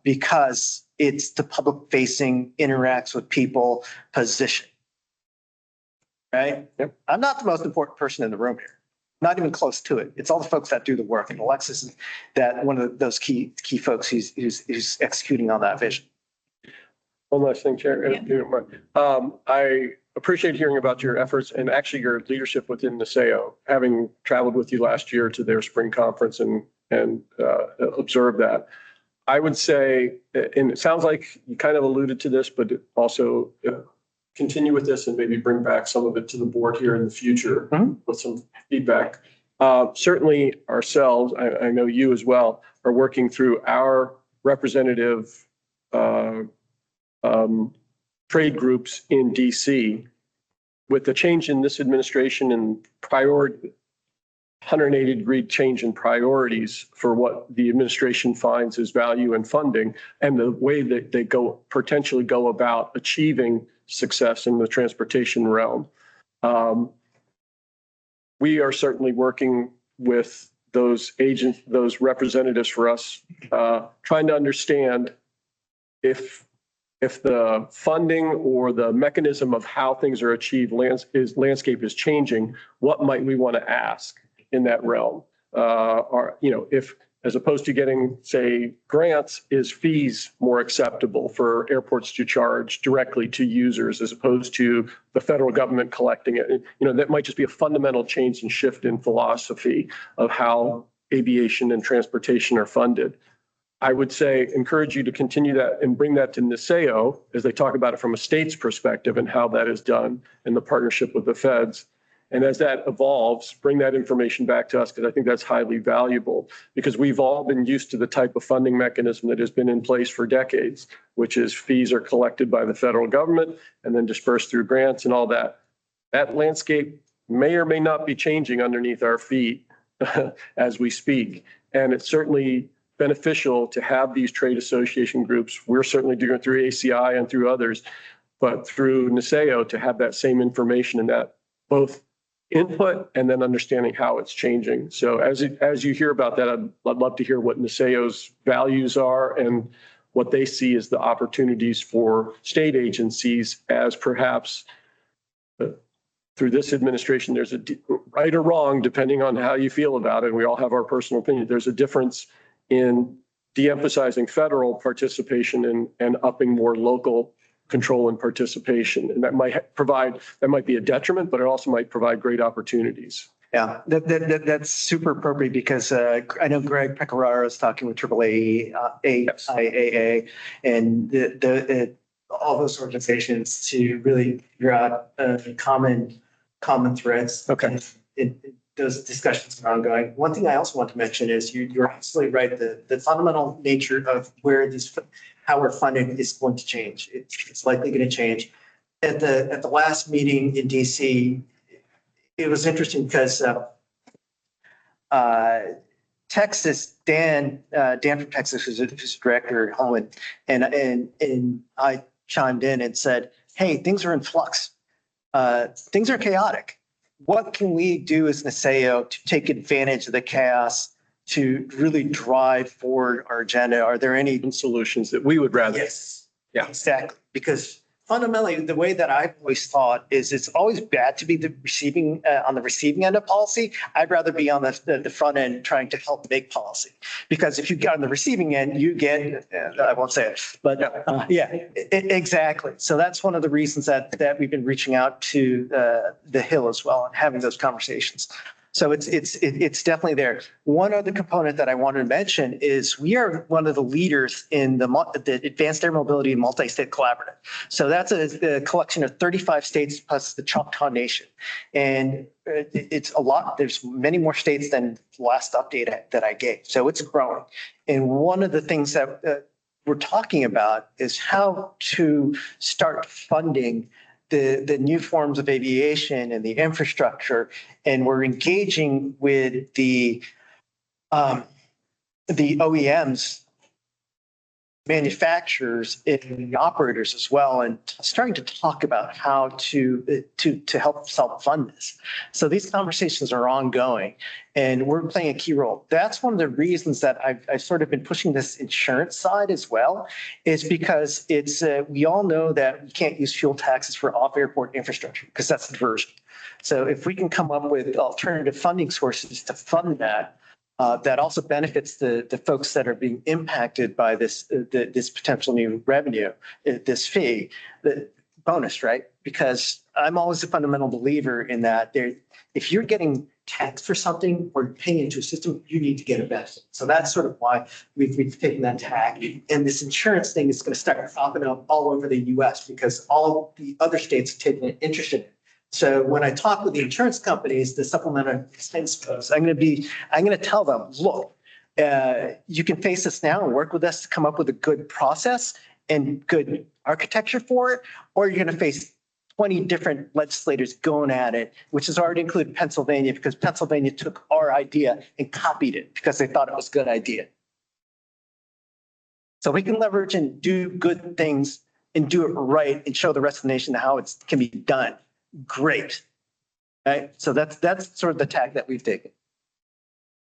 Speaker 2: because it's the public-facing, interacts with people position. Right?
Speaker 3: Yep.
Speaker 2: I'm not the most important person in the room here. Not even close to it. It's all the folks that do the work. And Alexis is one of those key folks who's executing on that vision.
Speaker 3: One last thing, Chair. If you don't mind. I appreciate hearing about your efforts and actually your leadership within NASAO, having traveled with you last year to their spring conference and observed that. I would say, and it sounds like you kind of alluded to this, but also continue with this and maybe bring back some of it to the board here in the future with some feedback. Certainly ourselves, I know you as well, are working through our representative trade groups in DC. With the change in this administration and 180-degree change in priorities for what the administration finds as value and funding, and the way that they potentially go about achieving success in the transportation realm. We are certainly working with those agents, those representatives for us, trying to understand if the funding or the mechanism of how things are achieved landscape is changing, what might we want to ask in that realm? Or, if, as opposed to getting, say, grants, is fees more acceptable for airports to charge directly to users as opposed to the federal government collecting it? That might just be a fundamental change and shift in philosophy of how aviation and transportation are funded. I would say encourage you to continue that and bring that to NASAO as they talk about it from a state's perspective and how that is done in the partnership with the feds. And as that evolves, bring that information back to us, because I think that's highly valuable, because we've all been used to the type of funding mechanism that has been in place for decades, which is fees are collected by the federal government and then dispersed through grants and all that. That landscape may or may not be changing underneath our feet as we speak. And it's certainly beneficial to have these trade association groups. We're certainly doing it through ACI and through others, but through NASAO to have that same information and that both input and then understanding how it's changing. So as you hear about that, I'd love to hear what NASAO's values are and what they see as the opportunities for state agencies, as perhaps through this administration, there's a right or wrong, depending on how you feel about it. We all have our personal opinion. There's a difference in de-emphasizing federal participation and upping more local control and participation. And that might be a detriment, but it also might provide great opportunities.
Speaker 2: Yeah, that's super appropriate, because I know Greg Pecoraro is talking with AAA, and all those organizations to really figure out common threads.
Speaker 3: Okay.
Speaker 2: Those discussions are ongoing. One thing I also want to mention is you're absolutely right. The fundamental nature of how we're funded is going to change. It's likely going to change. At the last meeting in DC, it was interesting because Texas, Dan from Texas, who's director at Holland, and I chimed in and said, "Hey, things are in flux. Things are chaotic. What can we do as NASAO to take advantage of the chaos to really drive forward our agenda? Are there any
Speaker 3: solutions that we would rather?"
Speaker 2: Yes.
Speaker 3: Yeah.
Speaker 2: Exactly. Because fundamentally, the way that I've always thought is it's always bad to be on the receiving end of policy. I'd rather be on the front end trying to help make policy. Because if you get on the receiving end, you get, I won't say it, but exactly. So that's one of the reasons that we've been reaching out to the Hill as well and having those conversations. So it's definitely there. One other component that I wanted to mention is we are one of the leaders in the Advanced Air Mobility and Multi-State Collaborative. So that's a collection of 35 states plus the Choctaw Nation. And it's a lot. There's many more states than the last update that I gave. So it's growing. And one of the things that we're talking about is how to start funding the new forms of aviation and the infrastructure, and we're engaging with the OEMs, manufacturers, and the operators as well, and starting to talk about how to help self-fund this. So these conversations are ongoing, and we're playing a key role. That's one of the reasons that I've sort of been pushing this insurance side as well, is because it's we all know that we can't use fuel taxes for off-airport infrastructure because that's diversion. So if we can come up with alternative funding sources to fund that, that also benefits the folks that are being impacted by this potential new revenue, this fee, the bonus, right? Because I'm always a fundamental believer in that if you're getting taxed for something or paying into a system, you need to get a benefit. So that's sort of why we've taken that tack. And this insurance thing is going to start popping up all over the U.S. because all the other states have taken an interest in it. So when I talk with the insurance companies, the supplemental expense folks, I'm going to tell them, look, you can face this now and work with us to come up with a good process. and good architecture for it, or you're going to face 20 different legislators going at it, which has already included Pennsylvania, because Pennsylvania took our idea and copied it because they thought it was a good idea. So we can leverage and do good things and do it right and show the rest of the nation how it can be done. Great. Right? So that's sort of the tack that we've taken.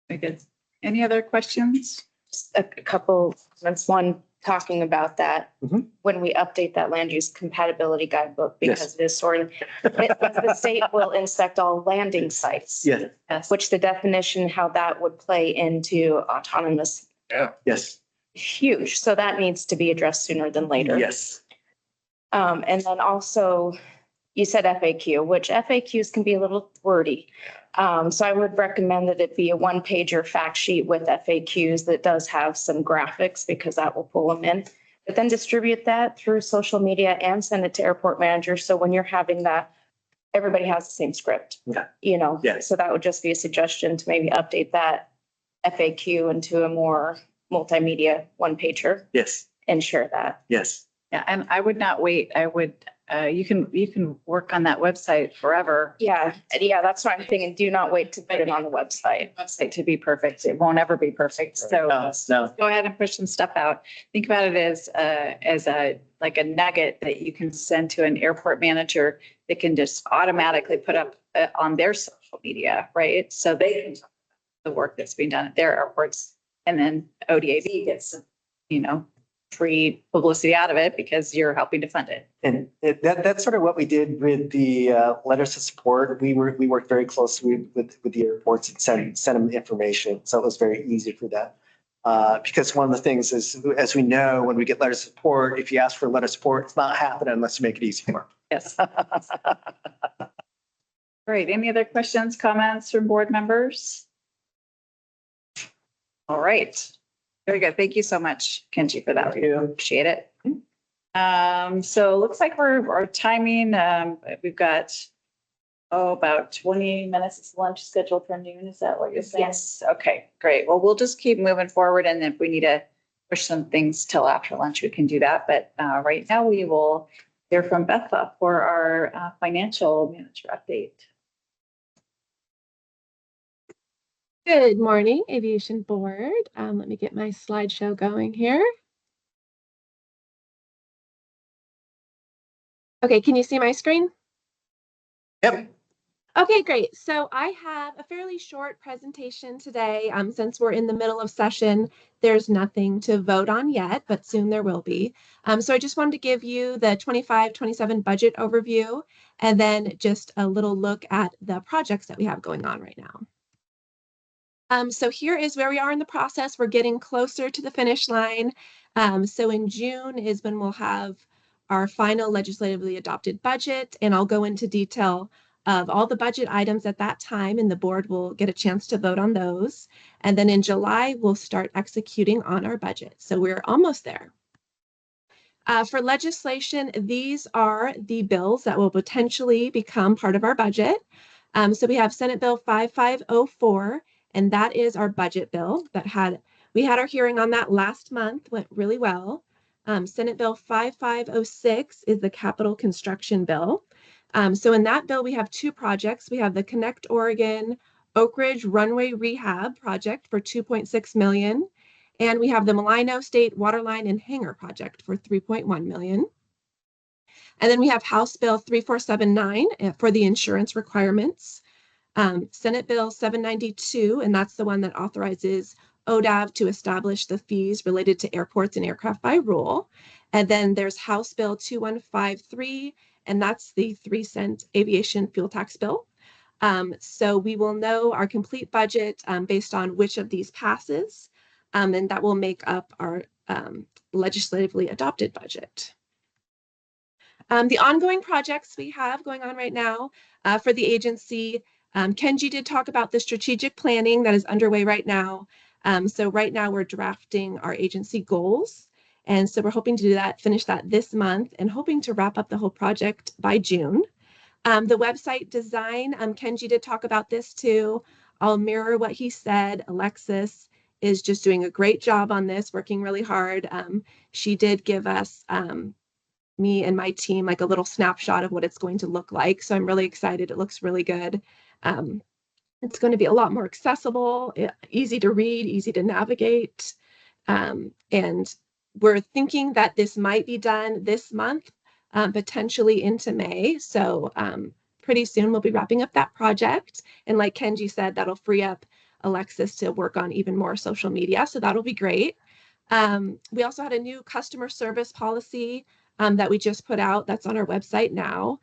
Speaker 4: Very good. Any other questions?
Speaker 1: Just a couple, that's one talking about that.
Speaker 2: Mhm.
Speaker 1: When we update that land use compatibility guidebook, because
Speaker 2: Yes.
Speaker 1: it is sort of, the state will inspect all landing sites.
Speaker 2: Yes.
Speaker 4: Yes.
Speaker 1: Which the definition, how that would play into autonomous,
Speaker 2: Yes.
Speaker 1: huge. So that needs to be addressed sooner than later.
Speaker 2: Yes.
Speaker 1: And then also, you said FAQ, which FAQs can be a little wordy. So I would recommend that it be a one-pager fact sheet with FAQs that does have some graphics, because that will pull them in. But then distribute that through social media and send it to airport managers. So when you're having that, everybody has the same script.
Speaker 2: Yeah.
Speaker 1: You know?
Speaker 2: Yes.
Speaker 1: So that would just be a suggestion to maybe update that FAQ into a more multimedia one-pager
Speaker 2: Yes.
Speaker 1: and share that.
Speaker 2: Yes.
Speaker 4: Yeah, and I would not wait. I would, you can work on that website forever.
Speaker 1: Yeah, that's what I'm thinking. Do not wait to put it on the website.
Speaker 4: Website to be perfect. It won't ever be perfect. So
Speaker 2: No.
Speaker 4: go ahead and push some stuff out. Think about it as a, like a nugget that you can send to an airport manager that can just automatically put up on their social media, right? So they can talk about the work that's being done at their airports, and then ODAV gets, free publicity out of it because you're helping to fund it.
Speaker 2: And that's sort of what we did with the letters of support. We worked very closely with the airports and sent them information. So it was very easy for that. Because one of the things is, as we know, when we get letters of support, if you ask for a letter of support, it's not happening unless you make it easy for them.
Speaker 4: Yes. Great. Any other questions, comments from board members? All right. Very good. Thank you so much, Kenji, for that.
Speaker 2: Thank you.
Speaker 4: Appreciate it. So it looks like our timing, we've got, about 20 minutes. It's lunch scheduled for noon. Is that what you're saying?
Speaker 1: Yes.
Speaker 4: Okay, great. Well, we'll just keep moving forward, and if we need to push some things till after lunch, we can do that. But right now we will hear from Betha for our financial manager update.
Speaker 13: Good morning, Aviation Board. Let me get my slideshow going here. Okay, can you see my screen?
Speaker 2: Yep.
Speaker 13: Okay, great. So I have a fairly short presentation today. Since we're in the middle of session, there's nothing to vote on yet, but soon there will be. So I just wanted to give you the 25-27 budget overview, and then just a little look at the projects that we have going on right now. So here is where we are in the process. We're getting closer to the finish line. So in June is when we'll have our final legislatively adopted budget, and I'll go into detail of all the budget items at that time, and the board will get a chance to vote on those. And then in July, we'll start executing on our budget. So we're almost there. For legislation, these are the bills that will potentially become part of our budget. So we have Senate Bill 5504. And that is our budget bill we had our hearing on that last month, went really well. Senate Bill 5506 is the capital construction bill. So in that bill, we have two projects. We have the Connect Oregon Oak Ridge Runway Rehab project for $2.6 million. And we have the Malino State Waterline and Hangar project for $3.1 million. And then we have House Bill 3479 for the insurance requirements. Senate Bill 792, and that's the one that authorizes ODAV to establish the fees related to airports and aircraft by rule. And then there's House Bill 2153, and that's the 3-cent aviation fuel tax bill. So we will know our complete budget based on which of these passes, and that will make up our legislatively adopted budget. The ongoing projects we have going on right now for the agency, Kenji did talk about the strategic planning that is underway right now. So right now we're drafting our agency goals. And so we're hoping to do that, finish that this month, and hoping to wrap up the whole project by June. The website design, Kenji did talk about this too. I'll mirror what he said. Alexis is just doing a great job on this, working really hard. She did give us, me and my team, like a little snapshot of what it's going to look like. So I'm really excited. It looks really good. It's going to be a lot more accessible, easy to read, easy to navigate. And we're thinking that this might be done this month, potentially into May. So pretty soon we'll be wrapping up that project. And like Kenji said, that'll free up Alexis to work on even more social media. So that'll be great. We also had a new customer service policy that we just put out that's on our website now.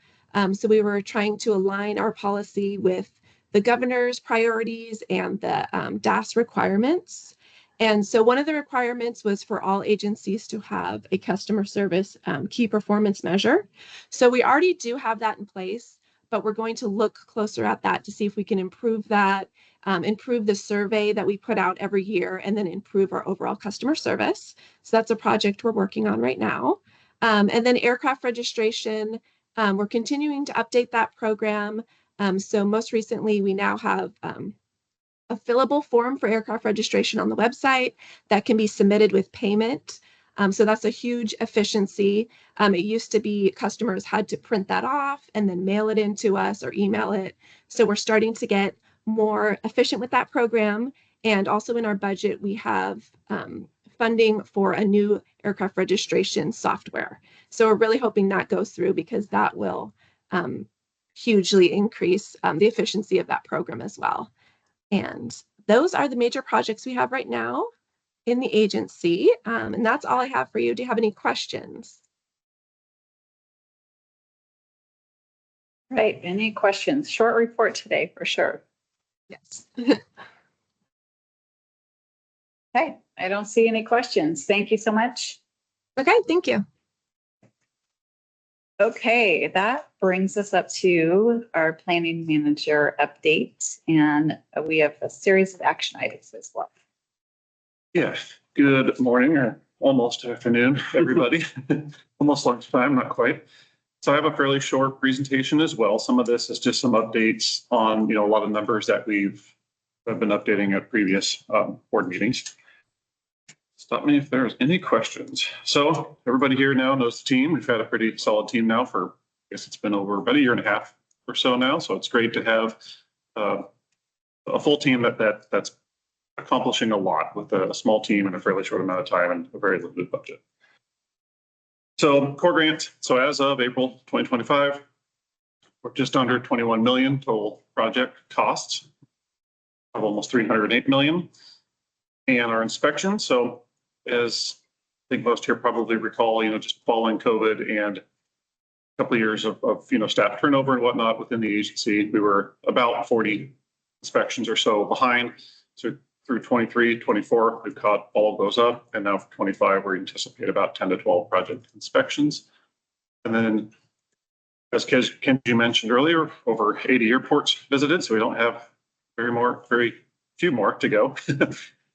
Speaker 13: So we were trying to align our policy with the governor's priorities and the DAS requirements. And so one of the requirements was for all agencies to have a customer service key performance measure. So we already do have that in place, but we're going to look closer at that to see if we can improve that, improve the survey that we put out every year, and then improve our overall customer service. So that's a project we're working on right now. And then aircraft registration, we're continuing to update that program. So most recently, we now have a fillable form for aircraft registration on the website that can be submitted with payment. So that's a huge efficiency. It used to be customers had to print that off and then mail it in to us or email it. So we're starting to get more efficient with that program. And also in our budget, we have funding for a new aircraft registration software. So we're really hoping that goes through because that will hugely increase the efficiency of that program as well. And those are the major projects we have right now in the agency. And that's all I have for you. Do you have any questions?
Speaker 4: Right. Any questions? Short report today for sure.
Speaker 13: Yes.
Speaker 4: Okay. I don't see any questions. Thank you so much.
Speaker 13: Okay. Thank you.
Speaker 4: Okay, that brings us up to our planning manager update, and we have a series of action items as well.
Speaker 12: Yeah, good morning or almost afternoon, everybody. Almost lunchtime, not quite. So I have a fairly short presentation as well. Some of this is just some updates on, a lot of numbers that we've been updating at previous board meetings. Stop me if there's any questions. So everybody here now knows the team. We've had a pretty solid team now for, I guess it's been over about a year and a half or so now. So it's great to have a full team that's accomplishing a lot with a small team in a fairly short amount of time and a very limited budget. So core grant. So as of April 2025, we're just under 21 million total project costs of almost 308 million. And our inspection. So as I think most here probably recall, just following COVID and a couple of years of staff turnover and whatnot within the agency, we were about 40 inspections or so behind. So through 23, 24, we've caught all of those up. And now for 25, we anticipate about 10 to 12 project inspections. And then as Kenji mentioned earlier, over 80 airports visited. So we don't have very few more to go.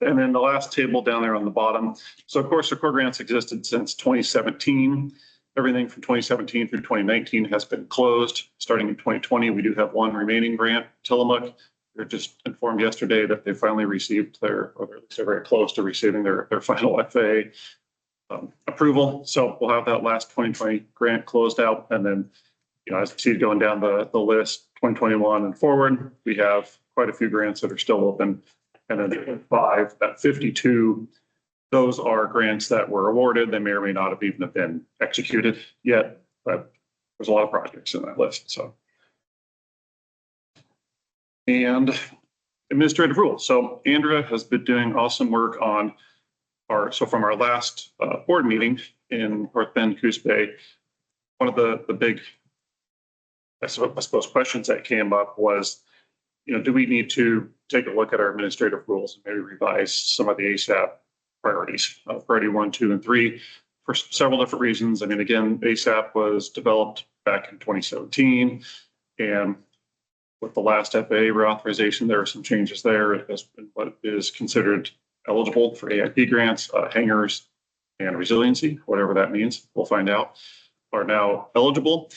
Speaker 12: And then the last table down there on the bottom. So of course, the core grants existed since 2017. Everything from 2017 through 2019 has been closed. Starting in 2020, we do have one remaining grant, Tillamook. They're just informed yesterday that they finally received or at least they're very close to receiving their final FAA approval. So we'll have that last 2020 grant closed out. And then, as you see going down the list, 2021 and forward, we have quite a few grants that are still open. And then 52, those are grants that were awarded. They may or may not have even been executed yet, but there's a lot of projects in that list. So, and administrative rules. So Andrea has been doing awesome work on from our last board meeting in North Bend, Coos Bay. One of the big, I suppose, questions that came up was, do we need to take a look at our administrative rules and maybe revise some of the ASAP priorities, priority 1, 2, and 3 for several different reasons. I mean, again, ASAP was developed back in 2017, and with the last FAA reauthorization, there are some changes there. It has been what is considered eligible for AIP grants, hangars, and resiliency, whatever that means, we'll find out, are now eligible.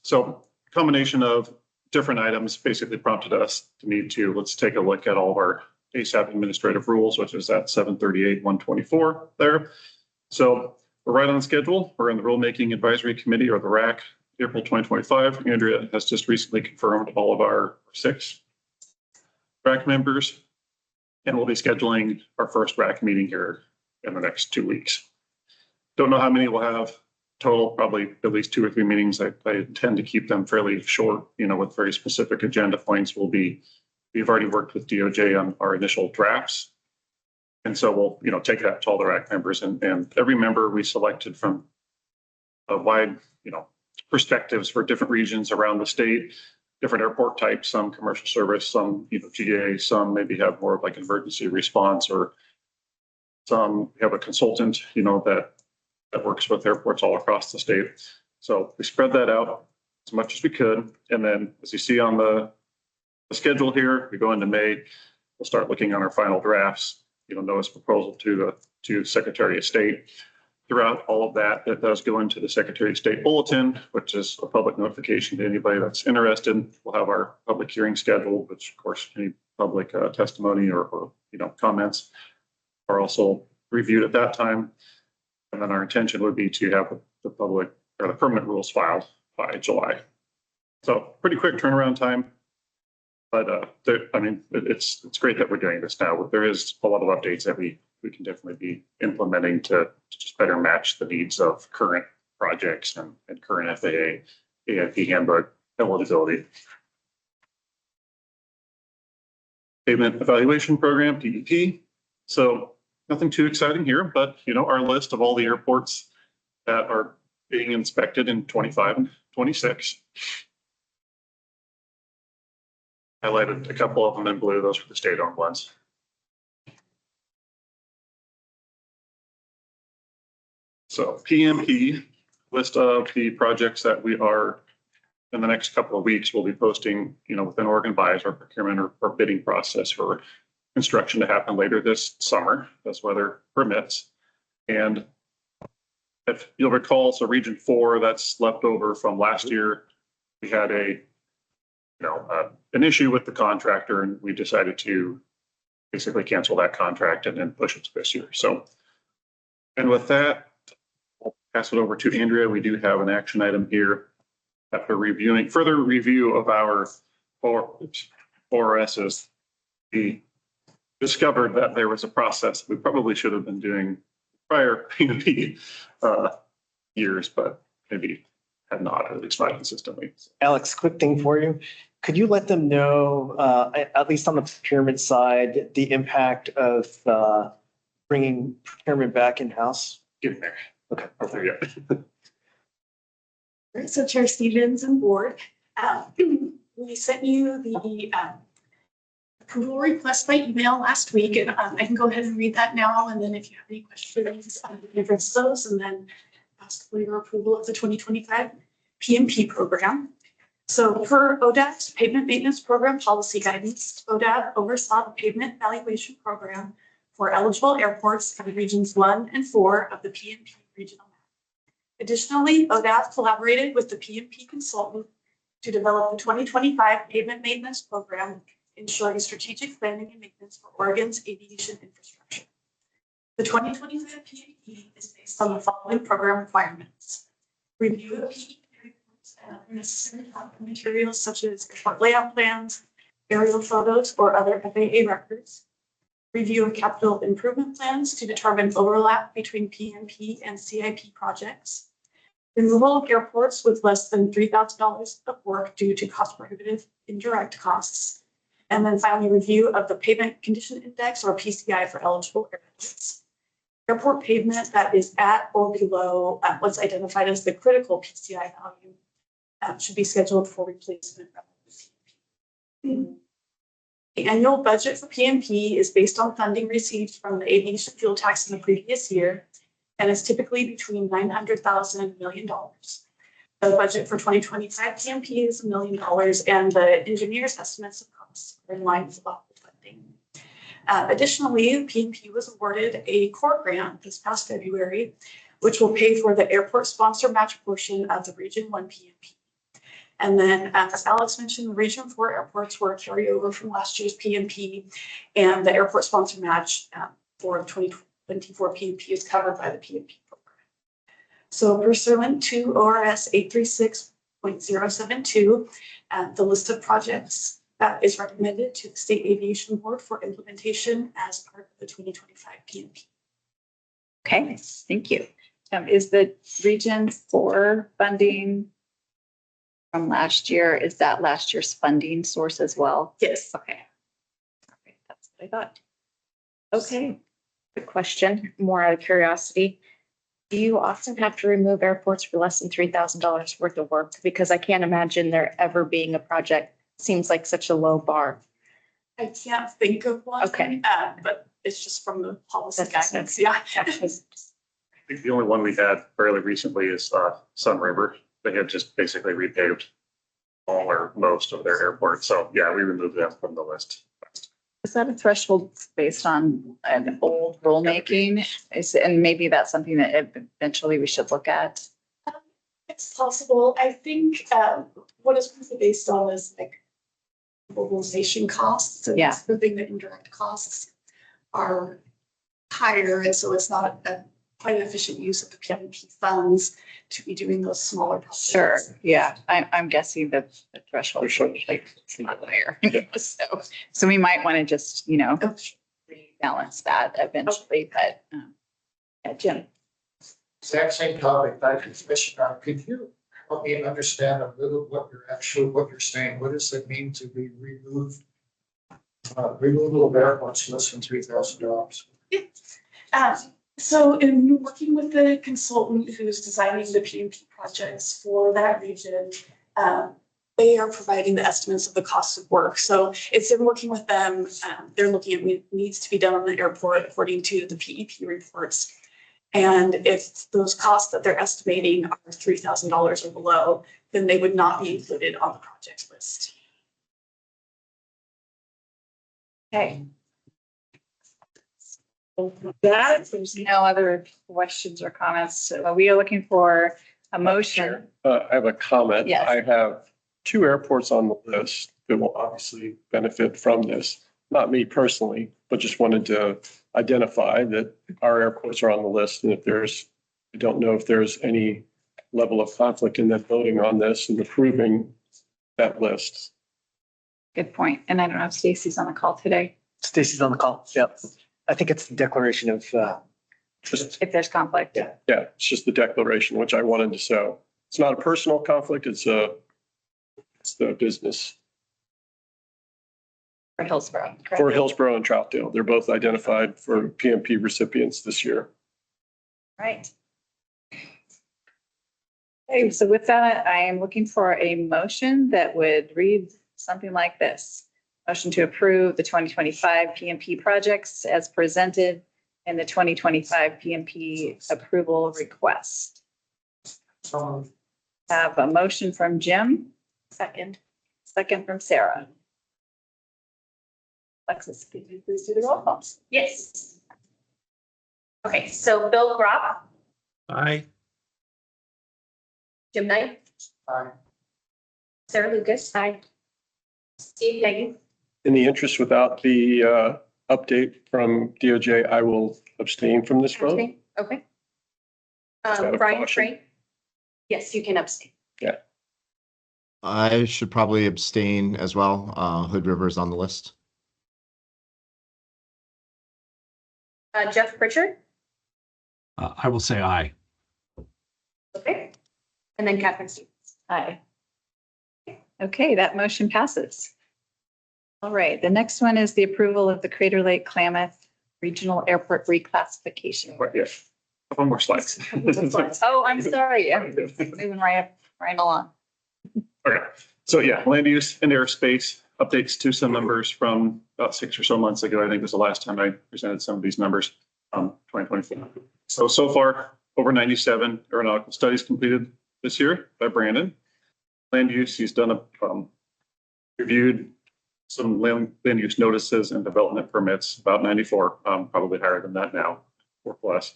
Speaker 12: So combination of different items basically prompted us to need to, let's take a look at all of our ASAP administrative rules, which is at 738-124 there. So we're right on schedule. We're in the rulemaking advisory committee, or the RAC, April 2025. Andrea has just recently confirmed all of our 6 RAC members, and we'll be scheduling our first RAC meeting here in the next 2 weeks. Don't know how many we'll have total, probably at least 2 or 3 meetings. I tend to keep them fairly short, with very specific agenda points. We've already worked with DOJ on our initial drafts. And so we'll, take that to all the RAC members, and every member we selected from a wide, perspectives for different regions around the state, different airport types, some commercial service, some, GA, some maybe have more of like emergency response, or some have a consultant, that works with airports all across the state. So we spread that out as much as we could. And then, as you see on the schedule here, we go into May, we'll start looking on our final drafts, notice proposal to Secretary of State. Throughout all of that, it does go into the Secretary of State Bulletin, which is a public notification to anybody that's interested. We'll have our public hearing scheduled, which of course, any public testimony or comments are also reviewed at that time. And then our intention would be to have the public or the permanent rules filed by July. So pretty quick turnaround time. But it's great that we're doing this now. There is a lot of updates that we can definitely be implementing to just better match the needs of current projects and current FAA AIP handbook eligibility. Pavement Evaluation Program, PEP. So nothing too exciting here, but our list of all the airports that are being inspected in 25 and 26. Highlighted a couple of them in blue. Those were the state-owned ones. So PMP, list of the projects that we are, in the next couple of weeks, we'll be posting, within Oregon Buys, our procurement or bidding process for construction to happen later this summer, as weather permits. And if you'll recall, so Region 4, that's left over from last year. We had an issue with the contractor, and we decided to basically cancel that contract and then push it to this year. So, and with that, I'll pass it over to Andrea. We do have an action item here. After reviewing further review of our 4Ss, we discovered that there was a process we probably should have been doing prior P&P years, but maybe had not, at least not consistently.
Speaker 2: Alex, quick thing for you. Could you let them know, at least on the procurement side, the impact of bringing procurement back in-house?
Speaker 12: Getting there.
Speaker 2: Okay.
Speaker 12: Not there yet.
Speaker 14: Right, so Chair Stevens and board, we sent you the approval request by email last week, and I can go ahead and read that now. And then if you have any questions, address those, and then ask for your approval of the 2025 PMP program. So per ODOT's pavement maintenance program policy guidance, ODOT oversaw the pavement evaluation program for eligible airports in regions 1 and 4 of the PMP regional map. Additionally, ODOT collaborated with the PMP consultant to develop the 2025 pavement maintenance program, ensuring strategic planning and maintenance for Oregon's aviation infrastructure. The 2025 PMP is based on the following program requirements: review of PE reports and other necessary document materials such as airport layout plans, aerial photos, or other FAA records. Review of capital improvement plans to determine overlap between PMP and CIP projects. Removal of airports with less than $3,000 of work due to cost prohibitive indirect costs. And then finally, review of the pavement condition index, or PCI, for eligible airports. Airport pavement that is at or below what's identified as the critical PCI value should be scheduled for replacement. The annual budget for PMP is based on funding received from the aviation fuel tax in the previous year, and is typically between $900,000 and $1 million. The budget for 2025 PMP is $1 million, and the engineer's estimates of costs are in line with local funding. Additionally, PMP was awarded a core grant this past February, which will pay for the airport sponsor match portion of the Region 1 PMP. And then, as Alex mentioned, Region 4 airports were a carryover from last year's PMP, and the airport sponsor match for the 2024 PMP is covered by the PMP program. So pursuant to ORS 836.072, the list of projects is recommended to the State Aviation Board for implementation as part of the 2025 PMP.
Speaker 4: Okay, thank you. Is the Region 4 funding from last year, is that last year's funding source as well?
Speaker 14: Yes.
Speaker 4: Okay. All right, that's what I thought. Okay.
Speaker 1: Good question, more out of curiosity. Do you often have to remove airports for less than $3,000 worth of work? Because I can't imagine there ever being a project, seems like such a low bar.
Speaker 14: I can't think of one.
Speaker 1: Okay.
Speaker 14: But it's just from the policy
Speaker 1: That's-
Speaker 14: guidance, yeah.
Speaker 12: I think the only one we had fairly recently is Sun River. They had just basically repaved all or most of their airport. So yeah, we removed them from the list.
Speaker 4: Is that a threshold based on an old rulemaking? And maybe that's something that eventually we should look at.
Speaker 14: It's possible. I think what it's really based on is like mobilization costs. And
Speaker 4: Yeah.
Speaker 14: the thing that indirect costs are higher, and so it's not a quite an efficient use of the PMP funds to be doing those smaller projects.
Speaker 4: Sure, yeah, I'm guessing that the threshold should be like higher. So we might want to just, rebalance that eventually, but yeah, Jim.
Speaker 7: Exact same topic, that Commissioner, could you help me understand a little what you're saying? What does it mean to be removed? Removal of airports less than $3,000.
Speaker 14: So in working with the consultant who's designing the PMP projects for that region, they are providing the estimates of the cost of work. So it's in working with them. They're looking at what needs to be done on the airport according to the PEP reports. And if those costs that they're estimating are $3,000 or below, then they would not be included on the project list.
Speaker 4: Okay. That, if there's no other questions or comments, so we are looking for a motion.
Speaker 3: I have a comment.
Speaker 4: Yes.
Speaker 3: I have 2 airports on the list that will obviously benefit from this. Not me personally, but just wanted to identify that our airports are on the list. And if I don't know if there's any level of conflict in that voting on this and approving that list.
Speaker 4: Good point. And I don't know if Stacy's on the call today.
Speaker 2: Stacy's on the call. Yep. I think it's the declaration of,
Speaker 3: Just,
Speaker 4: If there's conflict.
Speaker 2: Yeah.
Speaker 3: it's just the declaration, which I wanted to show. It's not a personal conflict. It's the business
Speaker 4: For Hillsborough. correct?
Speaker 3: for Hillsborough and Troutdale. They're both identified for PMP recipients this year.
Speaker 4: Right. Okay, so with that, I am looking for a motion that would read something like this. Motion to approve the 2025 PMP projects as presented in the 2025 PMP approval request. Have a motion from Jim. Second from Sarah. Alexis, could you please do the roll call?
Speaker 1: Yes. Okay, so Bill Gropp,
Speaker 5: Aye.
Speaker 1: Jim Knight,
Speaker 7: Aye.
Speaker 1: Sarah Lucas. Aye. Steve Hagan.
Speaker 3: In the interest without the update from DOJ, I will abstain from this vote.
Speaker 1: Okay.
Speaker 3: that a
Speaker 1: Brian
Speaker 3: caution?
Speaker 1: Frey. Yes, you can abstain.
Speaker 15: I should probably abstain as well. Hood River is on the list.
Speaker 1: Jeff Pritchard.
Speaker 9: I will say aye.
Speaker 1: Okay. And then Catherine Stevens.
Speaker 4: Aye. Okay, that motion passes. All right, the next one is the approval of the Crater Lake-Klamath Regional Airport reclassification.
Speaker 12: But yeah, a couple more slides.
Speaker 4: Oh, I'm sorry. I'm moving right along.
Speaker 12: Okay, so yeah, land use and airspace updates to some numbers from about 6 or so months ago. I think was the last time I presented some of these numbers, 2024. So far, over 97 aeronautical studies completed this year by Brandon. Land use, he's done reviewed some land use notices and development permits, about 94, probably higher than that now, 4+.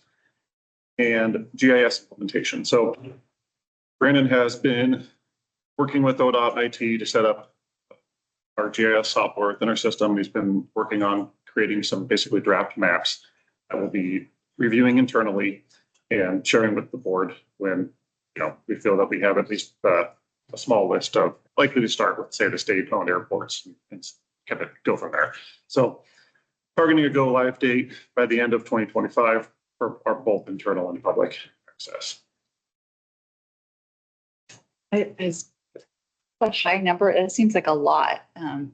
Speaker 12: And GIS implementation. So Brandon has been working with ODOT IT to set up our GIS software within our system. He's been working on creating some basically draft maps that we'll be reviewing internally and sharing with the board when, we feel that we have at least a small list of likely to start with, say, the state-owned airports and kind of go from there. So targeting a go live date by the end of 2025 for our both internal and public access.
Speaker 4: Is a high number. It seems like a lot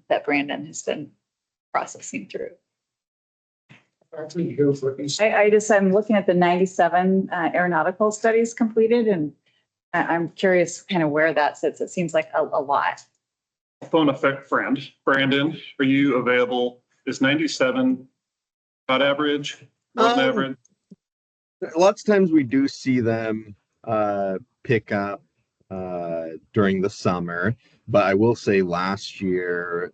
Speaker 4: that Brandon has been processing through. I'm looking at the 97 aeronautical studies completed, and I'm curious kind of where that sits. It seems like a lot.
Speaker 12: Phone effect friend. Brandon, are you available? Is 97 about average? More than average?
Speaker 15: Lots of times we do see them pick up during the summer, but I will say last year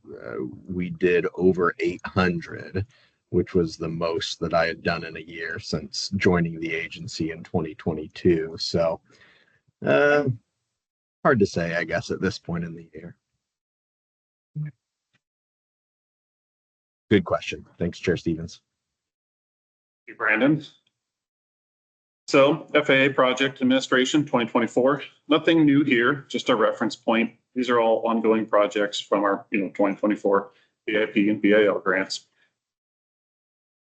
Speaker 15: we did over 800, which was the most that I had done in a year since joining the agency in 2022. So hard to say, I guess, at this point in the year. Good question. Thanks, Chair Stevens.
Speaker 12: Thank you, Brandon. So FAA Project Administration 2024, nothing new here, just a reference point. These are all ongoing projects from our 2024 BIP and BAL grants.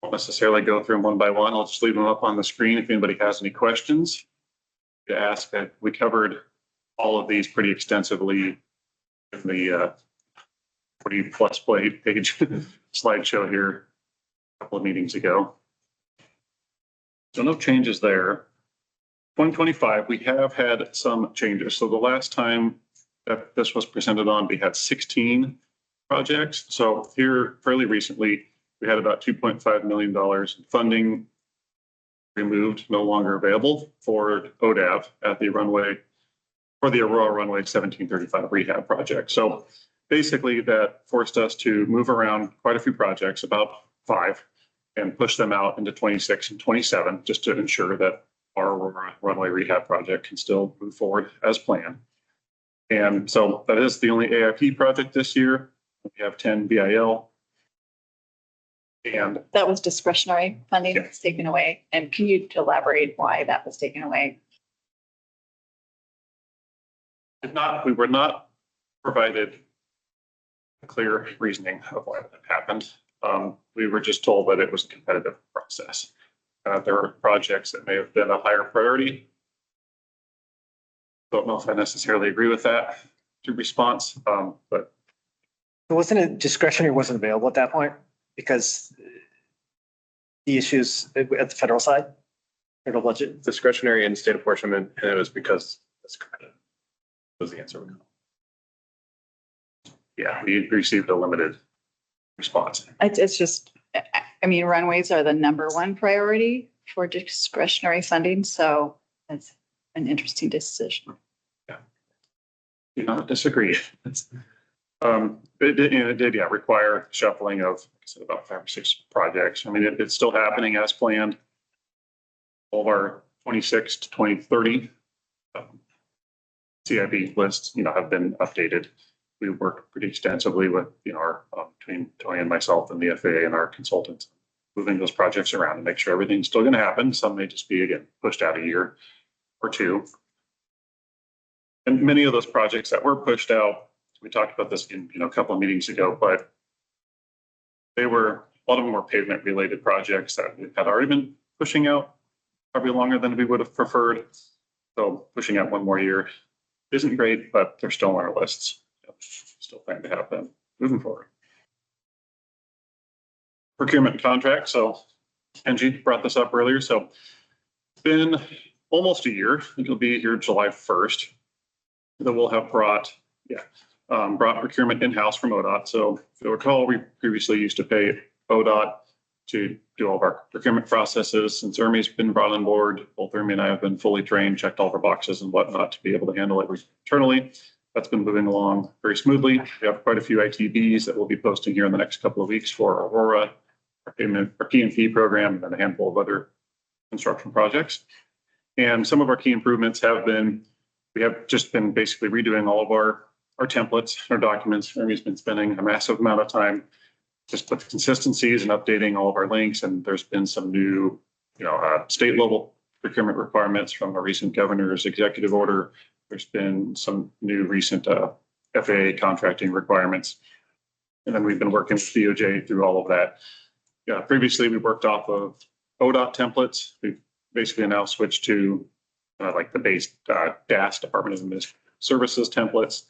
Speaker 12: Won't necessarily go through them one by one. I'll just leave them up on the screen if anybody has any questions to ask. That we covered all of these pretty extensively in the 40+ page slideshow here a couple of meetings ago. So no changes there. 2025, we have had some changes. So the last time that this was presented on, we had 16 projects. So here fairly recently, we had about $2.5 million in funding removed, no longer available for ODAV at the runway, for the Aurora Runway 1735 rehab project. So basically that forced us to move around quite a few projects, about 5, and push them out into 26 and 27, just to ensure that our Aurora Runway rehab project can still move forward as planned. And so that is the only AIP project this year. We have 10 BIL. And
Speaker 4: that was discretionary funding that's taken away. And can you elaborate why that was taken away?
Speaker 12: We were not provided a clear reasoning of why that happened. We were just told that it was a competitive process. There were projects that may have been a higher priority. Don't know if I necessarily agree with that response, but.
Speaker 2: Wasn't it discretionary, wasn't available at that point? Because the issues at the federal side, federal budget?
Speaker 3: Discretionary and state apportionment, and it was because that's competitive. Was the answer we got.
Speaker 12: Yeah, we received a limited response.
Speaker 4: It's just, I mean, runways are the #1 priority for discretionary funding. So it's an interesting decision.
Speaker 12: Yeah. Do not disagree. It did require shuffling of, like I said, about 5 or 6 projects. I mean, it's still happening as planned. All of our 26 to 2030 CIP lists, have been updated. We worked pretty extensively with, between Tony and myself and the FAA and our consultants, moving those projects around to make sure everything's still going to happen. Some may just be, again, pushed out a year or 2. And many of those projects that were pushed out, we talked about this in, a couple of meetings ago, but a lot of them were pavement related projects that we had already been pushing out probably longer than we would have preferred. So pushing out 1 more year isn't great, but they're still on our lists. Still plan to have them moving forward. Procurement contract. So Angie brought this up earlier. So it's been almost a year. It'll be here July 1st that we'll have brought procurement in-house from ODOT. So if you recall, we previously used to pay ODOT to do all of our procurement processes. Since Ermy's been brought on board, both Ermy and I have been fully trained, checked all of our boxes and whatnot to be able to handle it internally. That's been moving along very smoothly. We have quite a few ITBs that we'll be posting here in the next couple of weeks for Aurora, our P&P program, and then a handful of other construction projects. And some of our key improvements have been We have just been basically redoing all of our templates, our documents. Ernie's been spending a massive amount of time just with consistencies and updating all of our links. And there's been some new, state level procurement requirements from a recent governor's executive order. There's been some new recent FAA contracting requirements. And then we've been working with DOJ through all of that. Yeah, previously we worked off of ODOT templates. We've basically now switched to like the base DAS, Department of Administrative Services templates.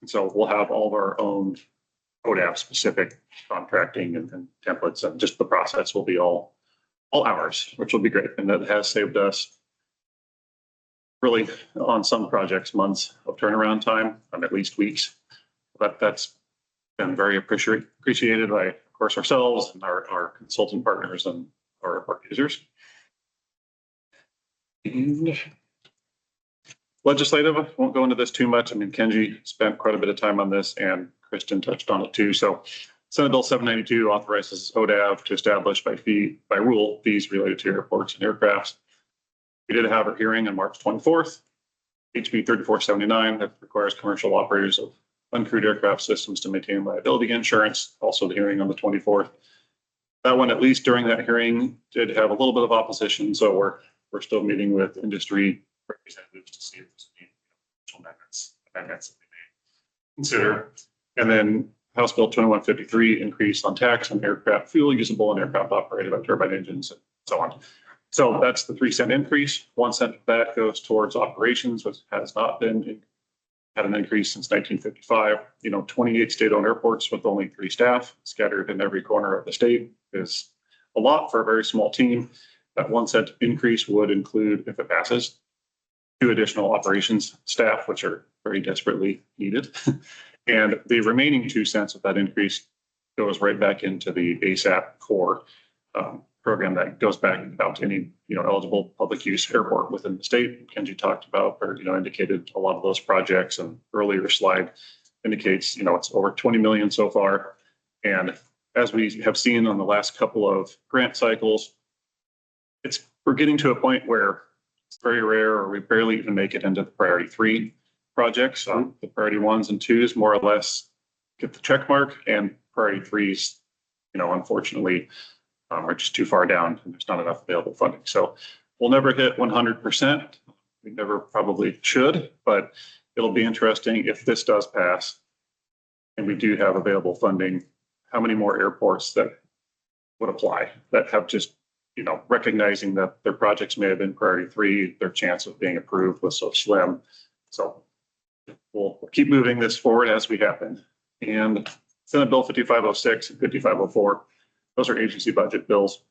Speaker 12: And so we'll have all of our own ODAP specific contracting and templates, and just the process will be all ours, which will be great. And that has saved us really on some projects, months of turnaround time, at least weeks. That's been very appreciated by, of course, ourselves and our consultant partners and our users. And legislative, I won't go into this too much. I mean, Kenji spent quite a bit of time on this and Kristen touched on it too. So Senate Bill 792 authorizes ODAV to establish by rule fees related to airports and aircrafts. We did have a hearing on March 24th, HB 3479 that requires commercial operators of uncrewed aircraft systems to maintain liability insurance. Also the hearing on the 24th. That one, at least during that hearing, did have a little bit of opposition. So we're still meeting with industry representatives to see if there's any amendments that they may consider. And then House Bill 2153 increase on tax on aircraft fuel usable on aircraft operated by turbine engines and so on. So that's the 3-cent increase. 1 cent of that goes towards operations, which has not had an increase since 1955. 28 state-owned airports with only 3 staff scattered in every corner of the state is a lot for a very small team. That 1 cent increase would include, if it passes, 2 additional operations staff, which are very desperately needed. And the remaining 2 cents of that increase goes right back into the ASAP core program that goes back out to any eligible public use airport within the state. Kenji talked about or indicated a lot of those projects, and earlier slide indicates it's over 20 million so far. And as we have seen on the last couple of grant cycles, we're getting to a point where it's very rare or we barely even make it into the priority 3 projects. The priority 1s and 2s more or less get the check mark, and priority 3s, unfortunately, are just too far down and there's not enough available funding. So we'll never hit 100%. We never probably should, but it'll be interesting if this does pass and we do have available funding, how many more airports that would apply that have just, recognizing that their projects may have been priority 3, their chance of being approved was so slim. So we'll keep moving this forward as we happen. And Senate Bill 5506 and 5504, those are agency budget bills.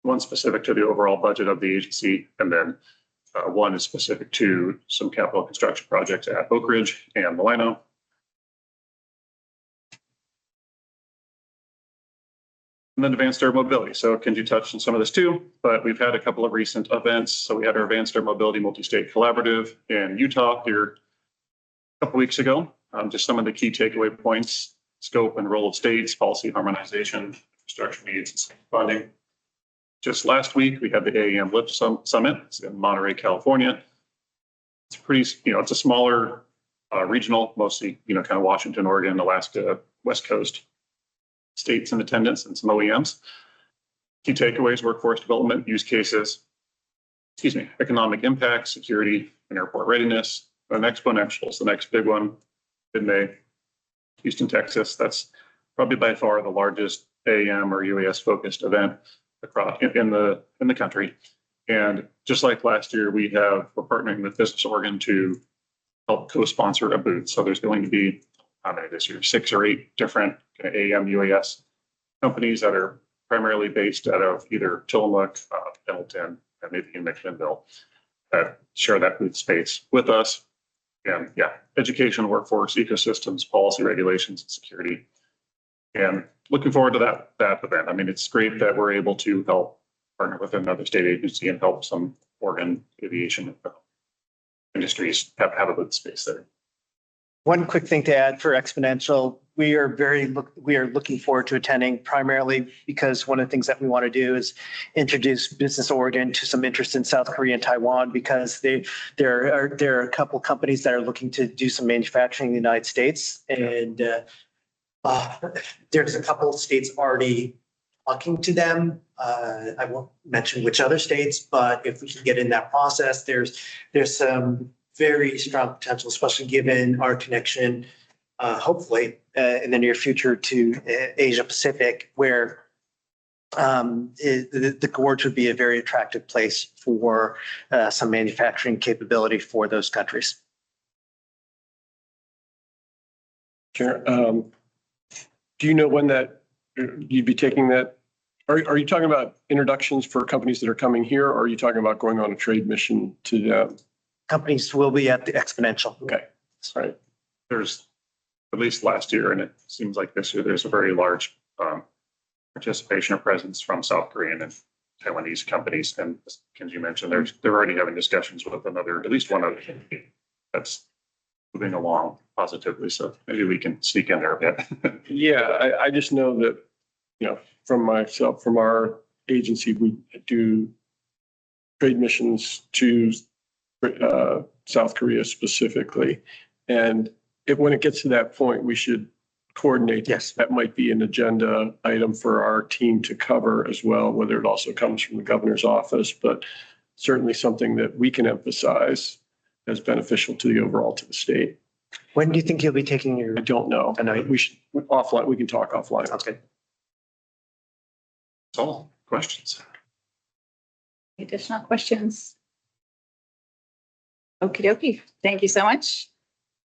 Speaker 12: One specific to the overall budget of the agency, and then one is specific to some capital construction projects at Oak Ridge and Milano. And then advanced air mobility. So Kenji touched on some of this too, but we've had a couple of recent events. So we had our advanced air mobility multi-state collaborative in Utah here a couple weeks ago. Just some of the key takeaway points: scope and role of states, policy harmonization, infrastructure needs, and funding. Just last week, we had the AAM Lift Summit in Monterey, California. It's pretty, it's a smaller regional, mostly, kind of Washington, Oregon, Alaska, West Coast states in attendance, and some OEMs. Key takeaways: workforce development, use cases, economic impact, security, and airport readiness. And exponentials, the next big one in May, Houston, Texas. That's probably by far the largest AAM or UAS focused event across in the country. And just like last year, we're partnering with Business Oregon to help co-sponsor a booth. So there's going to be, how many this year, 6 or 8 different AAM UAS companies that are primarily based out of either Tillamook, Pendleton, and maybe in McMinnville that share that booth space with us. And education, workforce, ecosystems, policy, regulations, and security. And looking forward to that event. I mean, it's great that we're able to help partner with another state agency and help some Oregon aviation industries have a booth space there.
Speaker 2: One quick thing to add for exponential, we are looking forward to attending, primarily because one of the things that we want to do is introduce Business Oregon to some interest in South Korea and Taiwan, because there are a couple companies that are looking to do some manufacturing in the United States, and there's a couple of states already talking to them. I won't mention which other states, but if we can get in that process, there's some very strong potential, especially given our connection, hopefully in the near future, to Asia Pacific, where the gorge would be a very attractive place for some manufacturing capability for those countries.
Speaker 3: Sure. Do you know when that you'd be taking that? Are you talking about introductions for companies that are coming here, or are you talking about going on a trade mission to them?
Speaker 2: Companies will be at the Exponential.
Speaker 3: Okay. All right.
Speaker 12: There's, at least last year, and it seems like this year, there's a very large participation or presence from South Korean and Taiwanese companies. And as Kenji mentioned, they're already having discussions with at least one other that's moving along positively. So maybe we can sneak in there a bit.
Speaker 3: Yeah, I just know that, from our agency, we do trade missions to South Korea specifically. And when it gets to that point, we should coordinate.
Speaker 2: Yes.
Speaker 3: That might be an agenda item for our team to cover as well, whether it also comes from the governor's office, but certainly something that we can emphasize as beneficial to the state.
Speaker 2: When do you think you'll be taking your?
Speaker 3: I don't know.
Speaker 2: I know.
Speaker 3: We should offline. We can talk offline.
Speaker 2: Sounds good.
Speaker 12: That's all. Questions?
Speaker 4: Additional questions? Okie dokie. Thank you so much.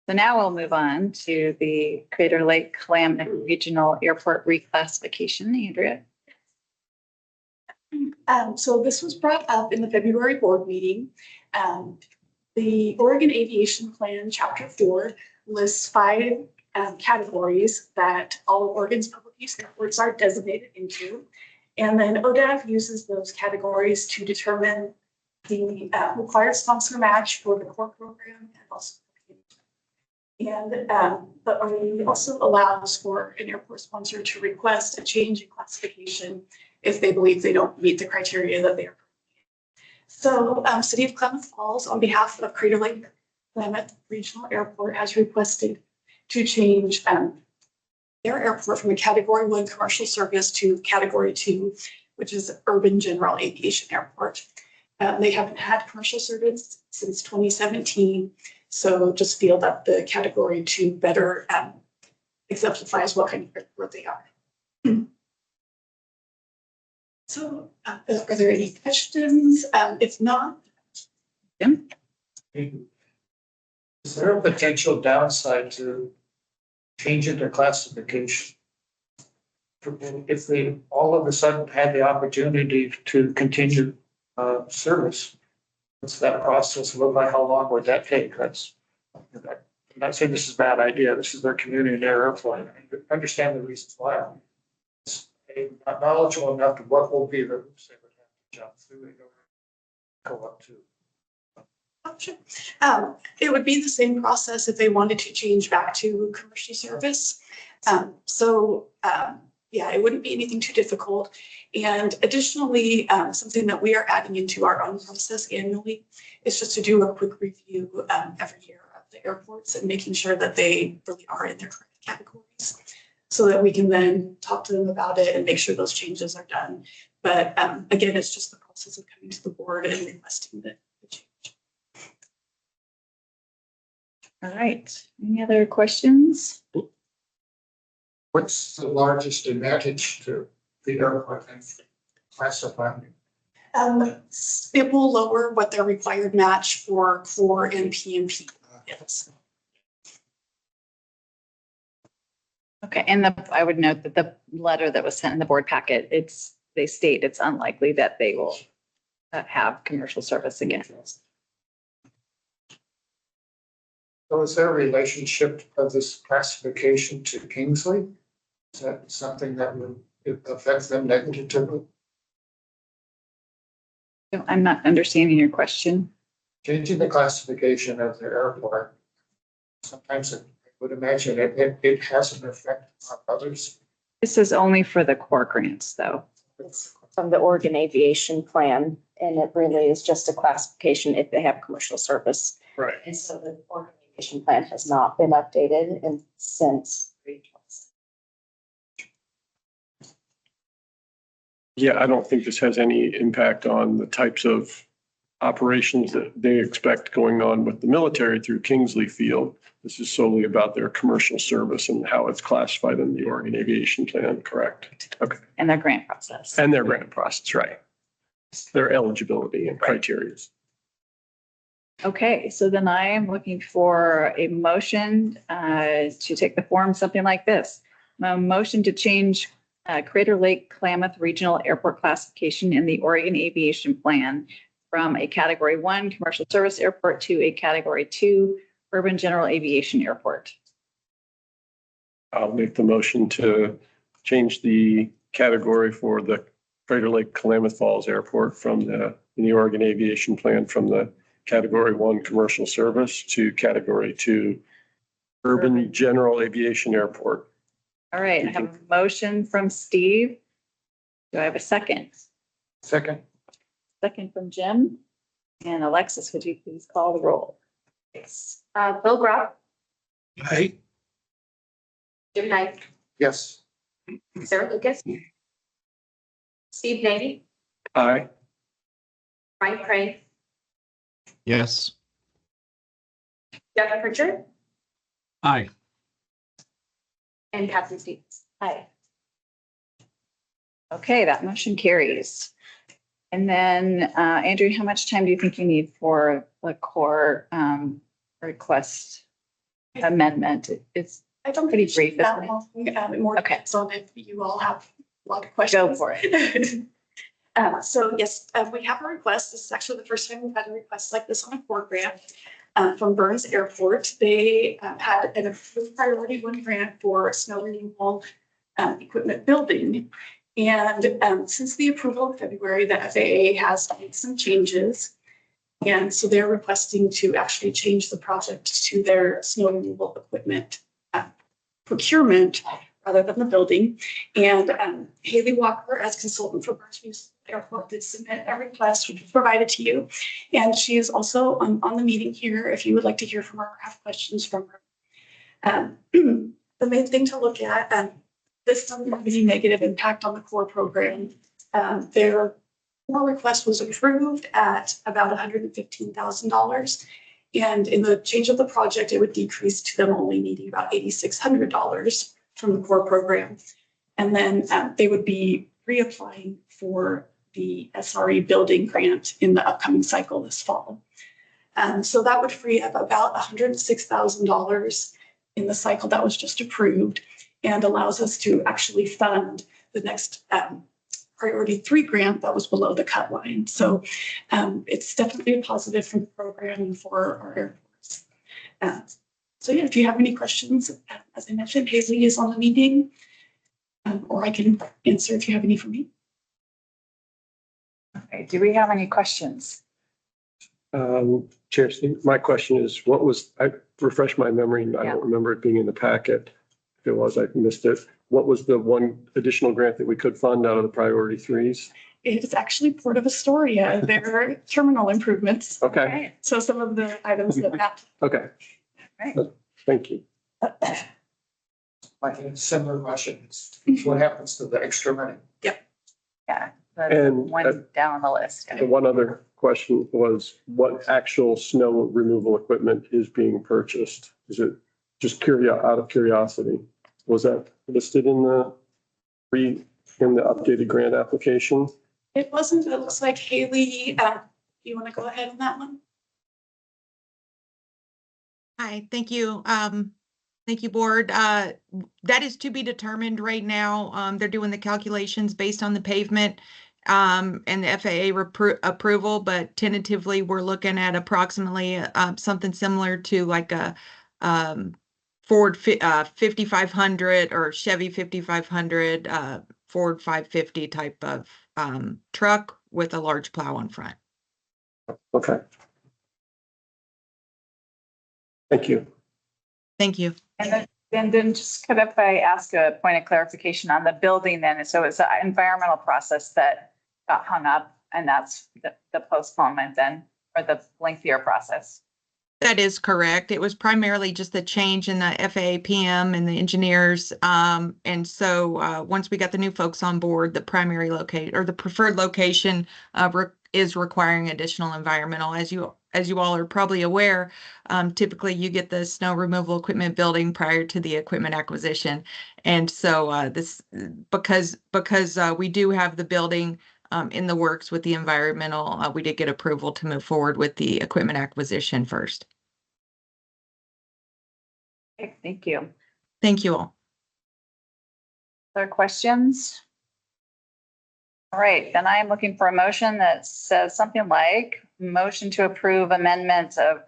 Speaker 4: So now we'll move on to the Crater Lake-Klamath Regional Airport reclassification. Andrea.
Speaker 14: So this was brought up in the February board meeting. The Oregon Aviation Plan, Chapter 4, lists 5 categories that all of Oregon's public use airports are designated into. And then ODAV uses those categories to determine the required sponsor match for the core program and also. And the ODAV also allows for an airport sponsor to request a change in classification if they believe they don't meet the criteria that they are. So City of Klamath Falls, on behalf of Crater Lake-Klamath Regional Airport, has requested to change their airport from a Category 1 commercial service to Category 2, which is urban general aviation airport. They haven't had commercial service since 2017, so just feel that the Category 2 better exemplifies what kind of airport they are. So are there any questions? If not,
Speaker 4: Jim?
Speaker 7: Is there a potential downside to changing their classification? If they all of a sudden had the opportunity to continue service, what's that process look like? How long would that take? I'm not saying this is a bad idea. This is their community and their airport. I understand the reasons why. I'm not knowledgeable enough to what will be the hoops they would have to jump through and go up to.
Speaker 14: sure. It would be the same process if they wanted to change back to commercial service. Yeah, it wouldn't be anything too difficult. And additionally, something that we are adding into our own process annually is just to do a quick review every year of the airports and making sure that they really are in their correct categories, so that we can then talk to them about it and make sure those changes are done. But again, it's just the process of coming to the board and requesting the change.
Speaker 4: All right. Any other questions?
Speaker 7: What's the largest advantage to the airport and classifying?
Speaker 14: It will lower what their required match for core and PMP is.
Speaker 4: Okay, and I would note that the letter that was sent in the board packet, they state it's unlikely that they will have commercial service again.
Speaker 7: So is there a relationship of this classification to Kingsley? Is that something that would affect them negatively?
Speaker 4: No, I'm not understanding your question.
Speaker 7: Changing the classification of the airport, sometimes it would imagine it has an effect on others.
Speaker 4: This is only for the core grants, though.
Speaker 1: It's from the Oregon Aviation Plan, and it really is just a classification if they have commercial service.
Speaker 3: Right.
Speaker 1: And so the Oregon Aviation Plan has not been updated and since.
Speaker 3: Yeah, I don't think this has any impact on the types of operations that they expect going on with the military through Kingsley Field. This is solely about their commercial service and how it's classified in the Oregon Aviation Plan, correct? Okay.
Speaker 4: And their grant process.
Speaker 3: And their grant process, right? Their eligibility and criteria.
Speaker 4: Okay, so then I am looking for a motion to take the form, something like this. A motion to change Crater Lake-Klamath Regional Airport classification in the Oregon Aviation Plan from a Category 1 commercial service airport to a Category 2 urban general aviation airport.
Speaker 3: I'll make the motion to change the category for the Crater Lake-Klamath Falls Airport from in the Oregon Aviation Plan from the Category 1 commercial service to Category 2 urban general aviation airport.
Speaker 4: All right, I have a motion from Steve. Do I have a second?
Speaker 7: Second.
Speaker 4: Second from Jim. And Alexis, would you please call the roll?
Speaker 1: Yes. Bill Gropp,
Speaker 5: Aye.
Speaker 1: Jim Knight,
Speaker 7: Yes.
Speaker 1: Sarah Lucas, Steve Navy,
Speaker 3: Aye.
Speaker 1: Ryan Crane,
Speaker 5: Yes.
Speaker 1: Jeff Pritchard,
Speaker 9: Aye.
Speaker 1: and Catherine Stevens.
Speaker 4: Aye. Okay, that motion carries. And then, Andrew, how much time do you think you need for the core request amendment? It's
Speaker 14: I don't
Speaker 4: pretty
Speaker 14: think
Speaker 4: brief,
Speaker 14: that
Speaker 4: isn't it?
Speaker 14: long. It more
Speaker 4: Okay.
Speaker 14: depends on if you all have a lot of questions.
Speaker 4: Go for it.
Speaker 14: So yes, we have a request. This is actually the first time we've had a request like this on a core grant from Burns Airport. They had an approved priority 1 grant for snow removal equipment building. And since the approval in February, the FAA has made some changes. And so they're requesting to actually change the project to their snow removal equipment procurement rather than the building. And Haley Walker, as consultant for Burns Municipal Airport, did submit a request, which was provided to you. And she is also on the meeting here if you would like to hear from her or have questions from her. The main thing to look at, this doesn't have any negative impact on the core program. Their core request was approved at about $115,000. And in the change of the project, it would decrease to them only needing about $8,600 from the core program. And then they would be reapplying for the SRE building grant in the upcoming cycle this fall. So that would free up about $106,000 in the cycle that was just approved and allows us to actually fund the next priority 3 grant that was below the cut line. So it's definitely a positive for the program and for our airports. So yeah, if you have any questions, as I mentioned, Haley is on the meeting, or I can answer if you have any for me.
Speaker 4: Okay, do we have any questions?
Speaker 3: Chair Steve, my question is, I refresh my memory, I don't remember it being in the packet. If it was, I missed it. What was the one additional grant that we could fund out of the priority 3s?
Speaker 14: It is actually Port of Astoria, their terminal improvements.
Speaker 3: Okay.
Speaker 14: So some of the items that.
Speaker 3: Okay.
Speaker 4: Right.
Speaker 3: Thank you.
Speaker 7: Like a similar question, it's what happens to the extra money?
Speaker 4: Yeah. That's
Speaker 3: And
Speaker 4: one down on the list.
Speaker 3: The one other question was what actual snow removal equipment is being purchased? Is it just out of curiosity? Was that listed in the updated grant application?
Speaker 14: It wasn't, it looks like Haley, you want to go ahead on that one?
Speaker 16: Hi, thank you. Thank you, board. That is to be determined right now. They're doing the calculations based on the pavement and the FAA approval, but tentatively we're looking at approximately something similar to like a Ford 5500 or Chevy 5500, Ford 550 type of truck with a large plow on front.
Speaker 3: Okay. Thank you.
Speaker 16: Thank you.
Speaker 4: And then just could if I ask a point of clarification on the building then, so it's an environmental process that got hung up and that's the postponement then, or the lengthier process?
Speaker 16: That is correct. It was primarily just the change in the FAA PM and the engineers. And so once we got the new folks on board, the primary locate or the preferred location is requiring additional environmental. As you all are probably aware, typically you get the snow removal equipment building prior to the equipment acquisition. And so because we do have the building in the works with the environmental, we did get approval to move forward with the equipment acquisition first.
Speaker 4: Okay, thank you.
Speaker 16: Thank you all.
Speaker 4: Other questions? All right, then I am looking for a motion that says something like motion to approve amendment of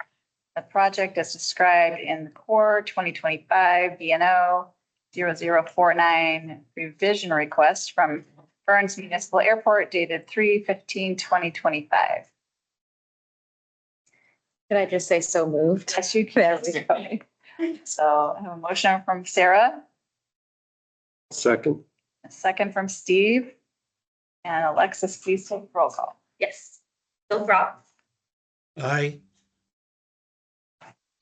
Speaker 4: the project as described in the core 2025 BNO 0049 revision request from Burns Municipal Airport dated 3/15/2025.
Speaker 1: Can I just say so moved?
Speaker 4: Yes, you can. There we go. So I have a motion from Sarah,
Speaker 3: Second.
Speaker 4: a second from Steve, and Alexis, please take roll call.
Speaker 1: Yes. Bill Brock,
Speaker 5: Aye.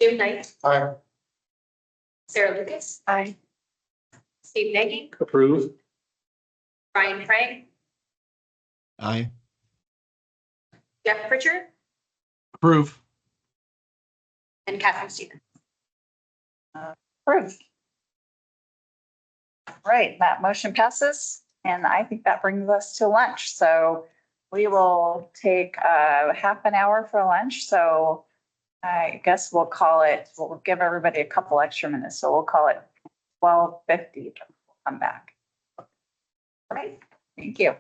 Speaker 1: Jim Knight,
Speaker 7: Aye.
Speaker 1: Sarah Lucas,
Speaker 14: Aye.
Speaker 1: Steve Nagy,
Speaker 3: Approve.
Speaker 1: Brian Frank,
Speaker 5: Aye.
Speaker 1: Jeff Pritchard,
Speaker 9: Approve.
Speaker 1: and Catherine Stevens.
Speaker 4: Approved. Right, that motion passes, and I think that brings us to lunch. So we will take half an hour for lunch. So I guess we'll give everybody a couple extra minutes. So we'll call it 12:50. We'll come back. All right, thank you.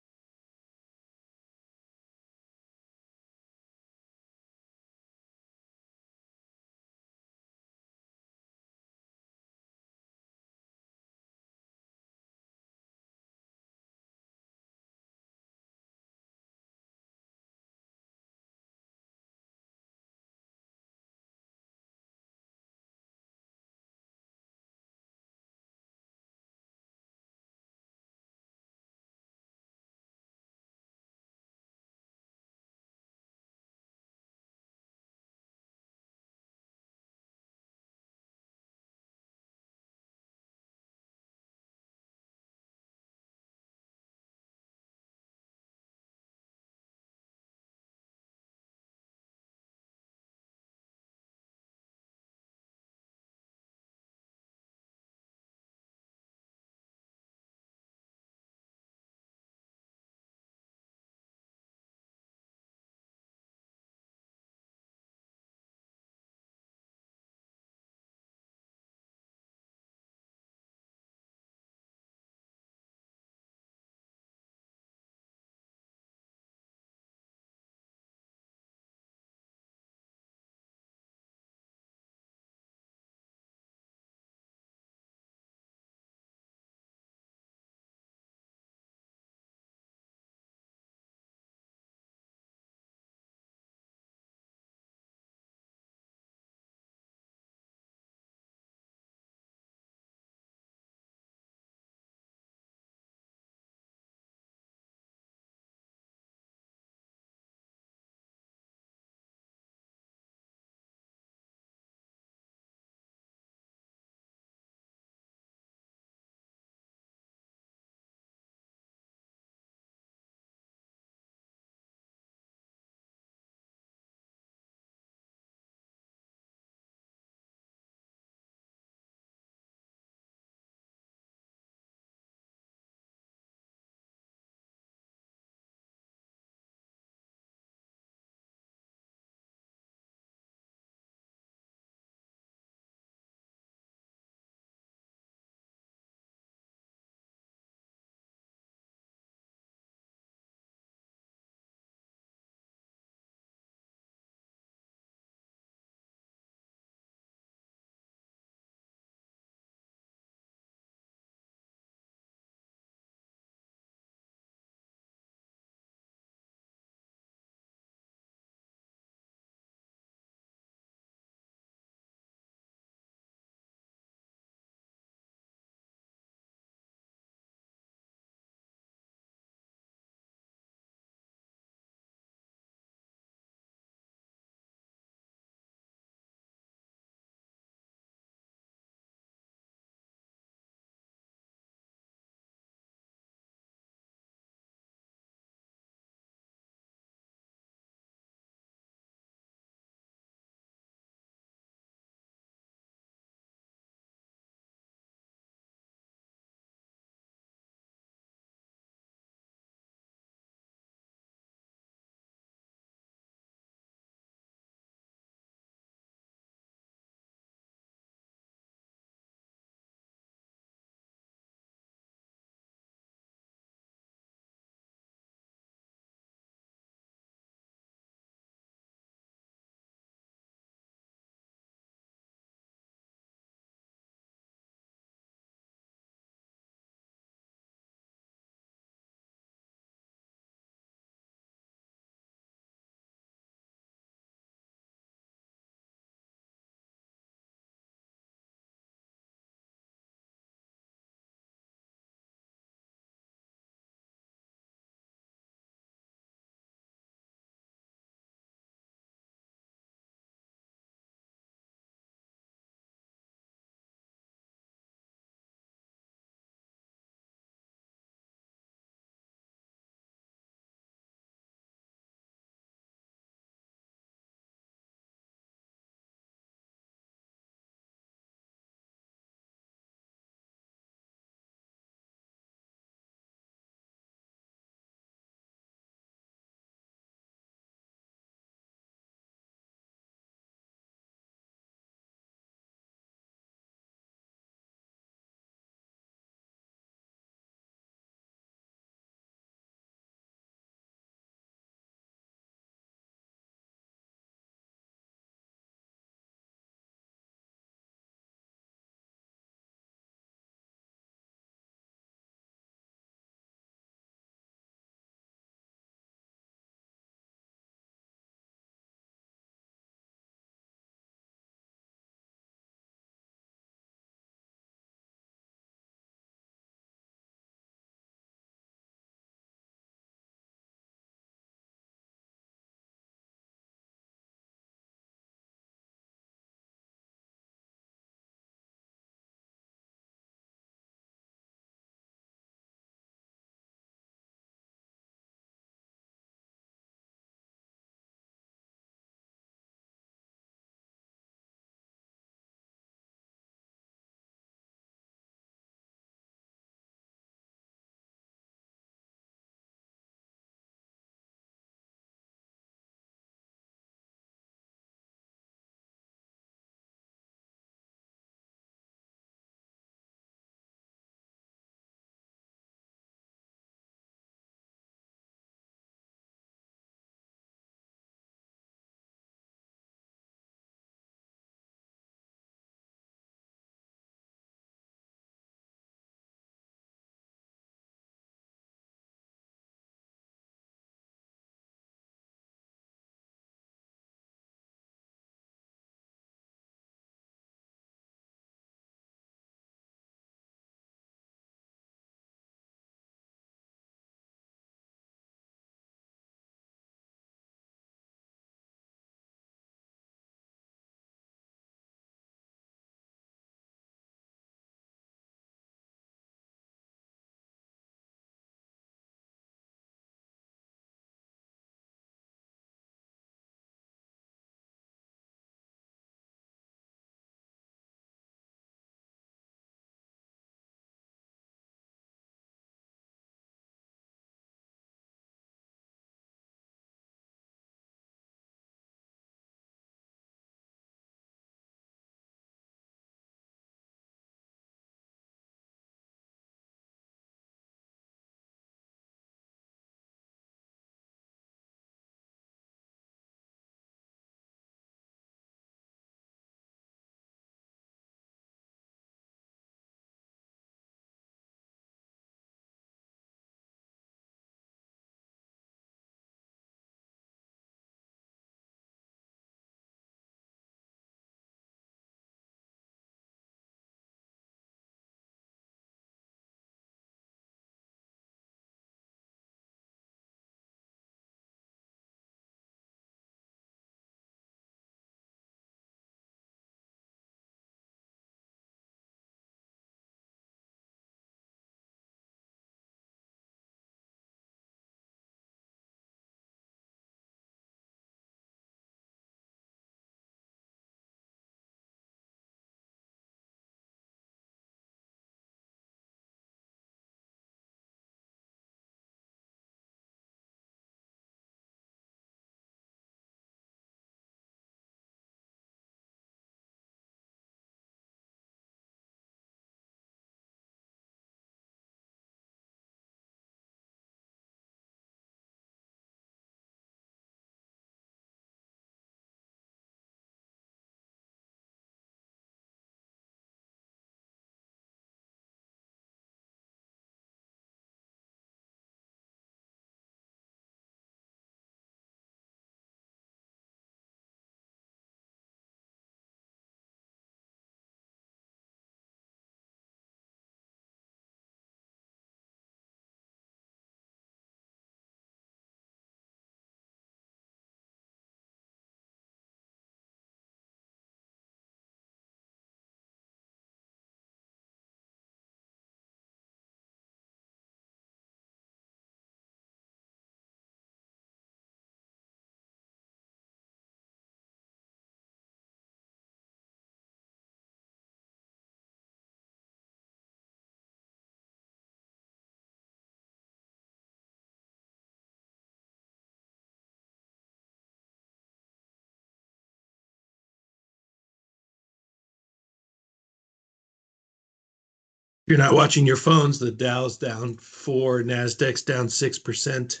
Speaker 5: You're not watching your phones. The Dow's down 4, NASDAQ's down 6%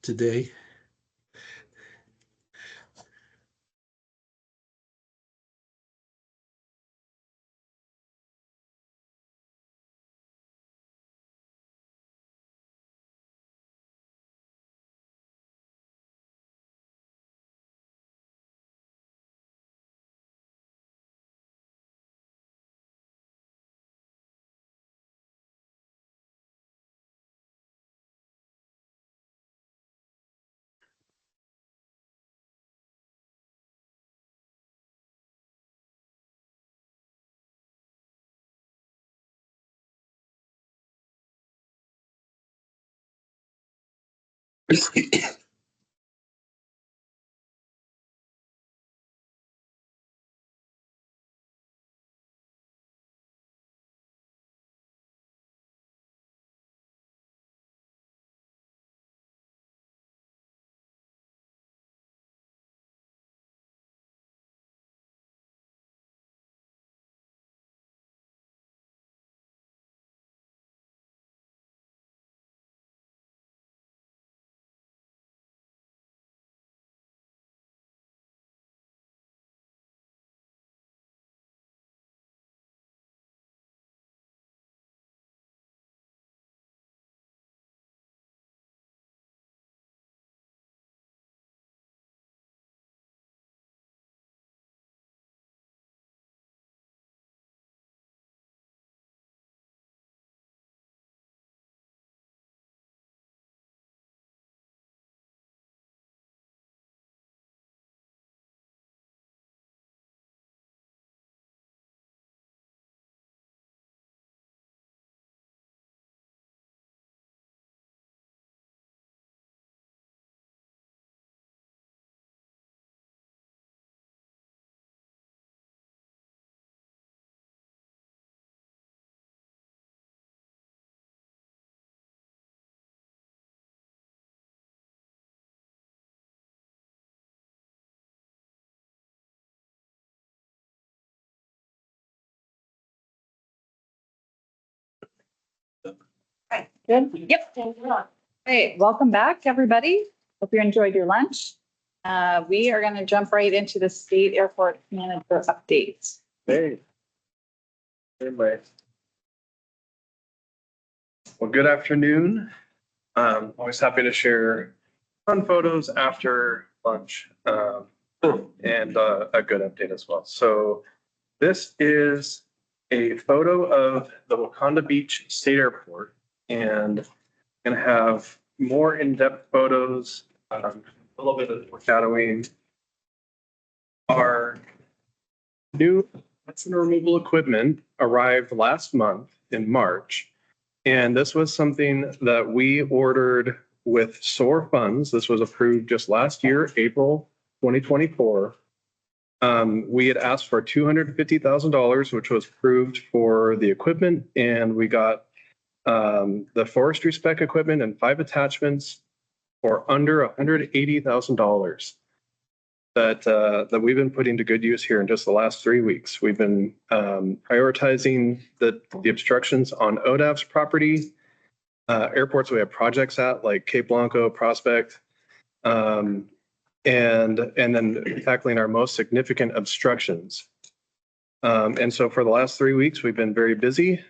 Speaker 5: today.
Speaker 4: Good. Yep. Hey, welcome back, everybody. Hope you enjoyed your lunch. We are going to jump right into the state airport manager updates.
Speaker 3: Hey. Anyway. Well, good afternoon. Always happy to share fun photos after lunch and a good update as well. So this is a photo of the Wakanda Beach State Airport, and I'm gonna have more in-depth photos, a little bit of foreshadowing. Our new toxin removal equipment arrived last month in March, and this was something that we ordered with SOAR funds. This was approved just last year, April 2024. We had asked for $250,000, which was approved for the equipment, and we got the forestry spec equipment and 5 attachments for under $180,000 that we've been putting to good use here in just the last 3 weeks. We've been prioritizing the obstructions on ODAF's property, airports we have projects at like Cape Blanco, Prospect, and then tackling our most significant obstructions. And so for the last 3 weeks, we've been very busy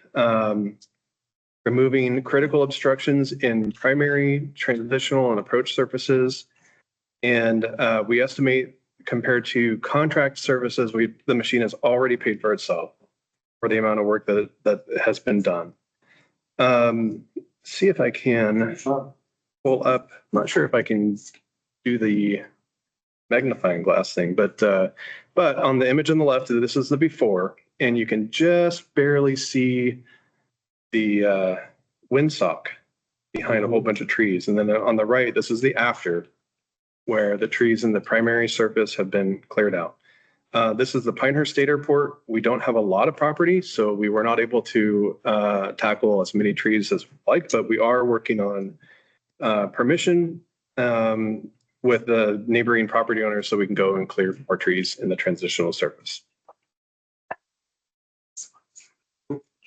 Speaker 3: removing critical obstructions in primary, transitional, and approach surfaces. And we estimate, compared to contract services, the machine has already paid for itself for the amount of work that has been done. See if I can pull up. I'm not sure if I can do the magnifying glass thing, but on the image on the left, this is the before, and you can just barely see the windsock behind a whole bunch of trees. And then on the right, this is the after, where the trees in the primary surface have been cleared out. This is the Pinehurst State Airport. We don't have a lot of property, so we were not able to tackle as many trees as we'd like, but we are working on permission with the neighboring property owners so we can go and clear more trees in the transitional surface.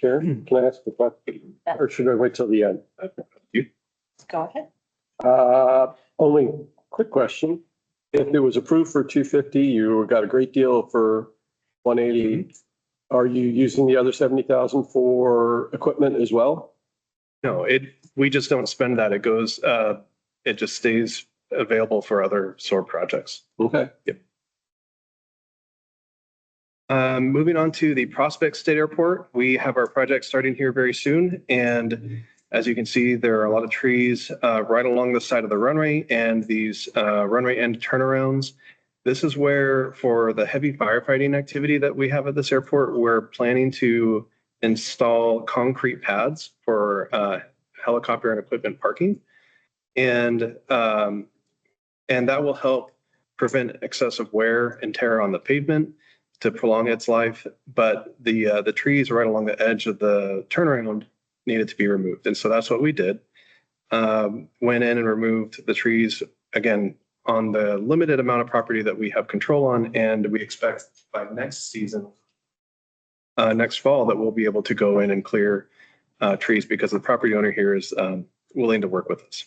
Speaker 3: Sharon, can I ask a question? Or should I wait till the end?
Speaker 4: Go ahead.
Speaker 3: Only quick question. If it was approved for 250, you got a great deal for 180. Are you using the other 70,000 for equipment as well?
Speaker 17: No, we just don't spend that. It goes, it just stays available for other SOAR projects.
Speaker 3: Okay.
Speaker 17: Yep. Moving on to the Prospect State Airport, we have our project starting here very soon. And as you can see, there are a lot of trees right along the side of the runway and these runway end turnarounds. This is where, for the heavy firefighting activity that we have at this airport, we're planning to install concrete pads for helicopter and equipment parking. And that will help prevent excessive wear and tear on the pavement to prolong its life. But the trees right along the edge of the turnaround needed to be removed. And so that's what we did. Went in and removed the trees, again, on the limited amount of property that we have control on. And we expect by next season, next fall, that we'll be able to go in and clear trees because the property owner here is willing to work with us.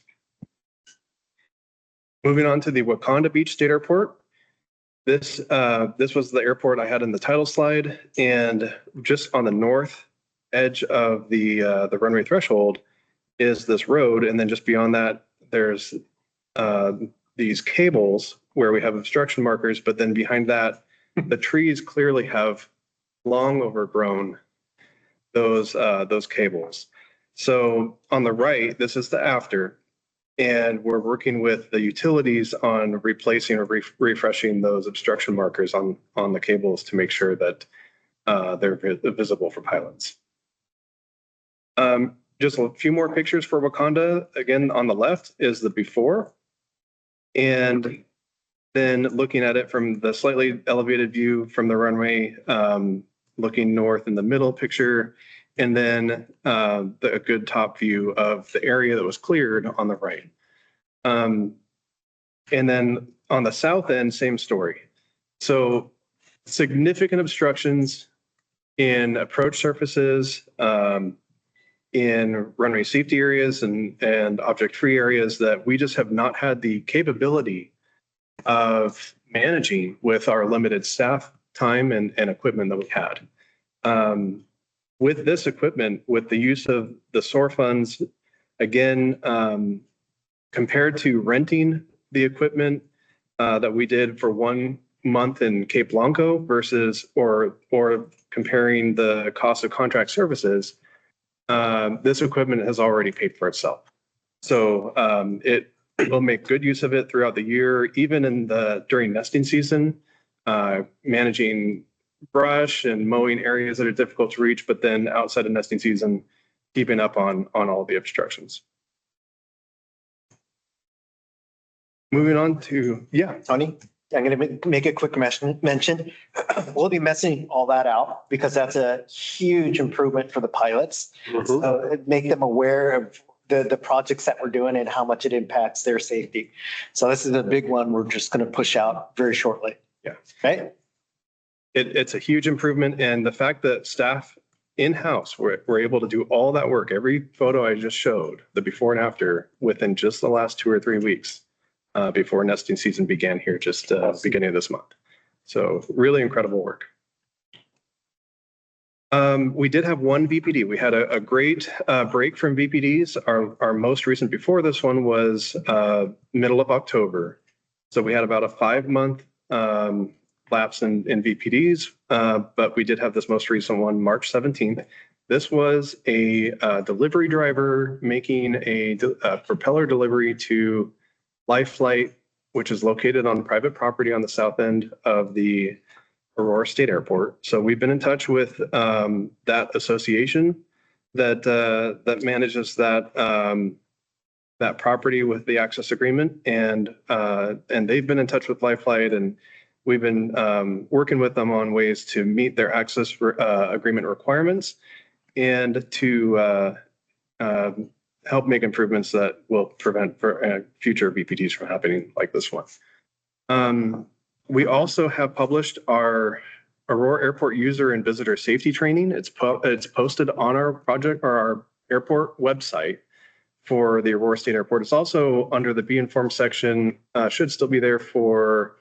Speaker 17: Moving on to the Wakanda Beach State Airport. This was the airport I had in the title slide, and just on the north edge of the runway threshold is this road, and then just beyond that, there's these cables where we have obstruction markers, but then behind that, the trees clearly have long overgrown those cables. So on the right, this is the after. And we're working with the utilities on replacing or refreshing those obstruction markers on the cables to make sure that they're visible for pilots. Just a few more pictures for Wakanda. Again, on the left is the before. And then looking at it from the slightly elevated view from the runway, looking north in the middle picture, and then a good top view of the area that was cleared on the right. And then on the south end, same story. So significant obstructions in approach surfaces, in runway safety areas and object-free areas that we just have not had the capability of managing with our limited staff time and equipment that we had. With this equipment, with the use of the SOAR funds, again, compared to renting the equipment that we did for 1 month in Cape Blanco versus or comparing the cost of contract services, this equipment has already paid for itself. So it will make good use of it throughout the year, even during nesting season, managing brush and mowing areas that are difficult to reach, but then outside of nesting season, keeping up on all the obstructions. Moving on to,
Speaker 2: Tony, I'm going to make a quick mention. We'll be messing all that out because that's a huge improvement for the pilots. So make them aware of the projects that we're doing and how much it impacts their safety. So this is a big one we're just going to push out very shortly.
Speaker 17: Yeah.
Speaker 2: Right?
Speaker 17: It's a huge improvement, and the fact that staff in-house were able to do all that work, every photo I just showed, the before and after, within just the last 2 or 3 weeks before nesting season began here, just beginning of this month. So really incredible work. We did have one VPD. We had a great break from VPDs. Our most recent before this one was middle of October. So we had about a 5-month lapse in VPDs, but we did have this most recent one, March 17th. This was a delivery driver making a propeller delivery to Life Flight, which is located on private property on the south end of the Aurora State Airport. So we've been in touch with that association that manages that property with the access agreement, and they've been in touch with Life Flight, and we've been working with them on ways to meet their access agreement requirements and to help make improvements that will prevent future VPDs from happening like this one. We also have published our Aurora Airport user and visitor safety training. It's posted on our project or our airport website for the Aurora State Airport. It's also under the Be Informed section, should still be there for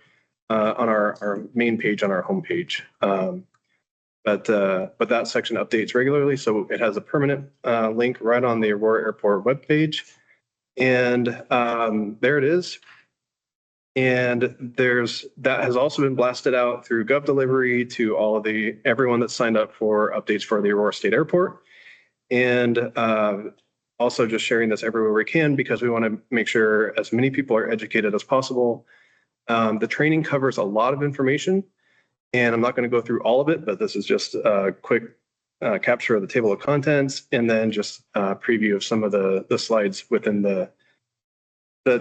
Speaker 17: on our main page on our homepage. But that section updates regularly, so it has a permanent link right on the Aurora Airport webpage. And there it is. And that has also been blasted out through Gov Delivery to everyone that signed up for updates for the Aurora State Airport. And also just sharing this everywhere we can because we want to make sure as many people are educated as possible. The training covers a lot of information, and I'm not going to go through all of it, but this is just a quick capture of the table of contents and then just a preview of some of the slides within the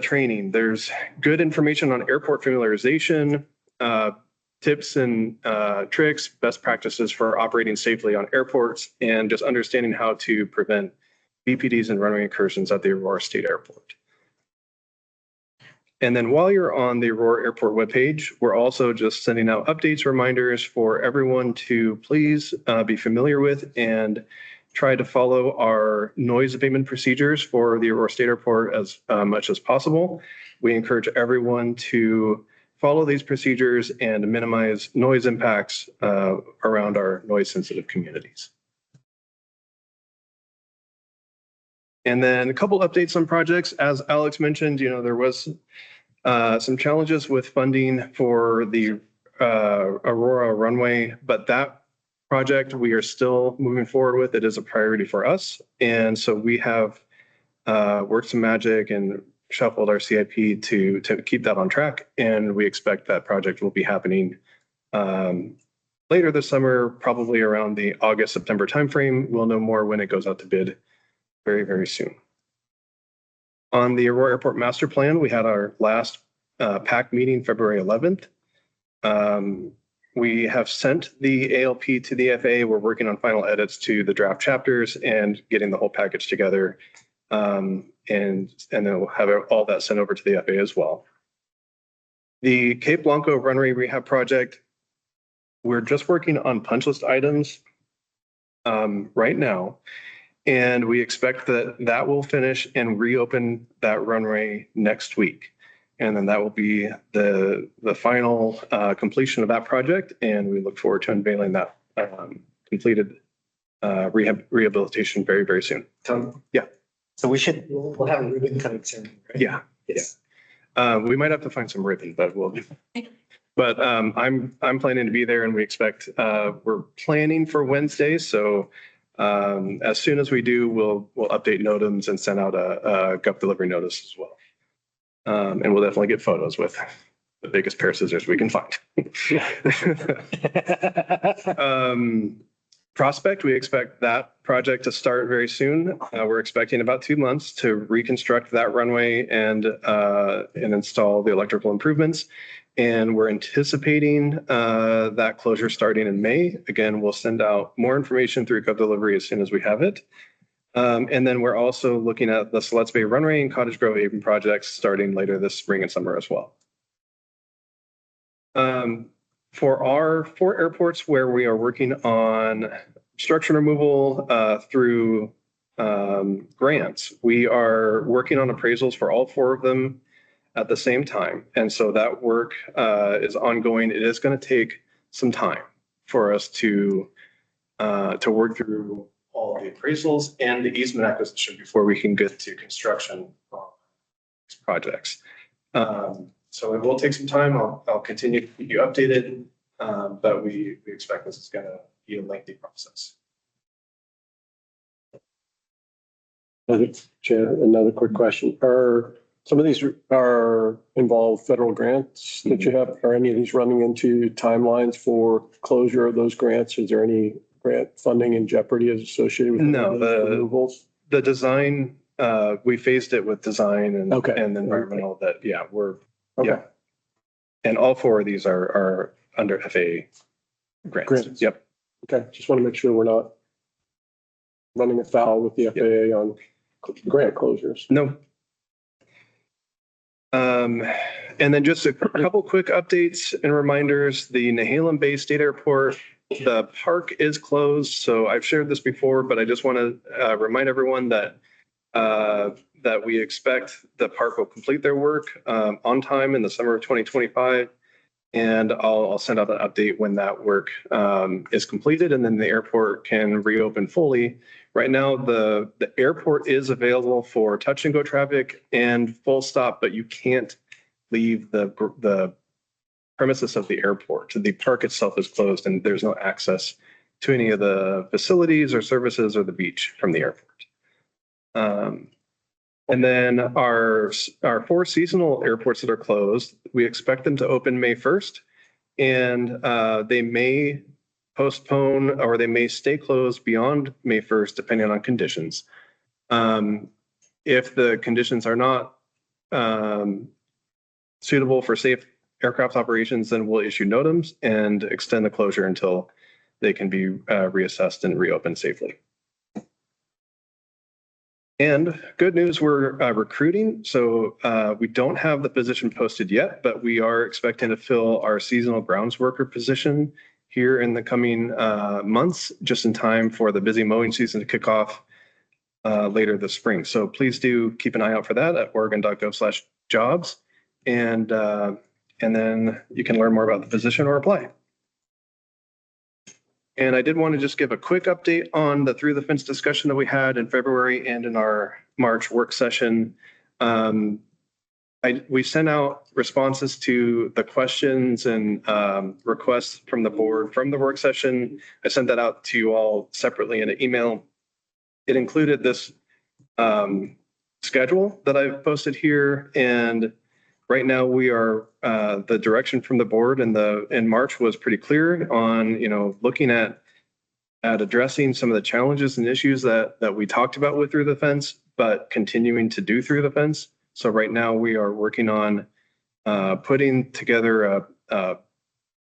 Speaker 17: training. There's good information on airport familiarization, tips and tricks, best practices for operating safely on airports, and just understanding how to prevent BPDs and runway incursions at the Aurora State Airport. And then while you're on the Aurora Airport webpage, we're also just sending out updates, reminders for everyone to please be familiar with and try to follow our noise abatement procedures for the Aurora State Airport as much as possible. We encourage everyone to follow these procedures and minimize noise impacts around our noise sensitive communities. And then a couple updates on projects. As Alex mentioned, there was some challenges with funding for the Aurora runway, but that project we are still moving forward with. It is a priority for us. And so we have worked some magic and shuffled our CIP to keep that on track. And we expect that project will be happening later this summer, probably around the August, September timeframe. We'll know more when it goes out to bid very, very soon. On the Aurora Airport Master Plan, we had our last PAC meeting February 11th. We have sent the ALP to the FAA. We're working on final edits to the draft chapters and getting the whole package together. And then we'll have all that sent over to the FAA as well. The Cape Blanco runway rehab project, we're just working on punch list items right now. And we expect that will finish and reopen that runway next week. And then that will be the final completion of that project. And we look forward to unveiling that completed rehabilitation very, very soon.
Speaker 2: Tom?
Speaker 17: Yeah.
Speaker 2: So we'll have a ribbon cutting ceremony, right?
Speaker 17: Yeah. Yes. Yeah. We might have to find some ribbon, but we'll. But I'm planning to be there, and we expect we're planning for Wednesday. So as soon as we do, we'll update NOTAMs and send out a Gov Delivery notice as well. And we'll definitely get photos with the biggest pair of scissors we can find. Prospect, we expect that project to start very soon. We're expecting about 2 months to reconstruct that runway and install the electrical improvements. And we're anticipating that closure starting in May. Again, we'll send out more information through Gov Delivery as soon as we have it. And then we're also looking at the Siletz Bay runway and Cottage Grove Haven projects starting later this spring and summer as well. For our 4 airports where we are working on obstruction removal through grants, we are working on appraisals for all 4 of them at the same time. And so that work is ongoing. It is going to take some time for us to work through all of the appraisals and the easement acquisition before we can get to construction on these projects. So it will take some time. I'll continue to keep you updated, but we expect this is going to be a lengthy process.
Speaker 3: Another quick question. Are some of these involve federal grants that you have? Are any of these running into timelines for closure of those grants? Is there any grant funding in jeopardy as associated with removals?
Speaker 17: The design, we phased it with design and environmental we're.
Speaker 3: Okay.
Speaker 17: Yeah. And all 4 of these are under FAA grants. Yep.
Speaker 3: Okay. Just want to make sure we're not running afoul with the FAA on grant closures.
Speaker 17: No. And then just a couple quick updates and reminders. The Nehalem Bay State Airport, the park is closed. So I've shared this before, but I just want to remind everyone that that we expect the park will complete their work on time in the summer of 2025. And I'll send out an update when that work is completed, and then the airport can reopen fully. Right now, the airport is available for touch and go traffic and full stop, but you can't leave the premises of the airport. The park itself is closed, and there's no access to any of the facilities or services or the beach from the airport. And then our 4 seasonal airports that are closed, we expect them to open May 1st, and they may postpone or they may stay closed beyond May 1st, depending on conditions. If the conditions are not suitable for safe aircraft operations, then we'll issue NOTAMs and extend the closure until they can be reassessed and reopened safely. And good news, we're recruiting. So we don't have the position posted yet, but we are expecting to fill our seasonal grounds worker position here in the coming months, just in time for the busy mowing season to kick off later this spring. So please do keep an eye out for that at oregon.gov/jobs. And then you can learn more about the position or apply. And I did want to just give a quick update on the Through the Fence discussion that we had in February and in our March work session. We sent out responses to the questions and requests from the board from the work session. I sent that out to you all separately in an email. It included this schedule that I've posted here, and right now we are the direction from the board in March was pretty clear on looking at addressing some of the challenges and issues that we talked about with Through the Fence, but continuing to do Through the Fence. So right now we are working on putting together a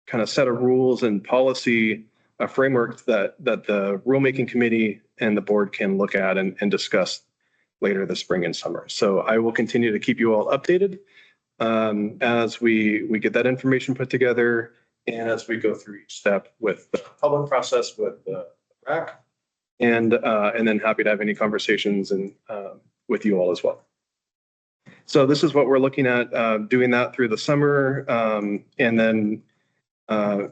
Speaker 17: kind of set of rules and policy, a framework that the rulemaking committee and the board can look at and discuss later this spring and summer. So I will continue to keep you all updated as we get that information put together and as we go through each step with the public process with the RAC, and then happy to have any conversations and with you all as well. So this is what we're looking at, doing that through the summer, and then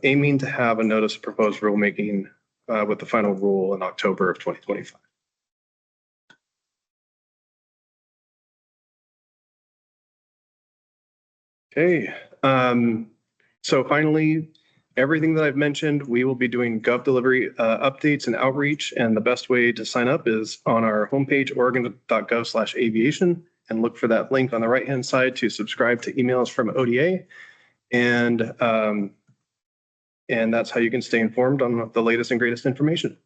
Speaker 17: aiming to have a notice of proposed rulemaking with the final rule in October of 2025. Okay, so finally, everything that I've mentioned, we will be doing Gov Delivery updates and outreach, and the best way to sign up is on our homepage, oregon.gov/aviation, and look for that link on the right-hand side to subscribe to emails from ODA, and that's how you can stay informed on the latest and greatest information.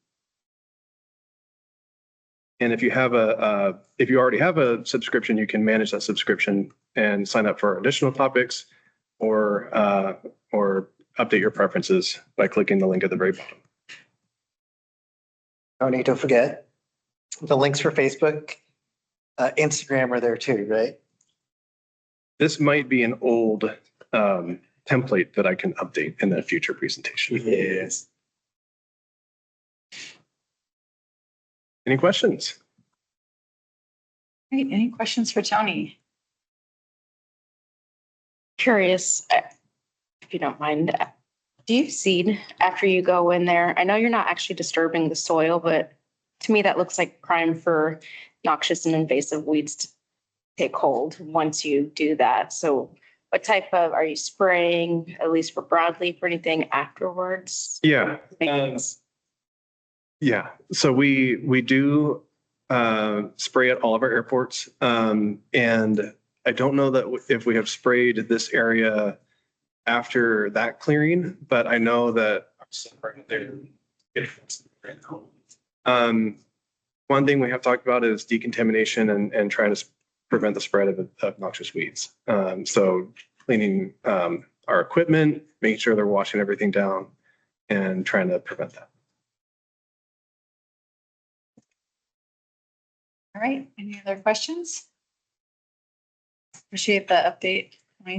Speaker 17: And if you already have a subscription, you can manage that subscription and sign up for additional topics or update your preferences by clicking the link at the very bottom.
Speaker 2: Tony, don't forget the links for Facebook, Instagram are there too, right?
Speaker 17: This might be an old template that I can update in a future presentation.
Speaker 2: Yes.
Speaker 17: Any questions?
Speaker 4: Great. Any questions for Tony?
Speaker 1: Curious, if you don't mind, do you seed after you go in there? I know you're not actually disturbing the soil, but to me, that looks like prime for noxious and invasive weeds to take hold once you do that. So what type of, are you spraying, at least for broadleaf or anything afterwards?
Speaker 17: Yeah. Yeah. So we do spray at all of our airports. And I don't know that if we have sprayed this area after that clearing, but I know that one thing we have talked about is decontamination and trying to prevent the spread of noxious weeds. So cleaning our equipment, making sure they're washing everything down and trying to prevent that.
Speaker 4: All right. Any other questions? Appreciate the update,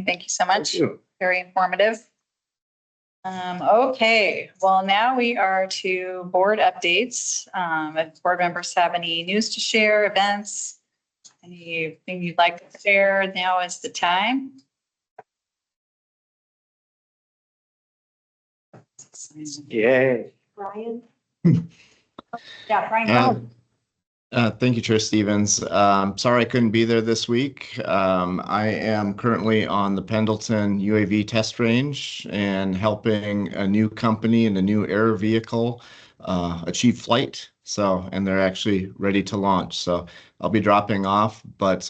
Speaker 4: Thank you so much.
Speaker 3: Thank you.
Speaker 4: Very informative. Okay, well, now we are to board updates. If board members have any news to share, events, anything you'd like to share, now is the time.
Speaker 2: Yay.
Speaker 1: Brian?
Speaker 4: Yeah, Brian.
Speaker 18: Thank you, Chair Stevens. Sorry I couldn't be there this week. I am currently on the Pendleton UAV test range and helping a new company and a new air vehicle achieve flight. And they're actually ready to launch. So I'll be dropping off, but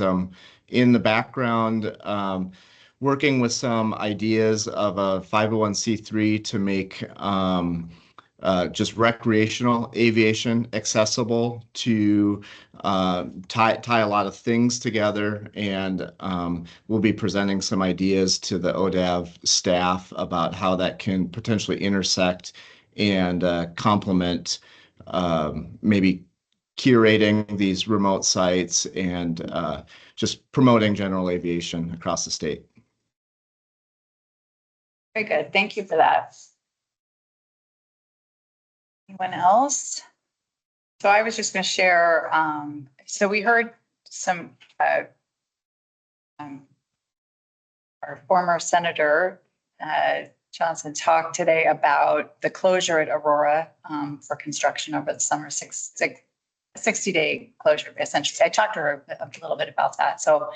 Speaker 18: in the background, working with some ideas of a 501c3 to make just recreational aviation accessible to tie a lot of things together. And we'll be presenting some ideas to the ODAV staff about how that can potentially intersect and complement maybe curating these remote sites and just promoting general aviation across the state.
Speaker 4: Very good. Thank you for that. Anyone else? So I was just going to share, so we heard some, our former Senator Johnson talk today about the closure at Aurora for construction over the summer, 60-day closure, essentially. I talked to her a little bit about that. So,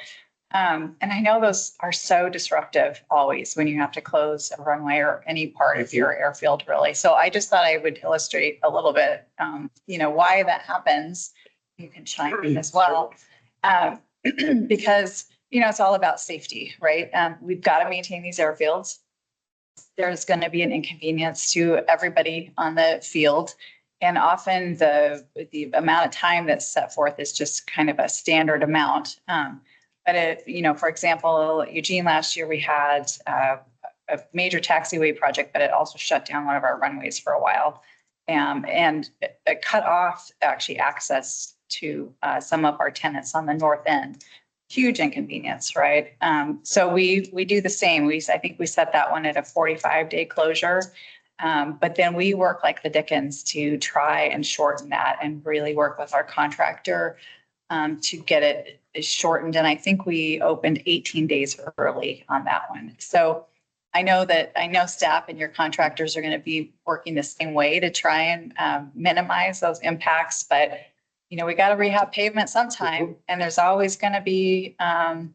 Speaker 4: and I know those are so disruptive always when you have to close a runway or any part of your airfield, really. So I just thought I would illustrate a little bit, why that happens. You can chime in as well. Because, it's all about safety, right? We've got to maintain these airfields. There's going to be an inconvenience to everybody on the field. And often the amount of time that's set forth is just kind of a standard amount. But for example, Eugene, last year we had a major taxiway project, but it also shut down one of our runways for a while. And it cut off actually access to some of our tenants on the north end. Huge inconvenience, right? So we do the same. I think we set that one at a 45-day closure. But then we work like the Dickens to try and shorten that and really work with our contractor to get it shortened. And I think we opened 18 days early on that one. So I know staff and your contractors are going to be working the same way to try and minimize those impacts. But, we got to rehab pavement sometime, and there's always going to be an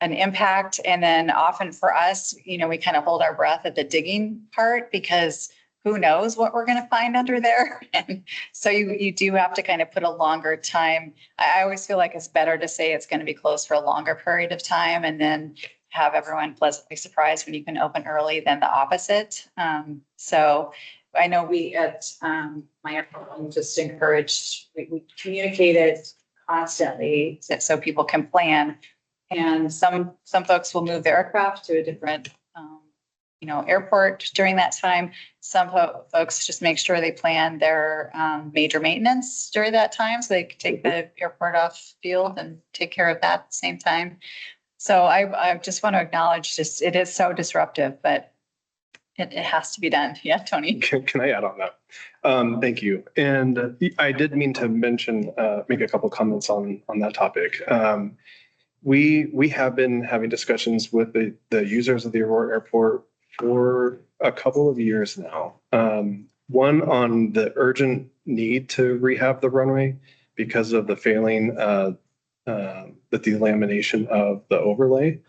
Speaker 4: impact. And then often for us, we kind of hold our breath at the digging part because who knows what we're going to find under there. And so you do have to kind of put a longer time. I always feel like it's better to say it's going to be closed for a longer period of time and then have everyone pleasantly surprised when you can open early than the opposite. So I know we at my airport just encouraged, we communicated constantly so people can plan. And some folks will move their aircraft to a different airport during that time. Some folks just make sure they plan their major maintenance during that time so they can take the airport off field and take care of that at the same time. So I just want to acknowledge it is so disruptive, but it has to be done. Yeah, Tony.
Speaker 17: Can I add on that? Thank you. And I did mean to mention, make a couple comments on that topic. We have been having discussions with the users of the Aurora Airport for a couple of years now. One on the urgent need to rehab the runway because of the failing, the delamination of the overlay.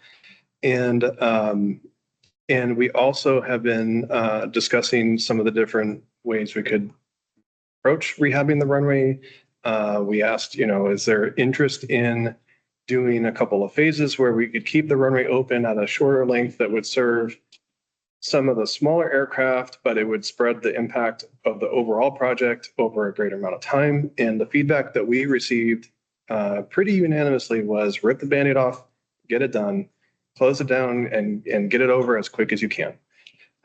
Speaker 17: And we also have been discussing some of the different ways we could approach rehabbing the runway. We asked, is there interest in doing a couple of phases where we could keep the runway open at a shorter length that would serve some of the smaller aircraft, but it would spread the impact of the overall project over a greater amount of time. And the feedback that we received pretty unanimously was rip the Band-Aid off, get it done, close it down and get it over as quick as you can.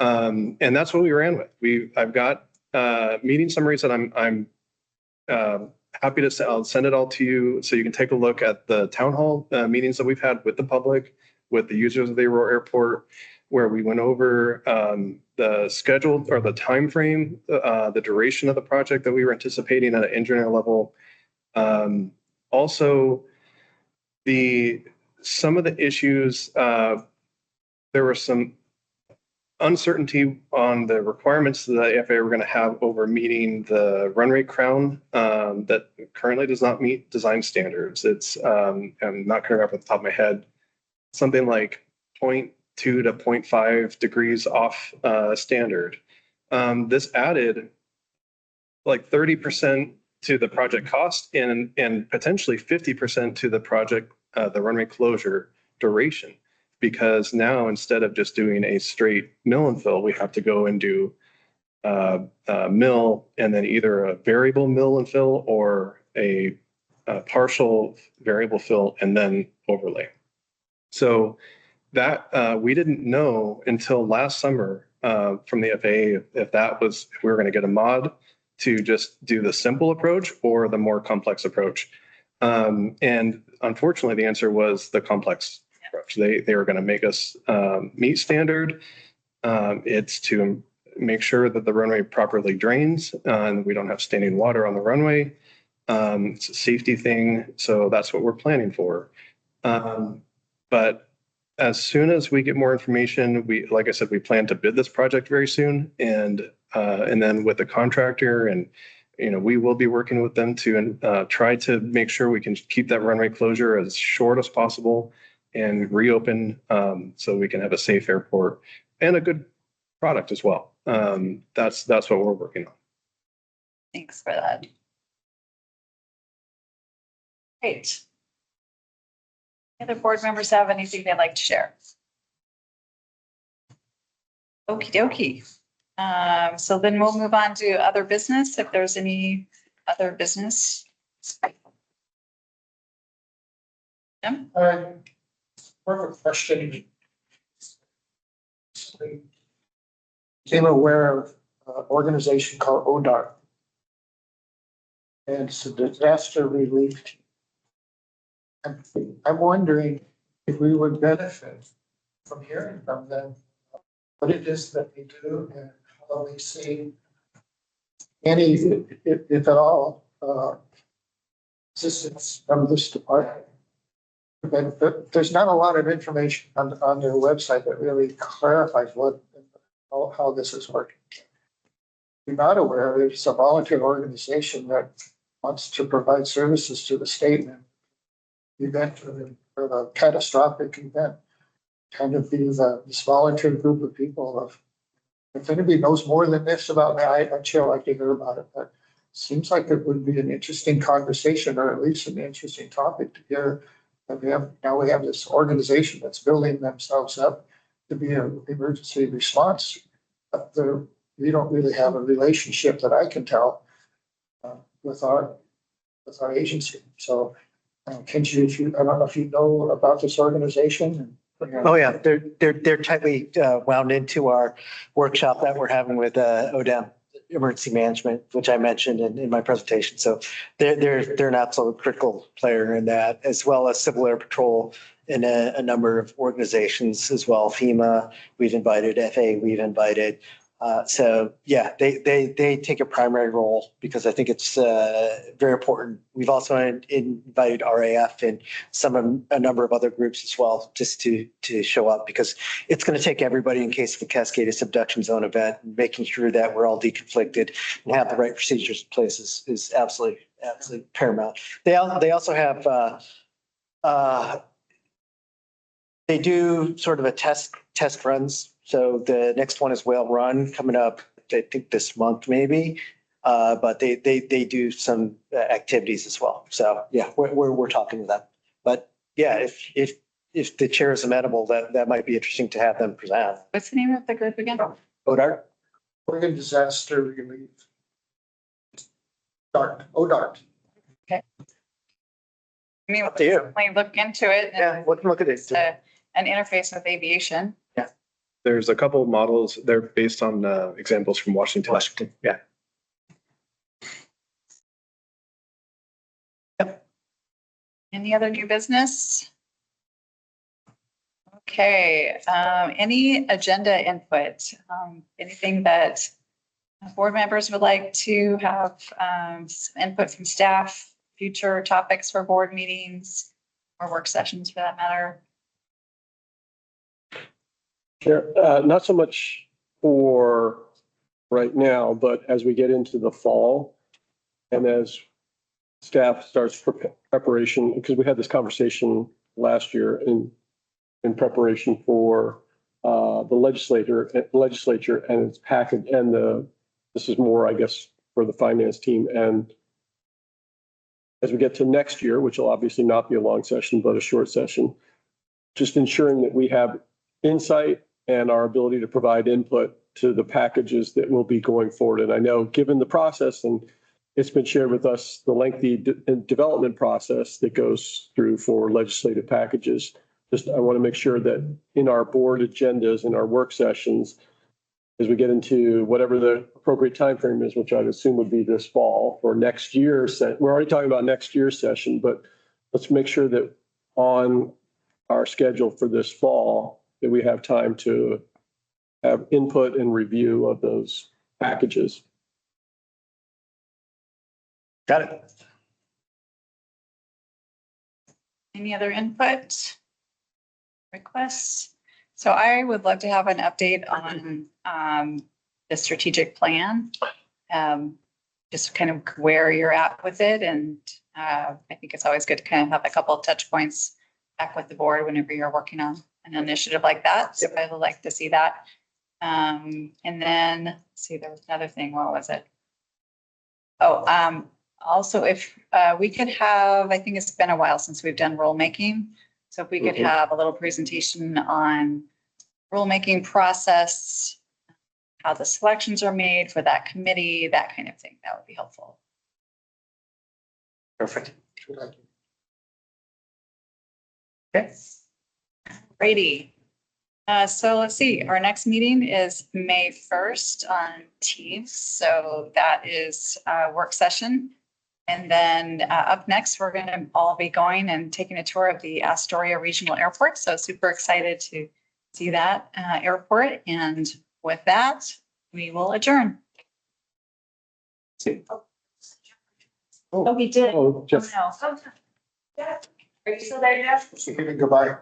Speaker 17: And that's what we ran with. I've got meeting summaries that I'm happy to send. I'll send it all to you so you can take a look at the town hall meetings that we've had with the public with the users of the Aurora Airport, where we went over the schedule or the timeframe, the duration of the project that we were anticipating at an engineer level. Also, some of the issues, there was some uncertainty on the requirements that the FAA were going to have over meeting the runway crown that currently does not meet design standards. It's, I'm not going to remember off the top of my head, something like 0.2 to 0.5 degrees off standard. This added like 30% to the project cost and potentially 50% to the project, the runway closure duration. Because now instead of just doing a straight mill and fill, we have to go and do mill and then either a variable mill and fill or a partial variable fill and then overlay. So that we didn't know until last summer from the FAA if we were going to get a mod to just do the simple approach or the more complex approach. And unfortunately, the answer was the complex approach. They were going to make us meet standard. It's to make sure that the runway properly drains and we don't have standing water on the runway. It's a safety thing, so that's what we're planning for. But as soon as we get more information, like I said, we plan to bid this project very soon, and then with the contractor, and we will be working with them to try to make sure we can keep that runway closure as short as possible and reopen so we can have a safe airport and a good product as well. That's what we're working on.
Speaker 4: Thanks for that. Great. Any other board members have anything they'd like to share? Okie dokie. So then we'll move on to other business, if there's any other business. Jim?
Speaker 7: More of a question. Became aware of an organization called ODAR. And it's a disaster relief team. I'm wondering if we would benefit from hearing from them what it is that they do and how they see any, if at all, assistance from this department. But there's not a lot of information on their website that really clarifies how this is working. If you're not aware, there's a volunteer organization that wants to provide services to the state and event or the catastrophic event. Kind of be this volunteer group of people. If anybody knows more than this about me, I'd sure like to hear about it. But it seems like it would be an interesting conversation, or at least an interesting topic to hear. Now we have this organization that's building themselves up to be an emergency response. But we don't really have a relationship that I can tell with our agency. So, Kenji, I don't know if you know about this organization.
Speaker 2: Oh yeah, they're tightly wound into our workshop that we're having with ODEM Emergency Management, which I mentioned in my presentation. So they're an absolute critical player in that, as well as Civil Air Patrol and a number of organizations as well. FEMA, we've invited. FAA, we've invited. So yeah, they take a primary role because I think it's very important. We've also invited RAF and a number of other groups as well, just to show up, because it's going to take everybody in case of a Cascade subduction zone event. Making sure that we're all deconflicted and have the right procedures in place is absolutely paramount. They also have they do sort of a test runs. So the next one is Whale Run coming up, I think this month maybe. But they do some activities as well. So yeah, we're talking to them. But yeah, if the chair is amenable, that might be interesting to have them present.
Speaker 4: What's the name of the group again?
Speaker 2: ODART.
Speaker 7: Oregon Disaster Relief. ODART.
Speaker 4: Okay. I mean,
Speaker 2: Up to you.
Speaker 4: we look into it.
Speaker 2: Yeah, we can look at it.
Speaker 4: An interface with aviation.
Speaker 2: Yeah.
Speaker 17: There's a couple of models. They're based on examples from Washington.
Speaker 2: Yeah.
Speaker 4: Any other new business? Okay, any agenda input? Anything that board members would like to have some input from staff, future topics for board meetings or work sessions for that matter?
Speaker 3: Sure. Not so much for right now, but as we get into the fall and as staff starts preparation, because we had this conversation last year in preparation for the legislature and its package, and this is more, I guess, for the finance team. And as we get to next year, which will obviously not be a long session, but a short session, just ensuring that we have insight and our ability to provide input to the packages that will be going forward. And I know, given the process, and it's been shared with us, the lengthy development process that goes through for legislative packages, I want to make sure that in our board agendas and our work sessions, as we get into whatever the appropriate timeframe is, which I'd assume would be this fall or next year, we're already talking about next year's session, but let's make sure that on our schedule for this fall, that we have time to have input and review of those packages.
Speaker 2: Got it.
Speaker 4: Any other input? Requests? So I would love to have an update on the strategic plan. Just kind of where you're at with it. And I think it's always good to kind of have a couple of touch points back with the board whenever you're working on an initiative like that. So I would like to see that. And then, let's see, there was another thing. What was it? Oh, also, if we could have, I think it's been a while since we've done rulemaking. So if we could have a little presentation on rulemaking process, how the selections are made for that committee, that kind of thing, that would be helpful.
Speaker 2: Perfect.
Speaker 4: Okay. Righty. So let's see, our next meeting is May 1st on Teams. So that is a work session. And then up next, we're going to all be going and taking a tour of the Astoria Regional Airport. So super excited to see that airport. And with that, we will adjourn.
Speaker 1: Oh, we did.
Speaker 3: Oh, Jeff.
Speaker 4: Oh, no. Yeah. Are you still there, Jeff?
Speaker 7: Goodbye.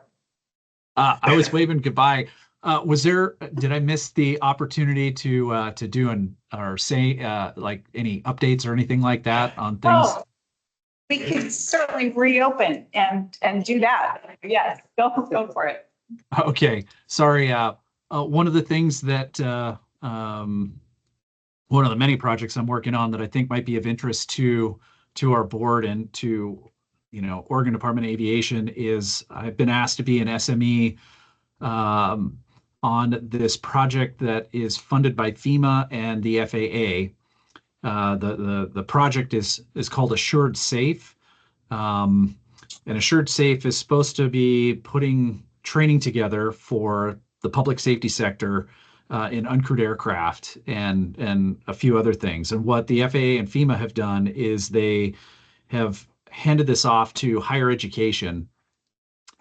Speaker 9: I was waving goodbye. Did I miss the opportunity to do or say like any updates or anything like that on things?
Speaker 4: Oh, we could certainly reopen and do that. Yes, go for it.
Speaker 9: Okay, sorry. One of the things that one of the many projects I'm working on that I think might be of interest to our board and to Oregon Department of Aviation is I've been asked to be an SME on this project that is funded by FEMA and the FAA. The project is called Assured Safe. And Assured Safe is supposed to be putting training together for the public safety sector in uncrewed aircraft and a few other things. And what the FAA and FEMA have done is they have handed this off to higher education.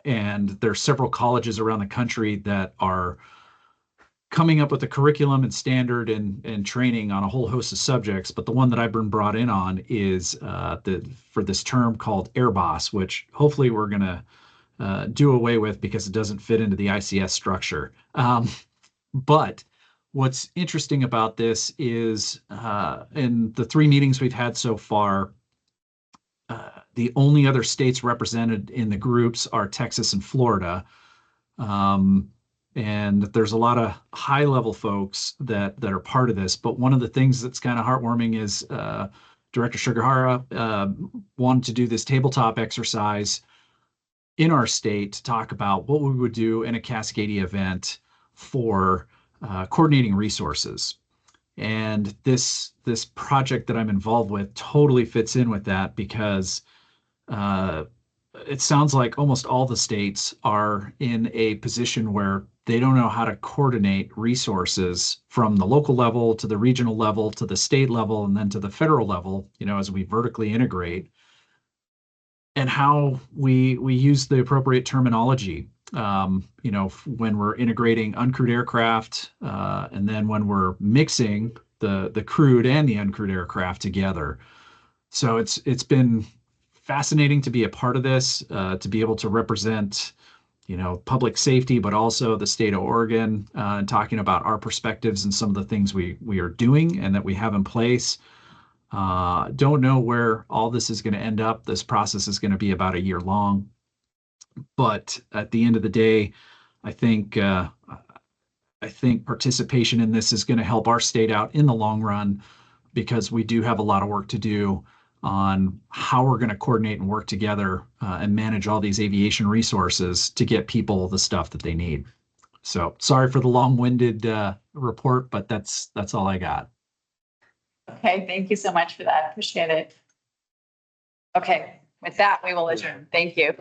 Speaker 9: And there are several colleges around the country that are coming up with a curriculum and standard and training on a whole host of subjects. But the one that I've been brought in on is for this term called AirBoss, which hopefully we're going to do away with because it doesn't fit into the ICS structure. But what's interesting about this is in the 3 meetings we've had so far, the only other states represented in the groups are Texas and Florida. And there's a lot of high-level folks that are part of this. But one of the things that's kind of heartwarming is Director Sugihara wanted to do this tabletop exercise in our state to talk about what we would do in a Cascadia event for coordinating resources. And this project that I'm involved with totally fits in with that because it sounds like almost all the states are in a position where they don't know how to coordinate resources from the local level to the regional level to the state level and then to the federal level, as we vertically integrate, and how we use the appropriate terminology. when we're integrating uncrewed aircraft, and then when we're mixing the crewed and the uncrewed aircraft together. So it's been fascinating to be a part of this, to be able to represent, public safety, but also the state of Oregon, and talking about our perspectives and some of the things we are doing and that we have in place. Don't know where all this is going to end up. This process is going to be about a year long. But at the end of the day, I think participation in this is going to help our state out in the long run, because we do have a lot of work to do on how we're going to coordinate and work together and manage all these aviation resources to get people the stuff that they need. So sorry for the long-winded report, but that's all I got.
Speaker 4: Okay, thank you so much for that. Appreciate it. Okay, with that, we will adjourn. Thank you.